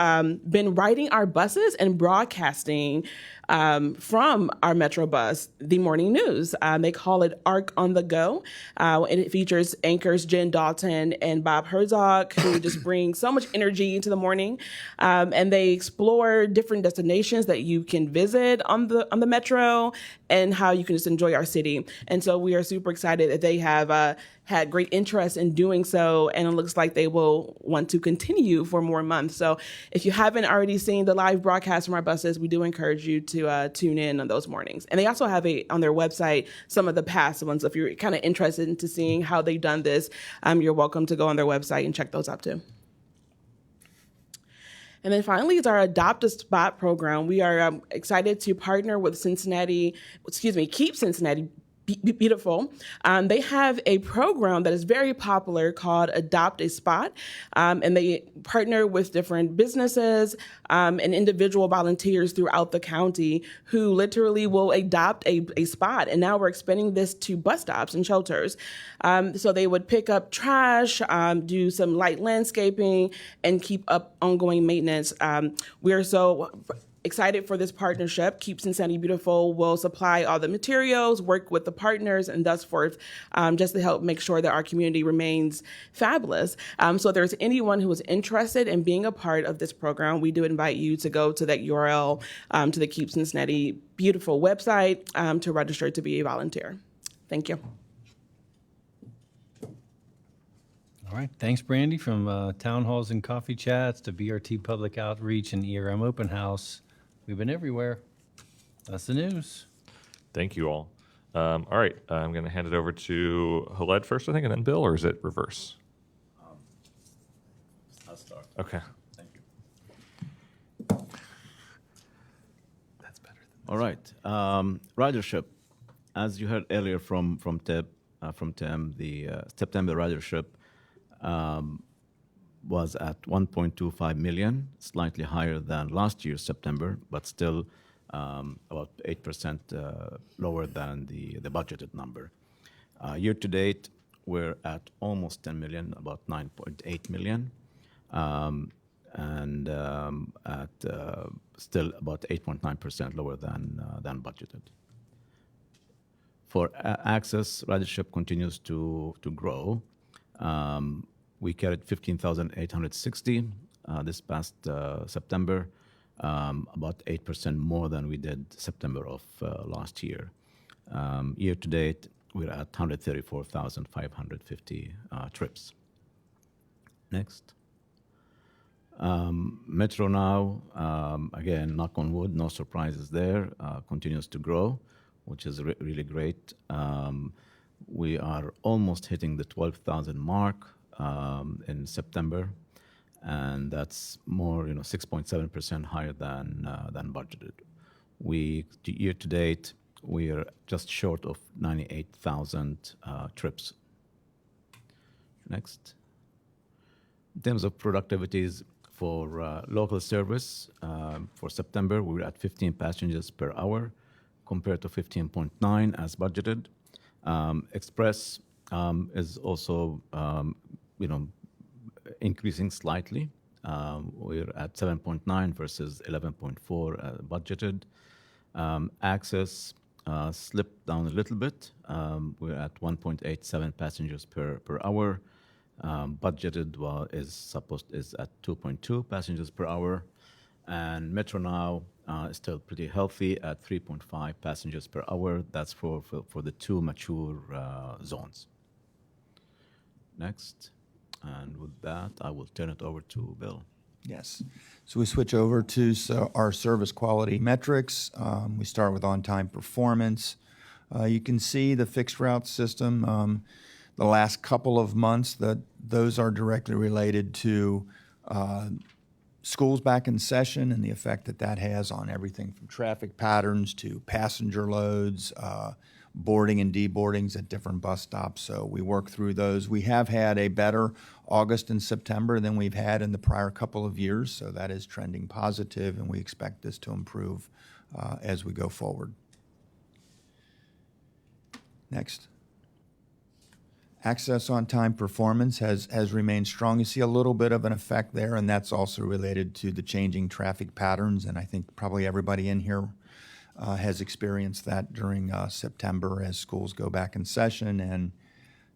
S: been riding our buses and broadcasting from our Metro bus, the morning news. They call it ARC on the Go. And it features anchors Jen Dalton and Bob Herzog, who just bring so much energy into the morning. And they explore different destinations that you can visit on the Metro and how you can just enjoy our city. And so we are super excited that they have had great interest in doing so, and it looks like they will want to continue for more months. So if you haven't already seen the live broadcast from our buses, we do encourage you to tune in on those mornings. And they also have on their website some of the past ones. So if you're kind of interested into seeing how they've done this, you're welcome to go on their website and check those out too. And then finally is our Adopt a Spot program. We are excited to partner with Keep Cincinnati Beautiful. They have a program that is very popular called Adopt a Spot, and they partner with different businesses and individual volunteers throughout the county who literally will adopt a spot. And now we're expanding this to bus stops and shelters. So they would pick up trash, do some light landscaping, and keep up ongoing maintenance. We are so excited for this partnership. Keep Cincinnati Beautiful will supply all the materials, work with the partners, and thus forth, just to help make sure that our community remains fabulous. So if there's anyone who is interested in being a part of this program, we do invite you to go to that URL, to the Keep Cincinnati Beautiful website to register to be a volunteer. Thank you.
P: All right. Thanks, Brandy. From town halls and coffee chats to BRT public outreach and ERM open house, we've been everywhere. That's the news.
O: Thank you all. All right, I'm going to hand it over to Khaled first, I think, and then Bill, or is it reverse?
J: I'll start.
O: Okay.
J: Thank you.
O: That's better.
J: All right. Ridership. As you heard earlier from Tim, the September ridership was at 1.25 million, slightly higher than last year's September, but still about 8% lower than the budgeted number. Year to date, we're at almost 10 million, about 9.8 million, and at still about 8.9% lower than budgeted. For access, ridership continues to grow. We carried 15,860 this past September, about 8% more than we did September of last year. Year to date, we're at 134,550 trips. Next. Metro now, again, knock on wood, no surprises there, continues to grow, which is really great. We are almost hitting the 12,000 mark in September, and that's more, 6.7% higher than budgeted. Year to date, we are just short of 98,000 trips. Next. In terms of productivities for local service, for September, we were at 15 passengers per hour compared to 15.9 as budgeted. Express is also, increasing slightly. We're at 7.9 versus 11.4 budgeted. Access slipped down a little bit. We're at 1.87 passengers per hour. Budgeted is at 2.2 passengers per hour. And Metro now is still pretty healthy at 3.5 passengers per hour. That's for the two mature zones. Next. And with that, I will turn it over to Bill.
R: Yes. So we switch over to our service quality metrics. We start with on-time performance. You can see the fixed route system. The last couple of months, those are directly related to schools back in session and the effect that that has on everything from traffic patterns to passenger loads, boarding and deboardings at different bus stops. So we work through those. We have had a better August and September than we've had in the prior couple of years, so that is trending positive, and we expect this to improve as we go forward. Next. Access on time performance has remained strong. You see a little bit of an effect there, and that's also related to the changing traffic patterns, and I think probably everybody in here has experienced that during September as schools go back in session and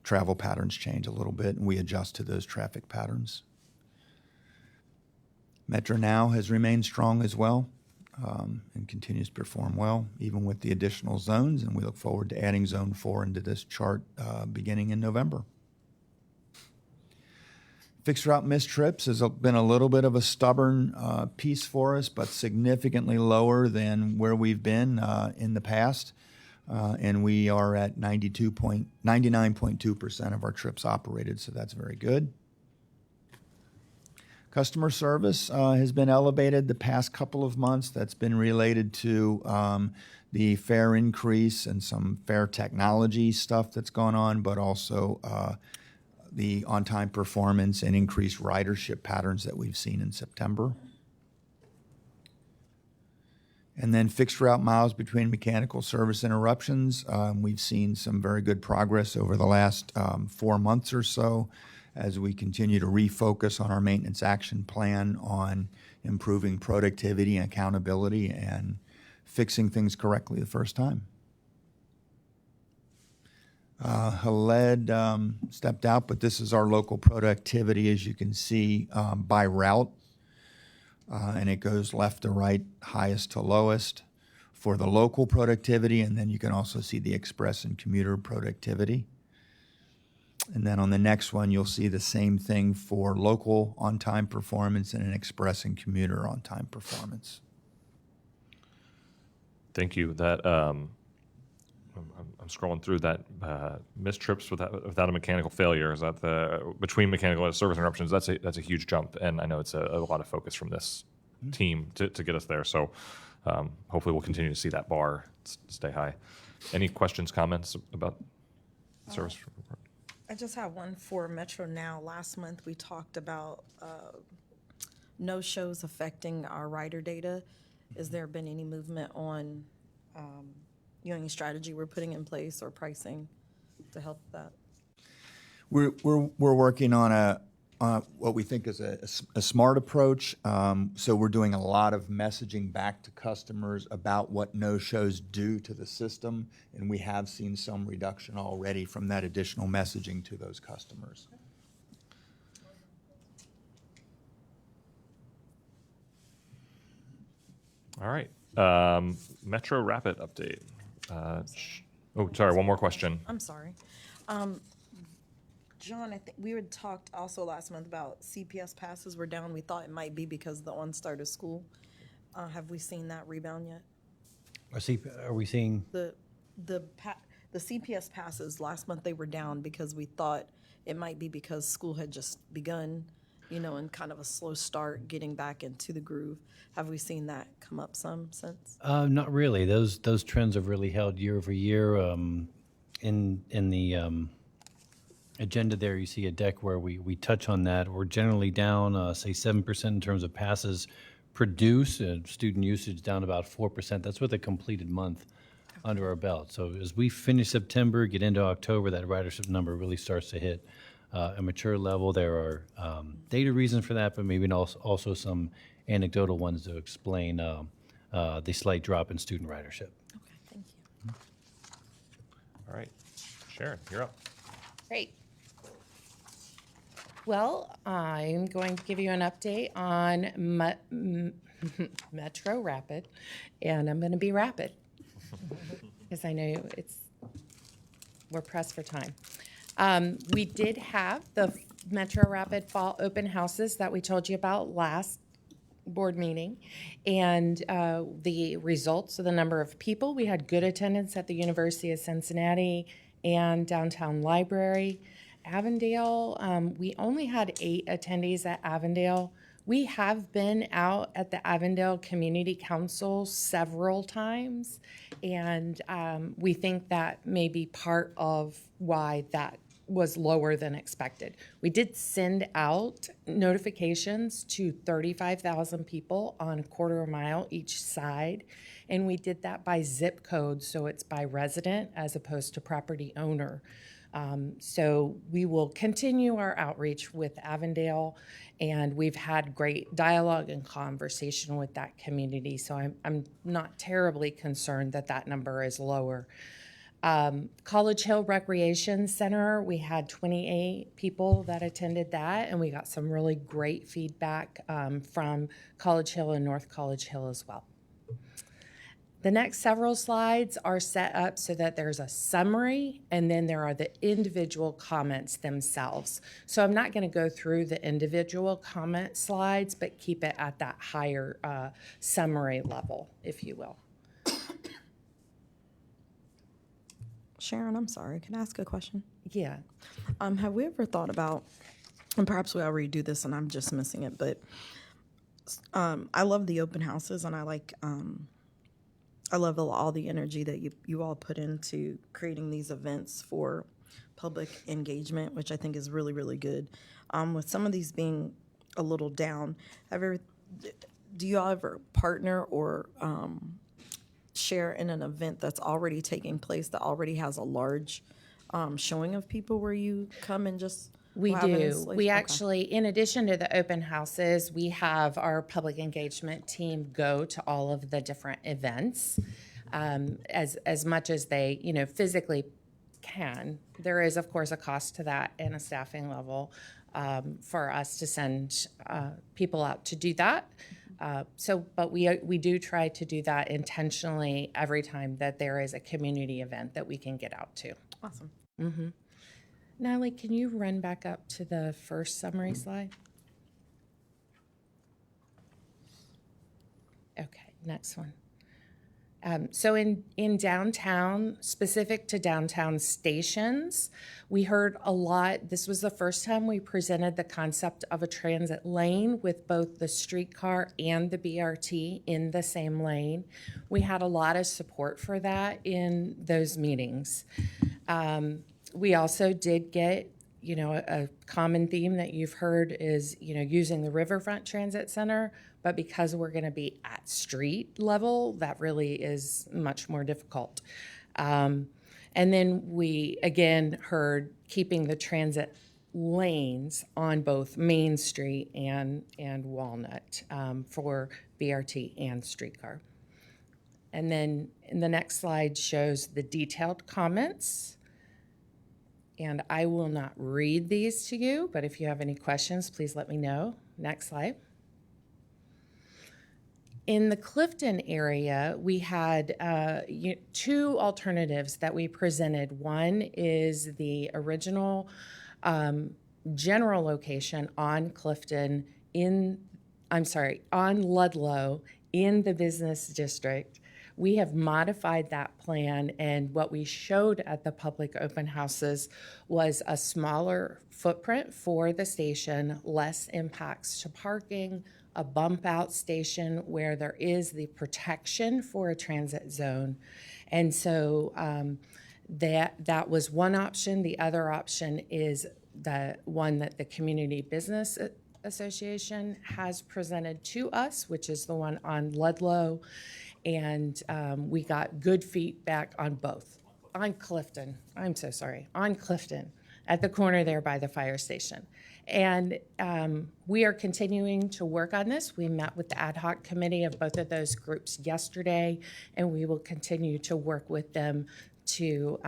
R: travel patterns change a little bit, and we adjust to those traffic patterns. Metro Now has remained strong as well and continues to perform well, even with the additional zones, and we look forward to adding Zone 4 into this chart beginning in November. Fixed route missed trips has been a little bit of a stubborn piece for us, but significantly lower than where we've been in the past. And we are at 99.2% of our trips operated, so that's very good. Customer service has been elevated the past couple of months. That's been related to the fare increase and some fare technology stuff that's gone on, but also the on-time performance and increased ridership patterns that we've seen in September. And then fixed route miles between mechanical service interruptions. We've seen some very good progress over the last 4 months or so as we continue to refocus on our maintenance action plan on improving productivity and accountability and fixing things correctly the first time. Haled stepped out, but this is our local productivity, as you can see, by route. And it goes left to right, highest to lowest for the local productivity, and then you can also see the express and commuter productivity. And then on the next one, you'll see the same thing for local on-time performance and an express and commuter on-time performance.
O: Thank you. That I'm scrolling through that missed trips without a mechanical failure. Is that the between mechanical service interruptions? That's a huge jump, and I know it's a lot of focus from this team to get us there. So hopefully we'll continue to see that bar stay high. Any questions, comments about service?
A: I just have one for Metro Now. Last month we talked about no-shows affecting our rider data. Has there been any movement on any strategy we're putting in place or pricing to help that?
R: We're working on what we think is a smart approach. So we're doing a lot of messaging back to customers about what no-shows do to the system, and we have seen some reduction already from that additional messaging to those customers.
O: All right. Metro Rapid update. Sorry, one more question.
A: I'm sorry. John, I think we had talked also last month about CPS passes were down. We thought it might be because of the on-start of school. Have we seen that rebound yet?
P: Are we seeing?
A: The CPS passes last month, they were down because we thought it might be because school had just begun, and kind of a slow start getting back into the groove. Have we seen that come up some since?
P: Not really. Those trends have really held year over year. In the agenda there, you see a deck where we touch on that. We're generally down, say, 7% in terms of passes produced. Student usage down about 4%. That's with a completed month under our belt. So as we finish September, get into October, that ridership number really starts to hit a mature level. There are data reasons for that, but maybe also some anecdotal ones to explain the slight drop in student ridership.
A: Okay, thank you.
O: All right. Sharon, you're up.
H: Great. Well, I'm going to give you an update on Metro Rapid, and I'm going to be rapid because I know we're pressed for time. We did have the Metro Rapid Fall open houses that we told you about last board meeting, and the results of the number of people. We had good attendance at the University of Cincinnati and Downtown Library. Avondale, we only had 8 attendees at Avondale. We have been out at the Avondale Community Council several times, and we think that may be part of why that was lower than expected. We did send out notifications to 35,000 people on a quarter of a mile each side, and we did that by zip code, so it's by resident as opposed to property owner. So we will continue our outreach with Avondale, and we've had great dialogue and conversation with that community, so I'm not terribly concerned that that number is lower. College Hill Recreation Center, we had 28 people that attended that, and we got some really great feedback from College Hill and North College Hill as well. The next several slides are set up so that there's a summary, and then there are the individual comments themselves. So I'm not going to go through the individual comment slides, but keep it at that higher summary level, if you will.
A: Sharon, I'm sorry, can I ask a question?
H: Yeah.
A: Have we ever thought about, and perhaps we already do this and I'm just missing it, but I love the open houses, and I love all the energy that you all put into creating these events for public engagement, which I think is really, really good. With some of these being a little down, do you all ever partner or share in an event that's already taking place that already has a large showing of people where you come and just
H: We
A: have an
H: do.
A: installation?
H: We
A: Okay.
H: actually, in addition to the open houses, we have our public engagement team go to all of the different events as much as they, physically can. There is, of course, a cost to that and a staffing level for us to send people out to do that. But we do try to do that intentionally every time that there is a community event that we can get out to.
A: Awesome.
H: Mm-hmm. Natalie, can you run back up to the first summary slide? Okay, next one. So in downtown, specific to downtown stations, we heard a lot. This was the first time we presented the concept of a transit lane with both the streetcar and the BRT in the same lane. We had a lot of support for that in those meetings. We also did get, a common theme that you've heard is, using the Riverfront Transit Center, but because we're going to be at street level, that really is much more difficult. And then we, again, heard keeping the transit lanes on both Main Street and Walnut for BRT and streetcar. And then the next slide shows the detailed comments. And I will not read these to you, but if you have any questions, please let me know. Next slide. In the Clifton area, we had 2 alternatives that we presented. One is the original general location on Clifton on Ludlow in the business district. We have modified that plan, and what we showed at the public open houses was a smaller footprint for the station, less impacts to parking, a bump out station where there is the protection for a transit zone. And so that was one option. The other option is the one that the Community Business Association has presented to us, which is the one on Ludlow. And we got good feedback on both. On Clifton, I'm so sorry, on Clifton, at the corner there by the fire station. And we are continuing to work on this. We met with the ad hoc committee of both of those groups yesterday, and we will continue to work with them to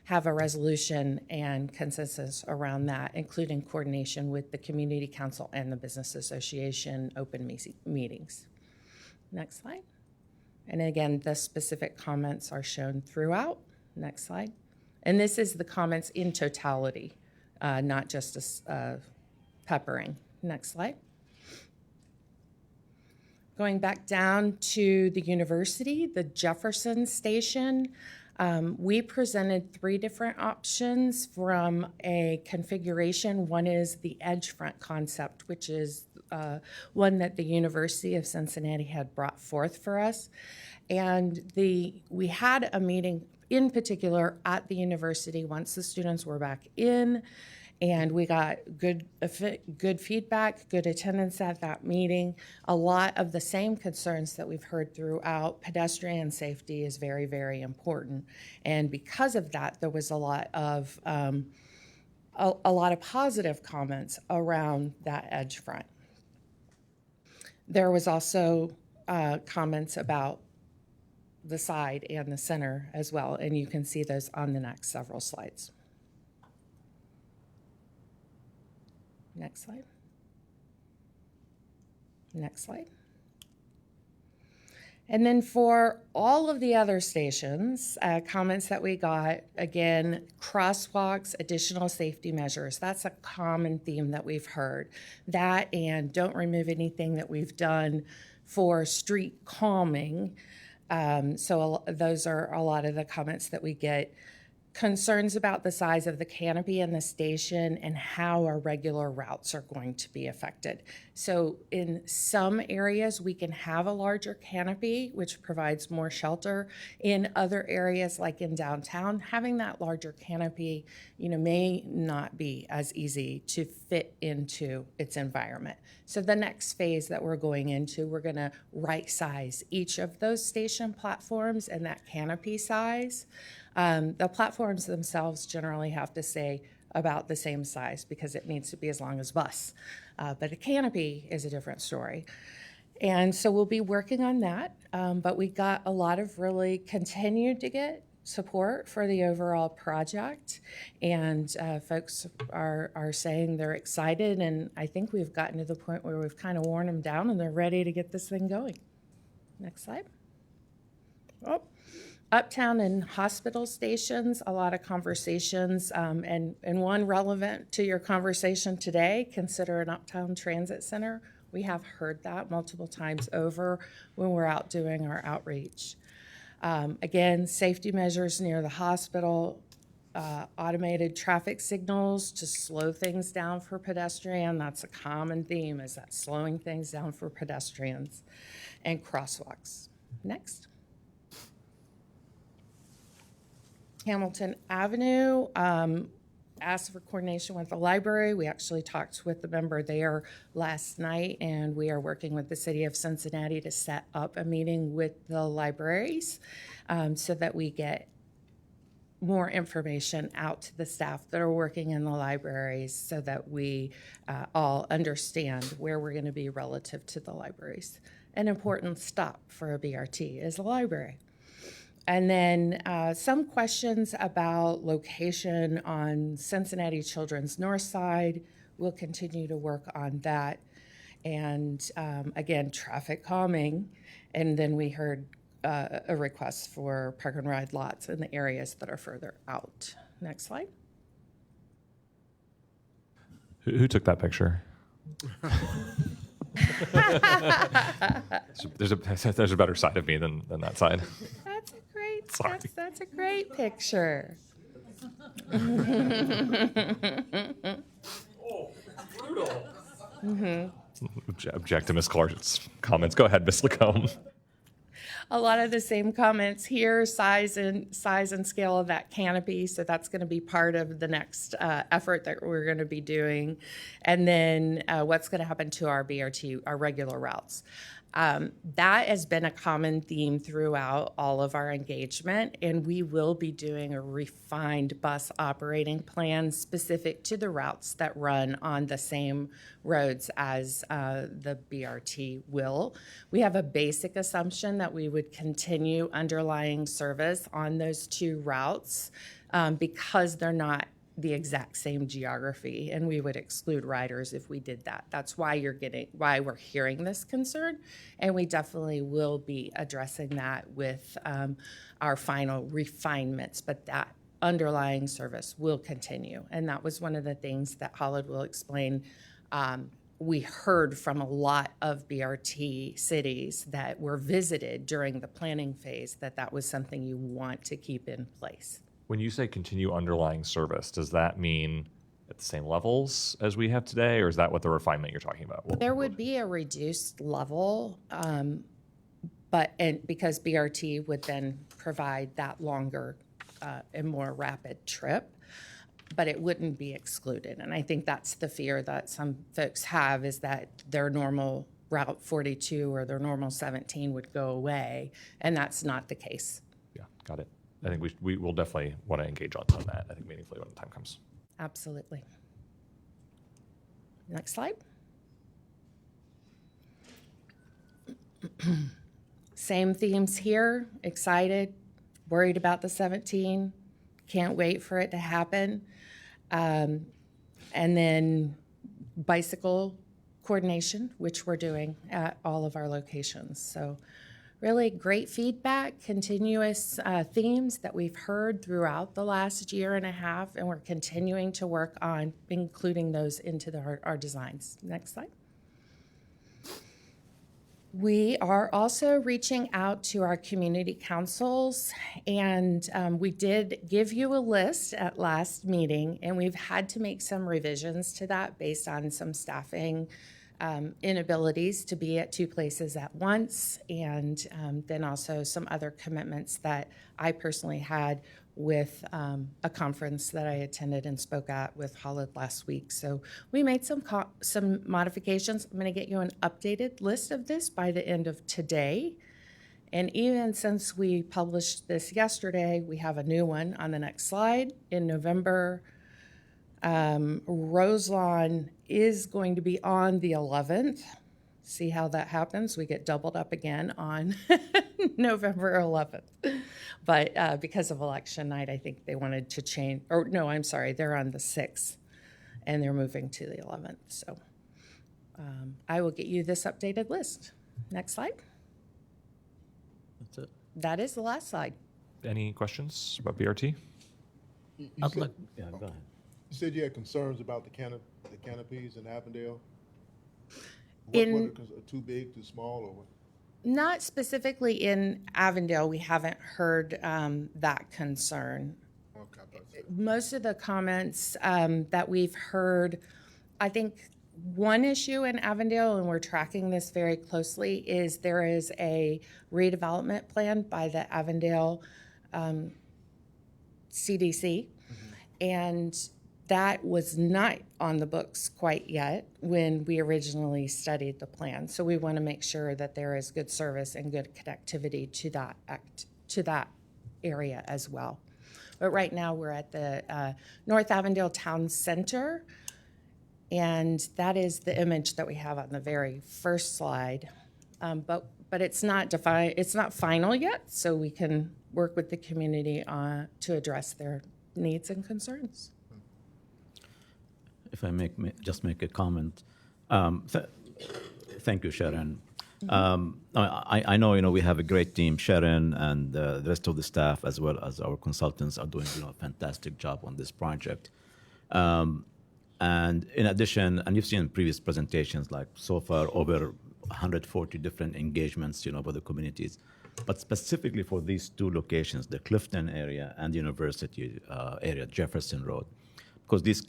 H: have a resolution and consensus around that, including coordination with the Community Council and the Business Association open meetings. Next slide. And again, the specific comments are shown throughout. Next slide. And this is the comments in totality
T: not just a peppering. Next slide. Going back down to the university, the Jefferson Station, we presented 3 different options from a configuration. One is the edge front concept, which is one that the University of Cincinnati had brought forth for us. And we had a meeting in particular at the university once the students were back in, and we got good feedback, good attendance at that meeting. A lot of the same concerns that we've heard throughout. Pedestrian safety is very, very important, and because of that, there was a lot of positive comments around that edge front. There was also comments about the side and the center as well, and you can see those on the next several slides. Next slide. Next slide. And then for all of the other stations, comments that we got, again, crosswalks, additional safety measures. That's a common theme that we've heard. That and don't remove anything that we've done for street calming. So those are a lot of the comments that we get. Concerns about the size of the canopy in the station and how our regular routes are going to be affected. So in some areas, we can have a larger canopy, which provides more shelter. In other areas, like in downtown, having that larger canopy, may not be as easy to fit into its environment. So the next phase that we're going into, we're gonna right size each of those station platforms and that canopy size. The platforms themselves generally have to stay about the same size because it needs to be as long as bus. But a canopy is a different story. And so we'll be working on that. But we got a lot of continued to get support for the overall project. And folks are saying they're excited. And I think we've gotten to the point where we've kind of worn them down and they're ready to get this thing going. Next slide. Oh. Uptown and hospital stations, a lot of conversations, and one relevant to your conversation today, consider an uptown transit center. We have heard that multiple times over when we're out doing our outreach. Again, safety measures near the hospital, automated traffic signals to slow things down for pedestrian. That's a common theme, is that slowing things down for pedestrians, and crosswalks. Next. Hamilton Avenue, asked for coordination with the library. We actually talked with the member there last night, and we are working with the city of Cincinnati to set up a meeting with the libraries so that we get more information out to the staff that are working in the libraries so that we all understand where we're going to be relative to the libraries. An important stop for a BRT is the library. And then some questions about location on Cincinnati Children's North Side. We'll continue to work on that. And again, traffic calming. And then we heard a request for park and ride lots in the areas that are further out. Next slide.
O: Who took that picture? There's a better side of me than that side.
T: That's a great picture.
O: Oh, brutal. Object to Ms. Clark's comments. Go ahead, Ms. Lacombe.
T: A lot of the same comments here, size and scale of that canopy. So that's going to be part of the next effort that we're going to be doing. And then what's going to happen to our BRT, our regular routes. That has been a common theme throughout all of our engagement, and we will be doing a refined bus operating plan specific to the routes that run on the same roads as the BRT will. We have a basic assumption that we would continue underlying service on those 2 routes because they're not the exact same geography, and we would exclude riders if we did that. That's why why we're hearing this concern, and we definitely will be addressing that with our final refinements, but that underlying service will continue. And that was one of the things that Holland will explain. We heard from a lot of BRT cities that were visited during the planning phase that was something you want to keep in place.
O: When you say continue underlying service, does that mean at the same levels as we have today, or is that what the refinement you're talking about?
T: There would be a reduced level, because BRT would then provide that longer and more rapid trip, but it wouldn't be excluded. And I think that's the fear that some folks have, is that their normal Route 42 or their normal 17 would go away, and that's not the case.
O: Yeah, got it. I think we will definitely want to engage on some of that, I think, meaningfully when the time comes.
T: Absolutely. Next slide. Same themes here. Excited, worried about the 17, can't wait for it to happen. And then bicycle coordination, which we're doing at all of our locations. So really great feedback, continuous themes that we've heard throughout the last year and a half, and we're continuing to work on including those into our designs. Next slide. We are also reaching out to our community councils, and we did give you a list at last meeting, and we've had to make some revisions to that based on some staffing inabilities to be at two places at once, and then also some other commitments that I personally had with a conference that I attended and spoke at with Holland last week. So we made some modifications. I'm going to get you an updated list of this by the end of today. And even since we published this yesterday, we have a new one on the next slide. In November, Roselawn is going to be on the 11th. See how that happens. We get doubled up again on November 11th. But because of election night, I think they wanted to change, or no, I'm sorry, they're on the 6th and they're moving to the 11th. So I will get you this updated list. Next slide.
J: That's it.
T: That is the last slide.
O: Any questions about BRT?
J: Yeah, go ahead.
L: You said you had concerns about the canopies in Avondale? What are too big, too small, or what?
T: Not specifically in Avondale, we haven't heard that concern.
L: Okay,
T: Most of the comments that we've heard, I think one issue in Avondale, and we're tracking this very closely, is there is a redevelopment plan by the Avondale CDC, and that was not on the books quite yet when we originally studied the plan. So we want to make sure that there is good service and good connectivity to that area as well. But right now we're at the North Avondale Town Center, and that is the image that we have on the very first slide. But it's not defined, it's not final yet, so we can work with the community to address their needs and concerns.
J: If I just make a comment. Thank you, Sharon. I know, we have a great team. Sharon and the rest of the staff, as well as our consultants, are doing a fantastic job on this project. And in addition, and you've seen in previous presentations, like so far over 140 different engagements, with the communities. But specifically for these two locations, the Clifton area and the University area, Jefferson Road, because these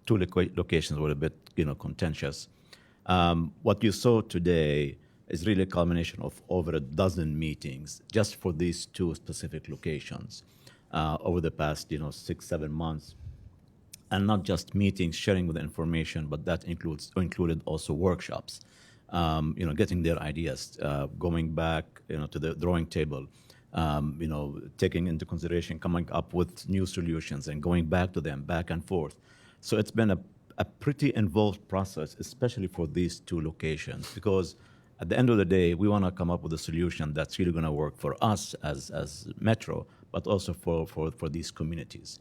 J: two locations were a bit, contentious. What you saw today is really a culmination of over a dozen meetings just for these two specific locations over the past, 6-7 months. And not just meetings, sharing with the information, but that included also workshops, getting their ideas, going back, to the drawing table, taking into consideration, coming up with new solutions and going back to them, back and forth. So it's been a pretty involved process, especially for these two locations, because at the end of the day, we want to come up with a solution that's really going to work for us as Metro, but also for these communities.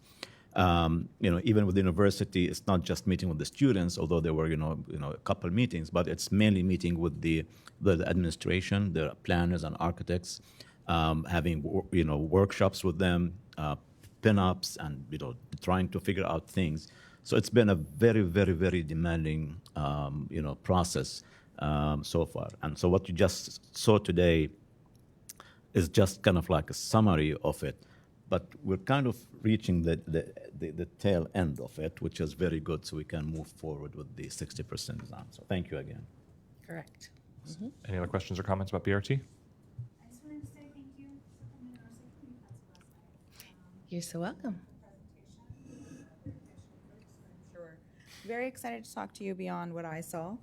J: Even with the university, it's not just meeting with the students, although there were, a couple meetings, but it's mainly meeting with the administration, the planners and architects, having, workshops with them, pin-ups and, trying to figure out things. So it's been a very, very, very demanding, process so far. And so what you just saw today is just kind of like a summary of it. But we're kind of reaching the tail end of it, which is very good, so we can move forward with the 60% design. So thank you again.
T: Correct.
O: Any other questions or comments about BRT?
U: I just wanted to say thank you for coming to our safety council last night.
T: You're so welcome.
M: Sure. Very excited to talk to you beyond what I saw.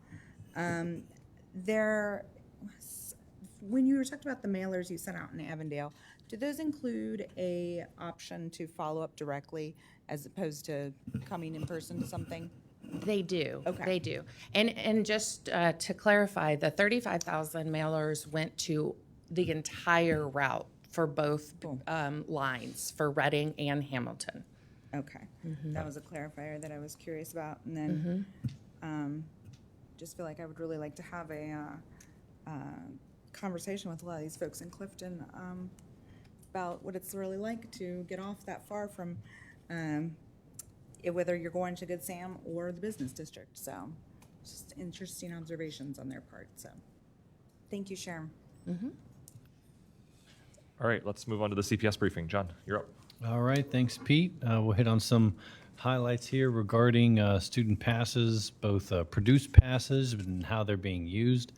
M: When you were talking about the mailers you sent out in Avondale, do those include a option to follow up directly as opposed to coming in person to something?
T: They do.
M: Okay.
T: They do. And just to clarify, the 35,000 mailers went to the entire route for both lines, for Reading and Hamilton.
M: Okay. That was a clarifier that I was curious about. And then just feel like I would really like to have a conversation with a lot of these folks in Clifton about what it's really like to get off that far from whether you're going to Good Sam or the business district. So just interesting observations on their part. So thank you, Sharon.
O: All right, let's move on to the CPS briefing. John, you're up.
P: All right, thanks, Pete. We'll hit on some highlights here regarding student passes, both produced passes and how they're being used.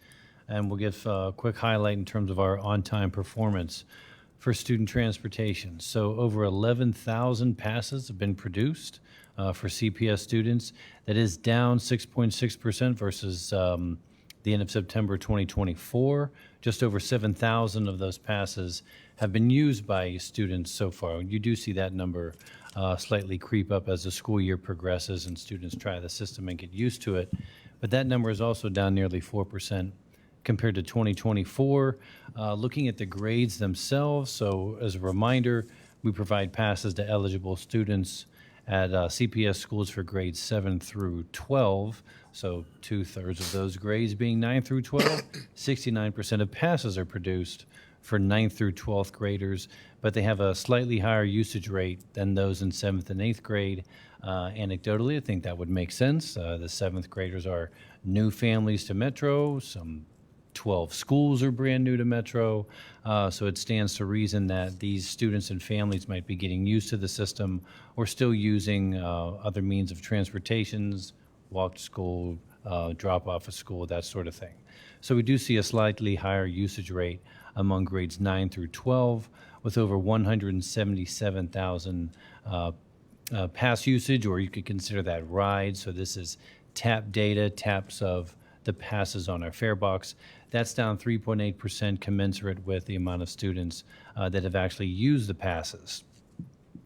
P: And we'll give a quick highlight in terms of our on-time performance for student transportation. So over 11,000 passes have been produced for CPS students. That is down 6.6% versus the end of September 2024. Just over 7,000 of those passes have been used by students so far. You do see that number slightly creep up as the school year progresses and students try the system and get used to it. But that number is also down nearly 4% compared to 2024. Looking at the grades themselves, so as a reminder, we provide passes to eligible students at CPS schools for grades 7 through 12. So 2/3 of those grades being 9 through 12. 69% of passes are produced for 9th through 12th graders, but they have a slightly higher usage rate than those in 7th and 8th grade. Anecdotally, I think that would make sense. The 7th graders are new families to Metro. Some 12 schools are brand new to Metro. So it stands to reason that these students and families might be getting used to the system or still using other means of transportations, walk to school, drop off of school, that sort of thing. So we do see a slightly higher usage rate among grades 9 through 12 with over 177,000 pass usage, or you could consider that rides. So this is tap data, taps of the passes on our fare box. That's down 3.8%, commensurate with the amount of students that have actually used the passes.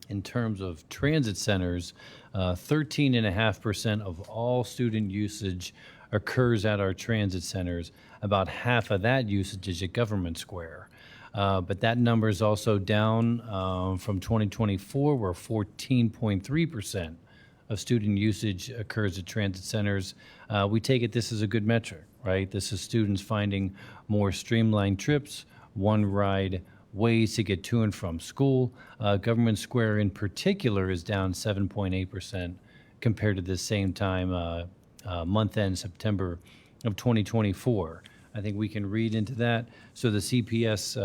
P: In terms of transit centers, 13.5% of all student usage occurs at our transit centers. About half of that usage is at Government Square. But that number is also down from 2024, where 14.3% of student usage occurs at transit centers. We take it this is a good metric, right? This is students finding more streamlined trips, one ride ways to get to and from school. Government Square in particular is down 7.8% compared to the same time month end September of 2024. I think we can read into that. So the CPS,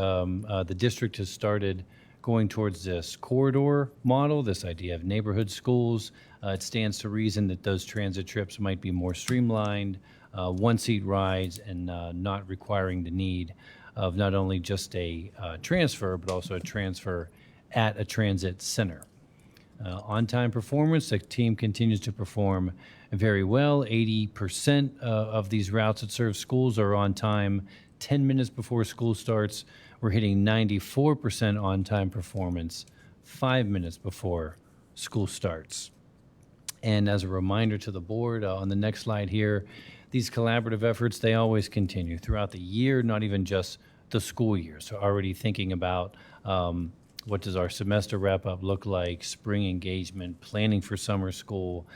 P: the district has started going towards this corridor model, this idea of neighborhood schools. It stands to reason that those transit trips might be more streamlined, one-seat rides, and not requiring the need of not only just a transfer, but also a transfer at a transit center. On-time performance, the team continues to perform very well. 80% of these routes that serve schools are on time 10 minutes before school starts. We're hitting 94% on-time performance 5 minutes before school starts. And as a reminder to the board, on the next slide here, these collaborative efforts, they always continue throughout the year, not even just the school year. So already thinking about what does our semester wrap-up look like, spring engagement, planning for summer school,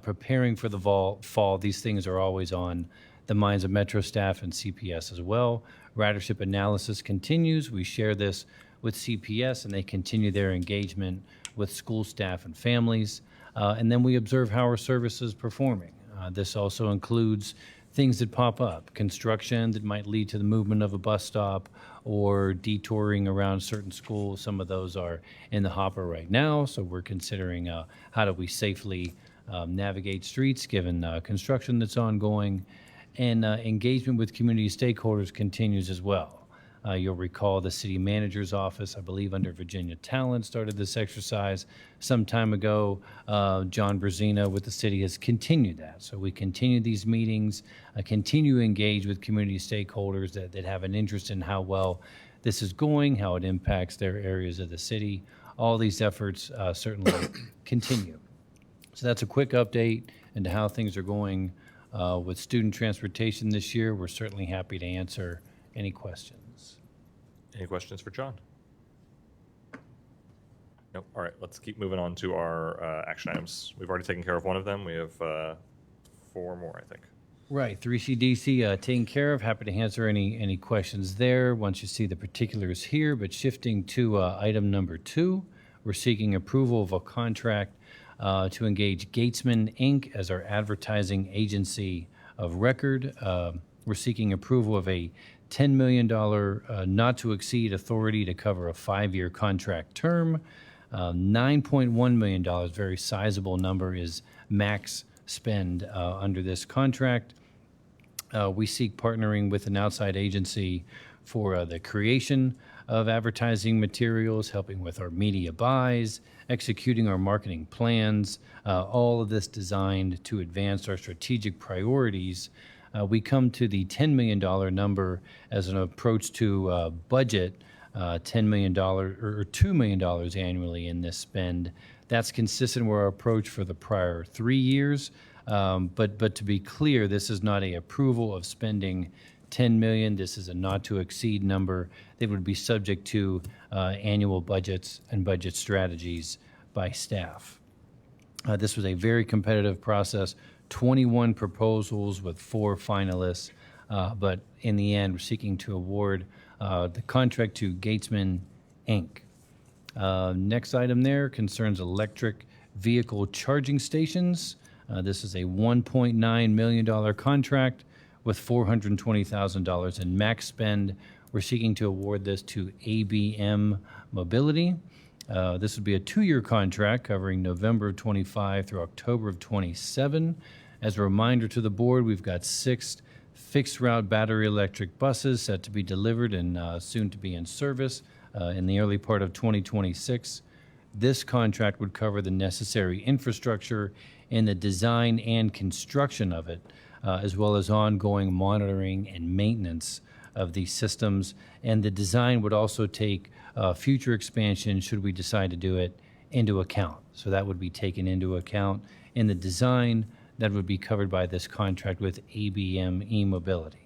P: preparing for the fall. These things are always on the minds of Metro staff and CPS as well. Ridership analysis continues. We share this with CPS, and they continue their engagement with school staff and families. And then we observe how our service is performing. This also includes things that pop up, construction that might lead to the movement of a bus stop or detouring around certain schools. Some of those are in the hopper right now, so we're considering how do we safely navigate streets given construction that's ongoing. And engagement with community stakeholders continues as well. You'll recall the city manager's office, I believe under Virginia Talent, started this exercise some time ago. John Brzezina with the city has continued that. So we continue these meetings, continue to engage with community stakeholders that have an interest in how well this is going, how it impacts their areas of the city. All these efforts certainly continue. So that's a quick update into how things are going with student transportation this year. We're certainly happy to answer any questions.
O: Any questions for John? Nope. All right, let's keep moving on to our action items. We've already taken care of one of them. We have 4 more, I think.
P: Right, 3CDC taken care of. Happy to answer any questions there once you see the particulars here. But shifting to item number 2, we're seeking approval of a contract to engage Gatesman, Inc. as our advertising agency of record. We're seeking approval of a $10 million not-to-exceed authority to cover a 5-year contract term. $9.1 million, very sizable number, is max spend under this contract. We seek partnering with an outside agency for the creation of advertising materials, helping with our media buys, executing our marketing plans, all of this designed to advance our strategic priorities. We come to the $10 million number as an approach to budget $10 million or $2 million annually in this spend. That's consistent with our approach for the prior 3 years. But to be clear, this is not an approval of spending $10 million. This is a not to exceed number that would be subject to annual budgets and budget strategies by staff. This was a very competitive process. 21 proposals with 4 finalists, but in the end, we're seeking to award the contract to Gatesman, Inc. Next item there concerns electric vehicle charging stations. This is a $1.9 million contract with $420,000 in max spend. We're seeking to award this to ABM Mobility. This would be a 2-year contract covering November of 25 through October of 27. As a reminder to the board, we've got 6 fixed route battery electric buses set to be delivered and soon to be in service in the early part of 2026. This contract would cover the necessary infrastructure and the design and construction of it, as well as ongoing monitoring and maintenance of these systems. And the design would also take future expansion, should we decide to do it, into account. So that would be taken into account in the design that would be covered by this contract with ABM E-Mobility.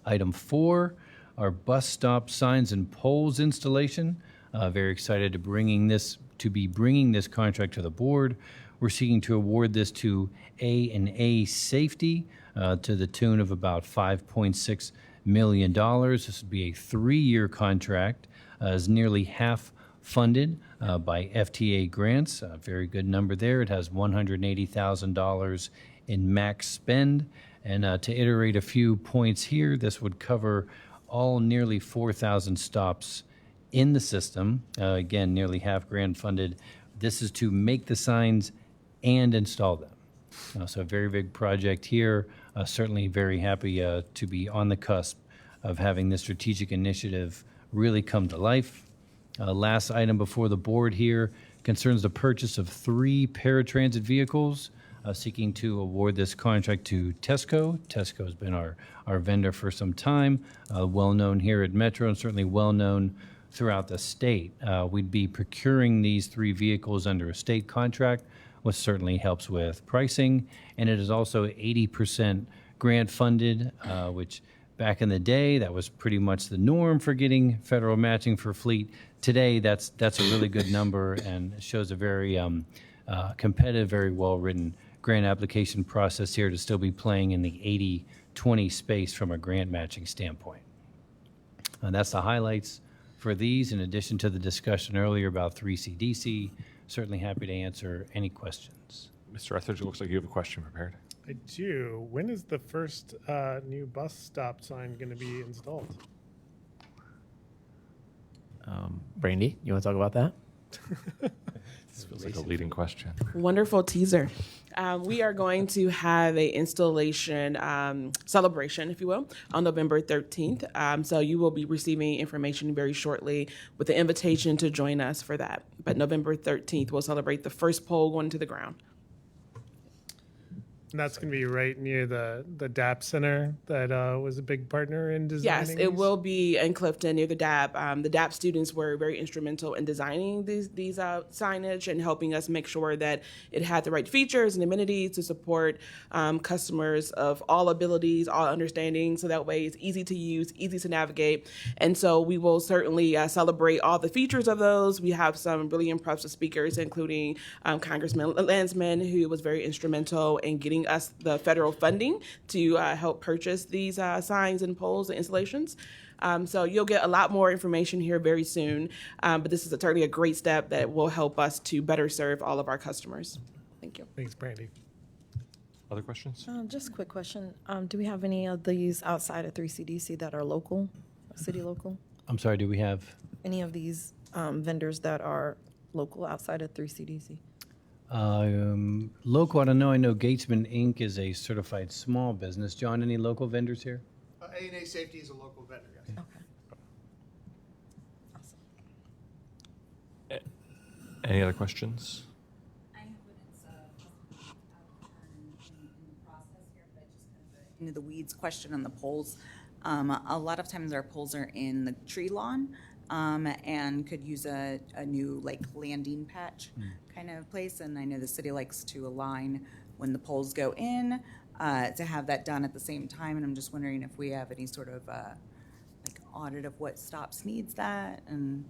P: Item 4, our bus stop signs and poles installation. Very excited to be bringing this contract to the board. We're seeking to award this to A&A Safety to the tune of about $5.6 million. This would be a 3-year contract, is nearly half funded by FTA grants. A very good number there. It has $180,000 in max spend. And to iterate a few points here, this would cover all nearly 4,000 stops in the system. Again, nearly half grant funded. This is to make the signs and install them. So a very big project here. Certainly very happy to be on the cusp of having this strategic initiative really come to life. Last item before the board here concerns the purchase of 3 paratransit vehicles, seeking to award this contract to Tesco. Tesco has been our vendor for some time, well-known here at Metro and certainly well-known throughout the state. We'd be procuring these 3 vehicles under a state contract, which certainly helps with pricing, and it is also 80% grant funded, which back in the day, that was pretty much the norm for getting federal matching for fleet. Today, that's a really good number and shows a very competitive, very well-written grant application process here to still be playing in the 80-20 space from a grant matching standpoint. That's the highlights for these, in addition to the discussion earlier about 3CDC. Certainly happy to answer any questions.
O: Mr. Etheridge, it looks like you have a question prepared.
E: I do. When is the first new bus stop sign going to be installed?
I: Brandy, you want to talk about that?
O: This feels like a leading question.
S: Wonderful teaser. We are going to have a installation celebration, if you will, on November 13th. So you will be receiving information very shortly with the invitation to join us for that. But November 13th, we'll celebrate the first pole going to the ground.
E: And that's going to be right near the DAP Center that was a big partner in designing.
S: Yes, it will be in Clifton near the DAP. The DAP students were very instrumental in designing these signage and helping us make sure that it had the right features and amenities to support customers of all abilities, all understanding, so that way it's easy to use, easy to navigate. And so we will certainly celebrate all the features of those. We have some really impressive speakers, including Congressman Landsman, who was very instrumental in getting us the federal funding to help purchase these signs and poles and installations. So you'll get a lot more information here very soon, but this is certainly a great step that will help us to better serve all of our customers. Thank you.
E: Thanks, Brandy.
O: Other questions?
A: Just a quick question. Do we have any of these outside of 3CDC that are local, city local?
P: I'm sorry, do we have?
A: Any of these vendors that are local outside of 3CDC?
P: Local, I don't know. I know Gatesman Inc. is a certified small business. John, any local vendors here?
C: A&A Safety is a local vendor, yes.
A: Okay.
O: Any other questions?
M: I have when it's out of turn in the process here, but just kind of into the weeds question on the poles. A lot of times our poles are in the tree lawn and could use a new like landing patch kind of place. And I know the city likes to align when the poles go in to have that done at the same time. And I'm just wondering if we have any sort of like audit of what stops needs that and.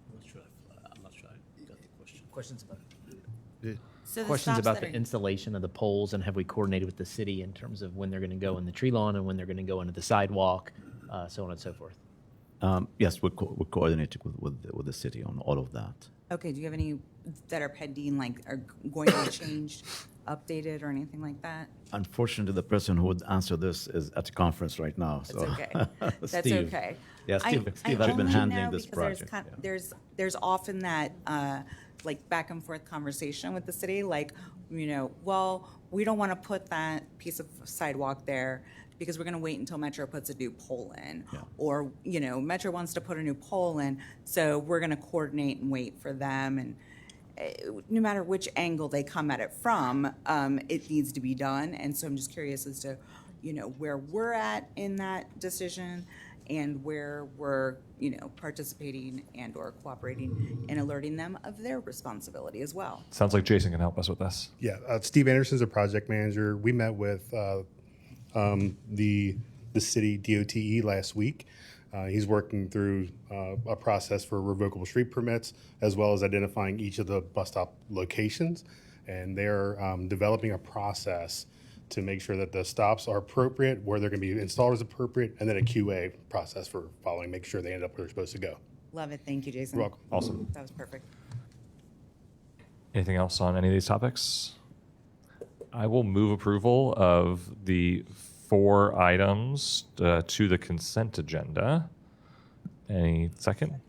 J: I'm not sure I got the question. Questions about
M: So the
I: Questions
M: stops
I: about
M: that
I: the
M: are-
I: installation of the poles, and have we coordinated with the city in terms of when they're going to go in the tree lawn and when they're going to go into the sidewalk, so on and so forth?
J: Yes, we're coordinating with the city on all of that.
M: Okay, do you have any that are pending, like are going to be changed, updated, or anything like that?
J: Unfortunately, the person who would answer this is at a conference right now.
M: That's
J: So
M: okay. That's
J: Steve.
M: okay.
J: Yeah, Steve
M: I
J: has been
M: only
J: handling
M: know
J: this
M: because
J: project.
M: There's often that like back and forth conversation with the city, like, you know, well, we don't want to put that piece of sidewalk there because we're going to wait until Metro puts a new pole in.
J: Yeah.
M: Or, you know, Metro wants to put a new pole in, so we're going to coordinate and wait for them. And no matter which angle they come at it from, it needs to be done. And so I'm just curious as to, you know, where we're at in that decision and where we're, you know, participating and or cooperating in alerting them of their responsibility as well.
O: Sounds like Jason can help us with this.
V: Yeah, Steve Anderson's a project manager. We met with the city DOTE last week. He's working through a process for revocable street permits, as well as identifying each of the bus stop locations. And they're developing a process to make sure that the stops are appropriate, where they're going to be installed as appropriate, and then a QA process for following, make sure they end up where they're supposed to go.
M: Love it. Thank you, Jason.
V: You're welcome.
O: Awesome.
M: That was perfect.
O: Anything else on any of these topics? I will move approval of the 4 items to the consent agenda. Any second?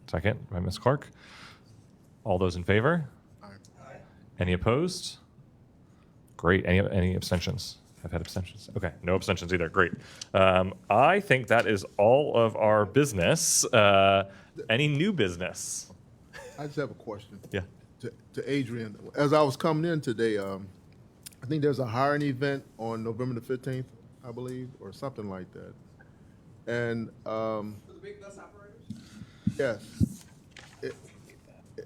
O: Second by Ms. Clark. All those in favor?
L: Aye.
O: Any opposed? Great. Any abstentions? I've had abstentions. Okay, no abstentions either. Great. I think that is all of our business. Any new business?
L: I just have a question.
O: Yeah.
L: To Adrian. As I was coming in today, I think there's a hiring event on November the 15th, I believe, or something like that. And
C: For the big bus operators?
L: yes,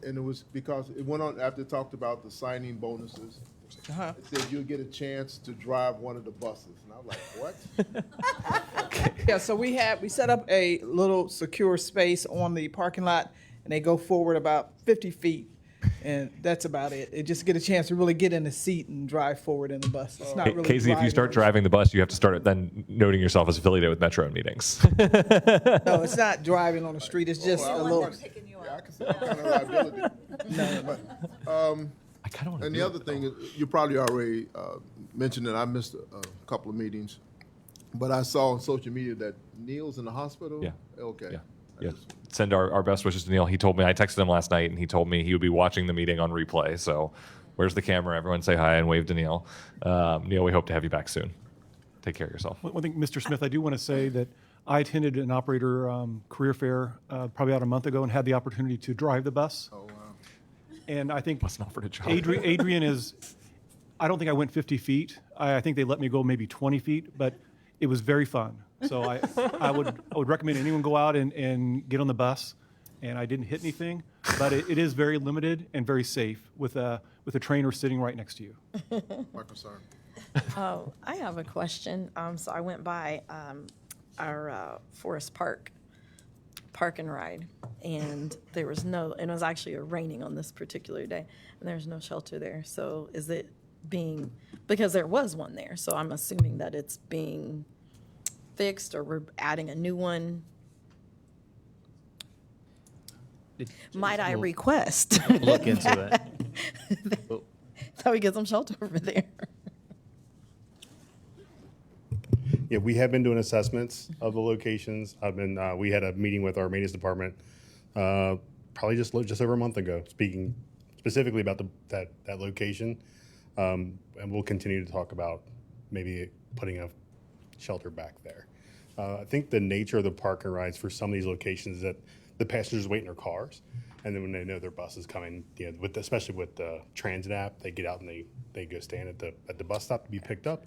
L: and it was because it went on after it talked about the signing bonuses.
Q: Uh-huh.
L: It said you'll get a chance to drive one of the buses, and I was like, what?
Q: Yeah, so we set up a little secure space on the parking lot, and they go forward about 50 feet. And that's about it. It just get a chance to really get in the seat and drive forward in the bus. It's not really
O: Casey, if you start driving the bus, you have to start then noting yourself as affiliated with Metro in meetings.
Q: No, it's not driving on the street. It's just a little.
L: Yeah, I can see that kind of liability.
Q: No.
O: I kind of want to.
L: And the other thing is, you probably already mentioned it. I missed a couple of meetings, but I saw on social media that Neil's in the hospital.
O: Yeah.
L: Okay.
O: Yeah. Yeah. Send our best wishes to Neil. He told me, I texted him last night, and he told me he would be watching the meeting on replay. So where's the camera? Everyone say hi and wave to Neil. Neil, we hope to have you back soon. Take care of yourself.
F: One thing, Mr. Smith, I do want to say that I attended an operator career fair probably about a month ago and had the opportunity to drive the bus.
L: Oh, wow.
F: And I think
O: Wasn't offered a job.
F: Adrian is, I don't think I went 50 feet. I think they let me go maybe 20 feet, but it was very fun. So I would recommend anyone go out and get on the bus. And I didn't hit anything, but it is very limited and very safe with a trainer sitting right next to you.
L: My concern.
A: Oh, I have a question. So I went by our Forest Park and ride, and there was no, and it was actually raining on this particular day, and there's no shelter there. So is it being, because there was one there, so I'm assuming that it's being fixed or we're adding a new one? Might I request
I: Look into it.
A: that we get some shelter over there?
V: Yeah, we have been doing assessments of the locations. We had a meeting with our maintenance department probably just over a month ago, speaking specifically about that location. And we'll continue to talk about maybe putting a shelter back there. I think the nature of the park and rides for some of these locations is that the passengers wait in their cars, and then when they know their bus is coming, especially with the transit app, they get out and they go stand at the bus stop to be picked up.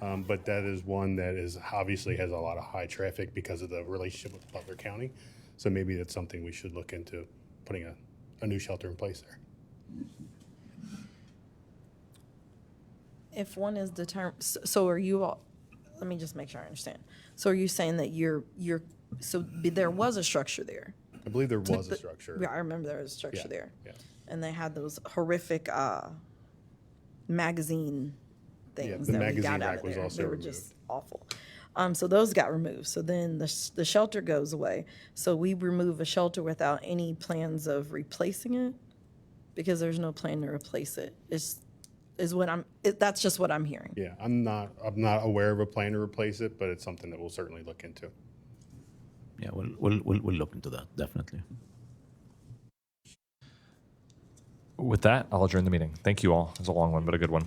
V: But that is one that is obviously has a lot of high traffic because of the relationship with Butler County. So maybe that's something we should look into, putting a new shelter in place there.
A: If one is determined, so are you all, let me just make sure I understand. So are you saying that there was a structure there?
V: I believe there was a structure.
A: Yeah, I remember there was a structure there.
V: Yeah.
A: And they had those horrific magazine things
V: the
A: that we
V: magazine
A: got out
V: rack
A: of
V: was
A: there.
V: also
A: They were
V: removed.
A: just awful. So those got removed. So then the shelter goes away. So we remove a shelter without any plans of replacing it, because there's no plan to replace it. That's just what I'm hearing.
V: Yeah, I'm not aware of a plan to replace it, but it's something that we'll certainly look into.
J: Yeah, we'll look into that, definitely.
O: With that, I'll adjourn the meeting. Thank you all. It was a long one, but a good one.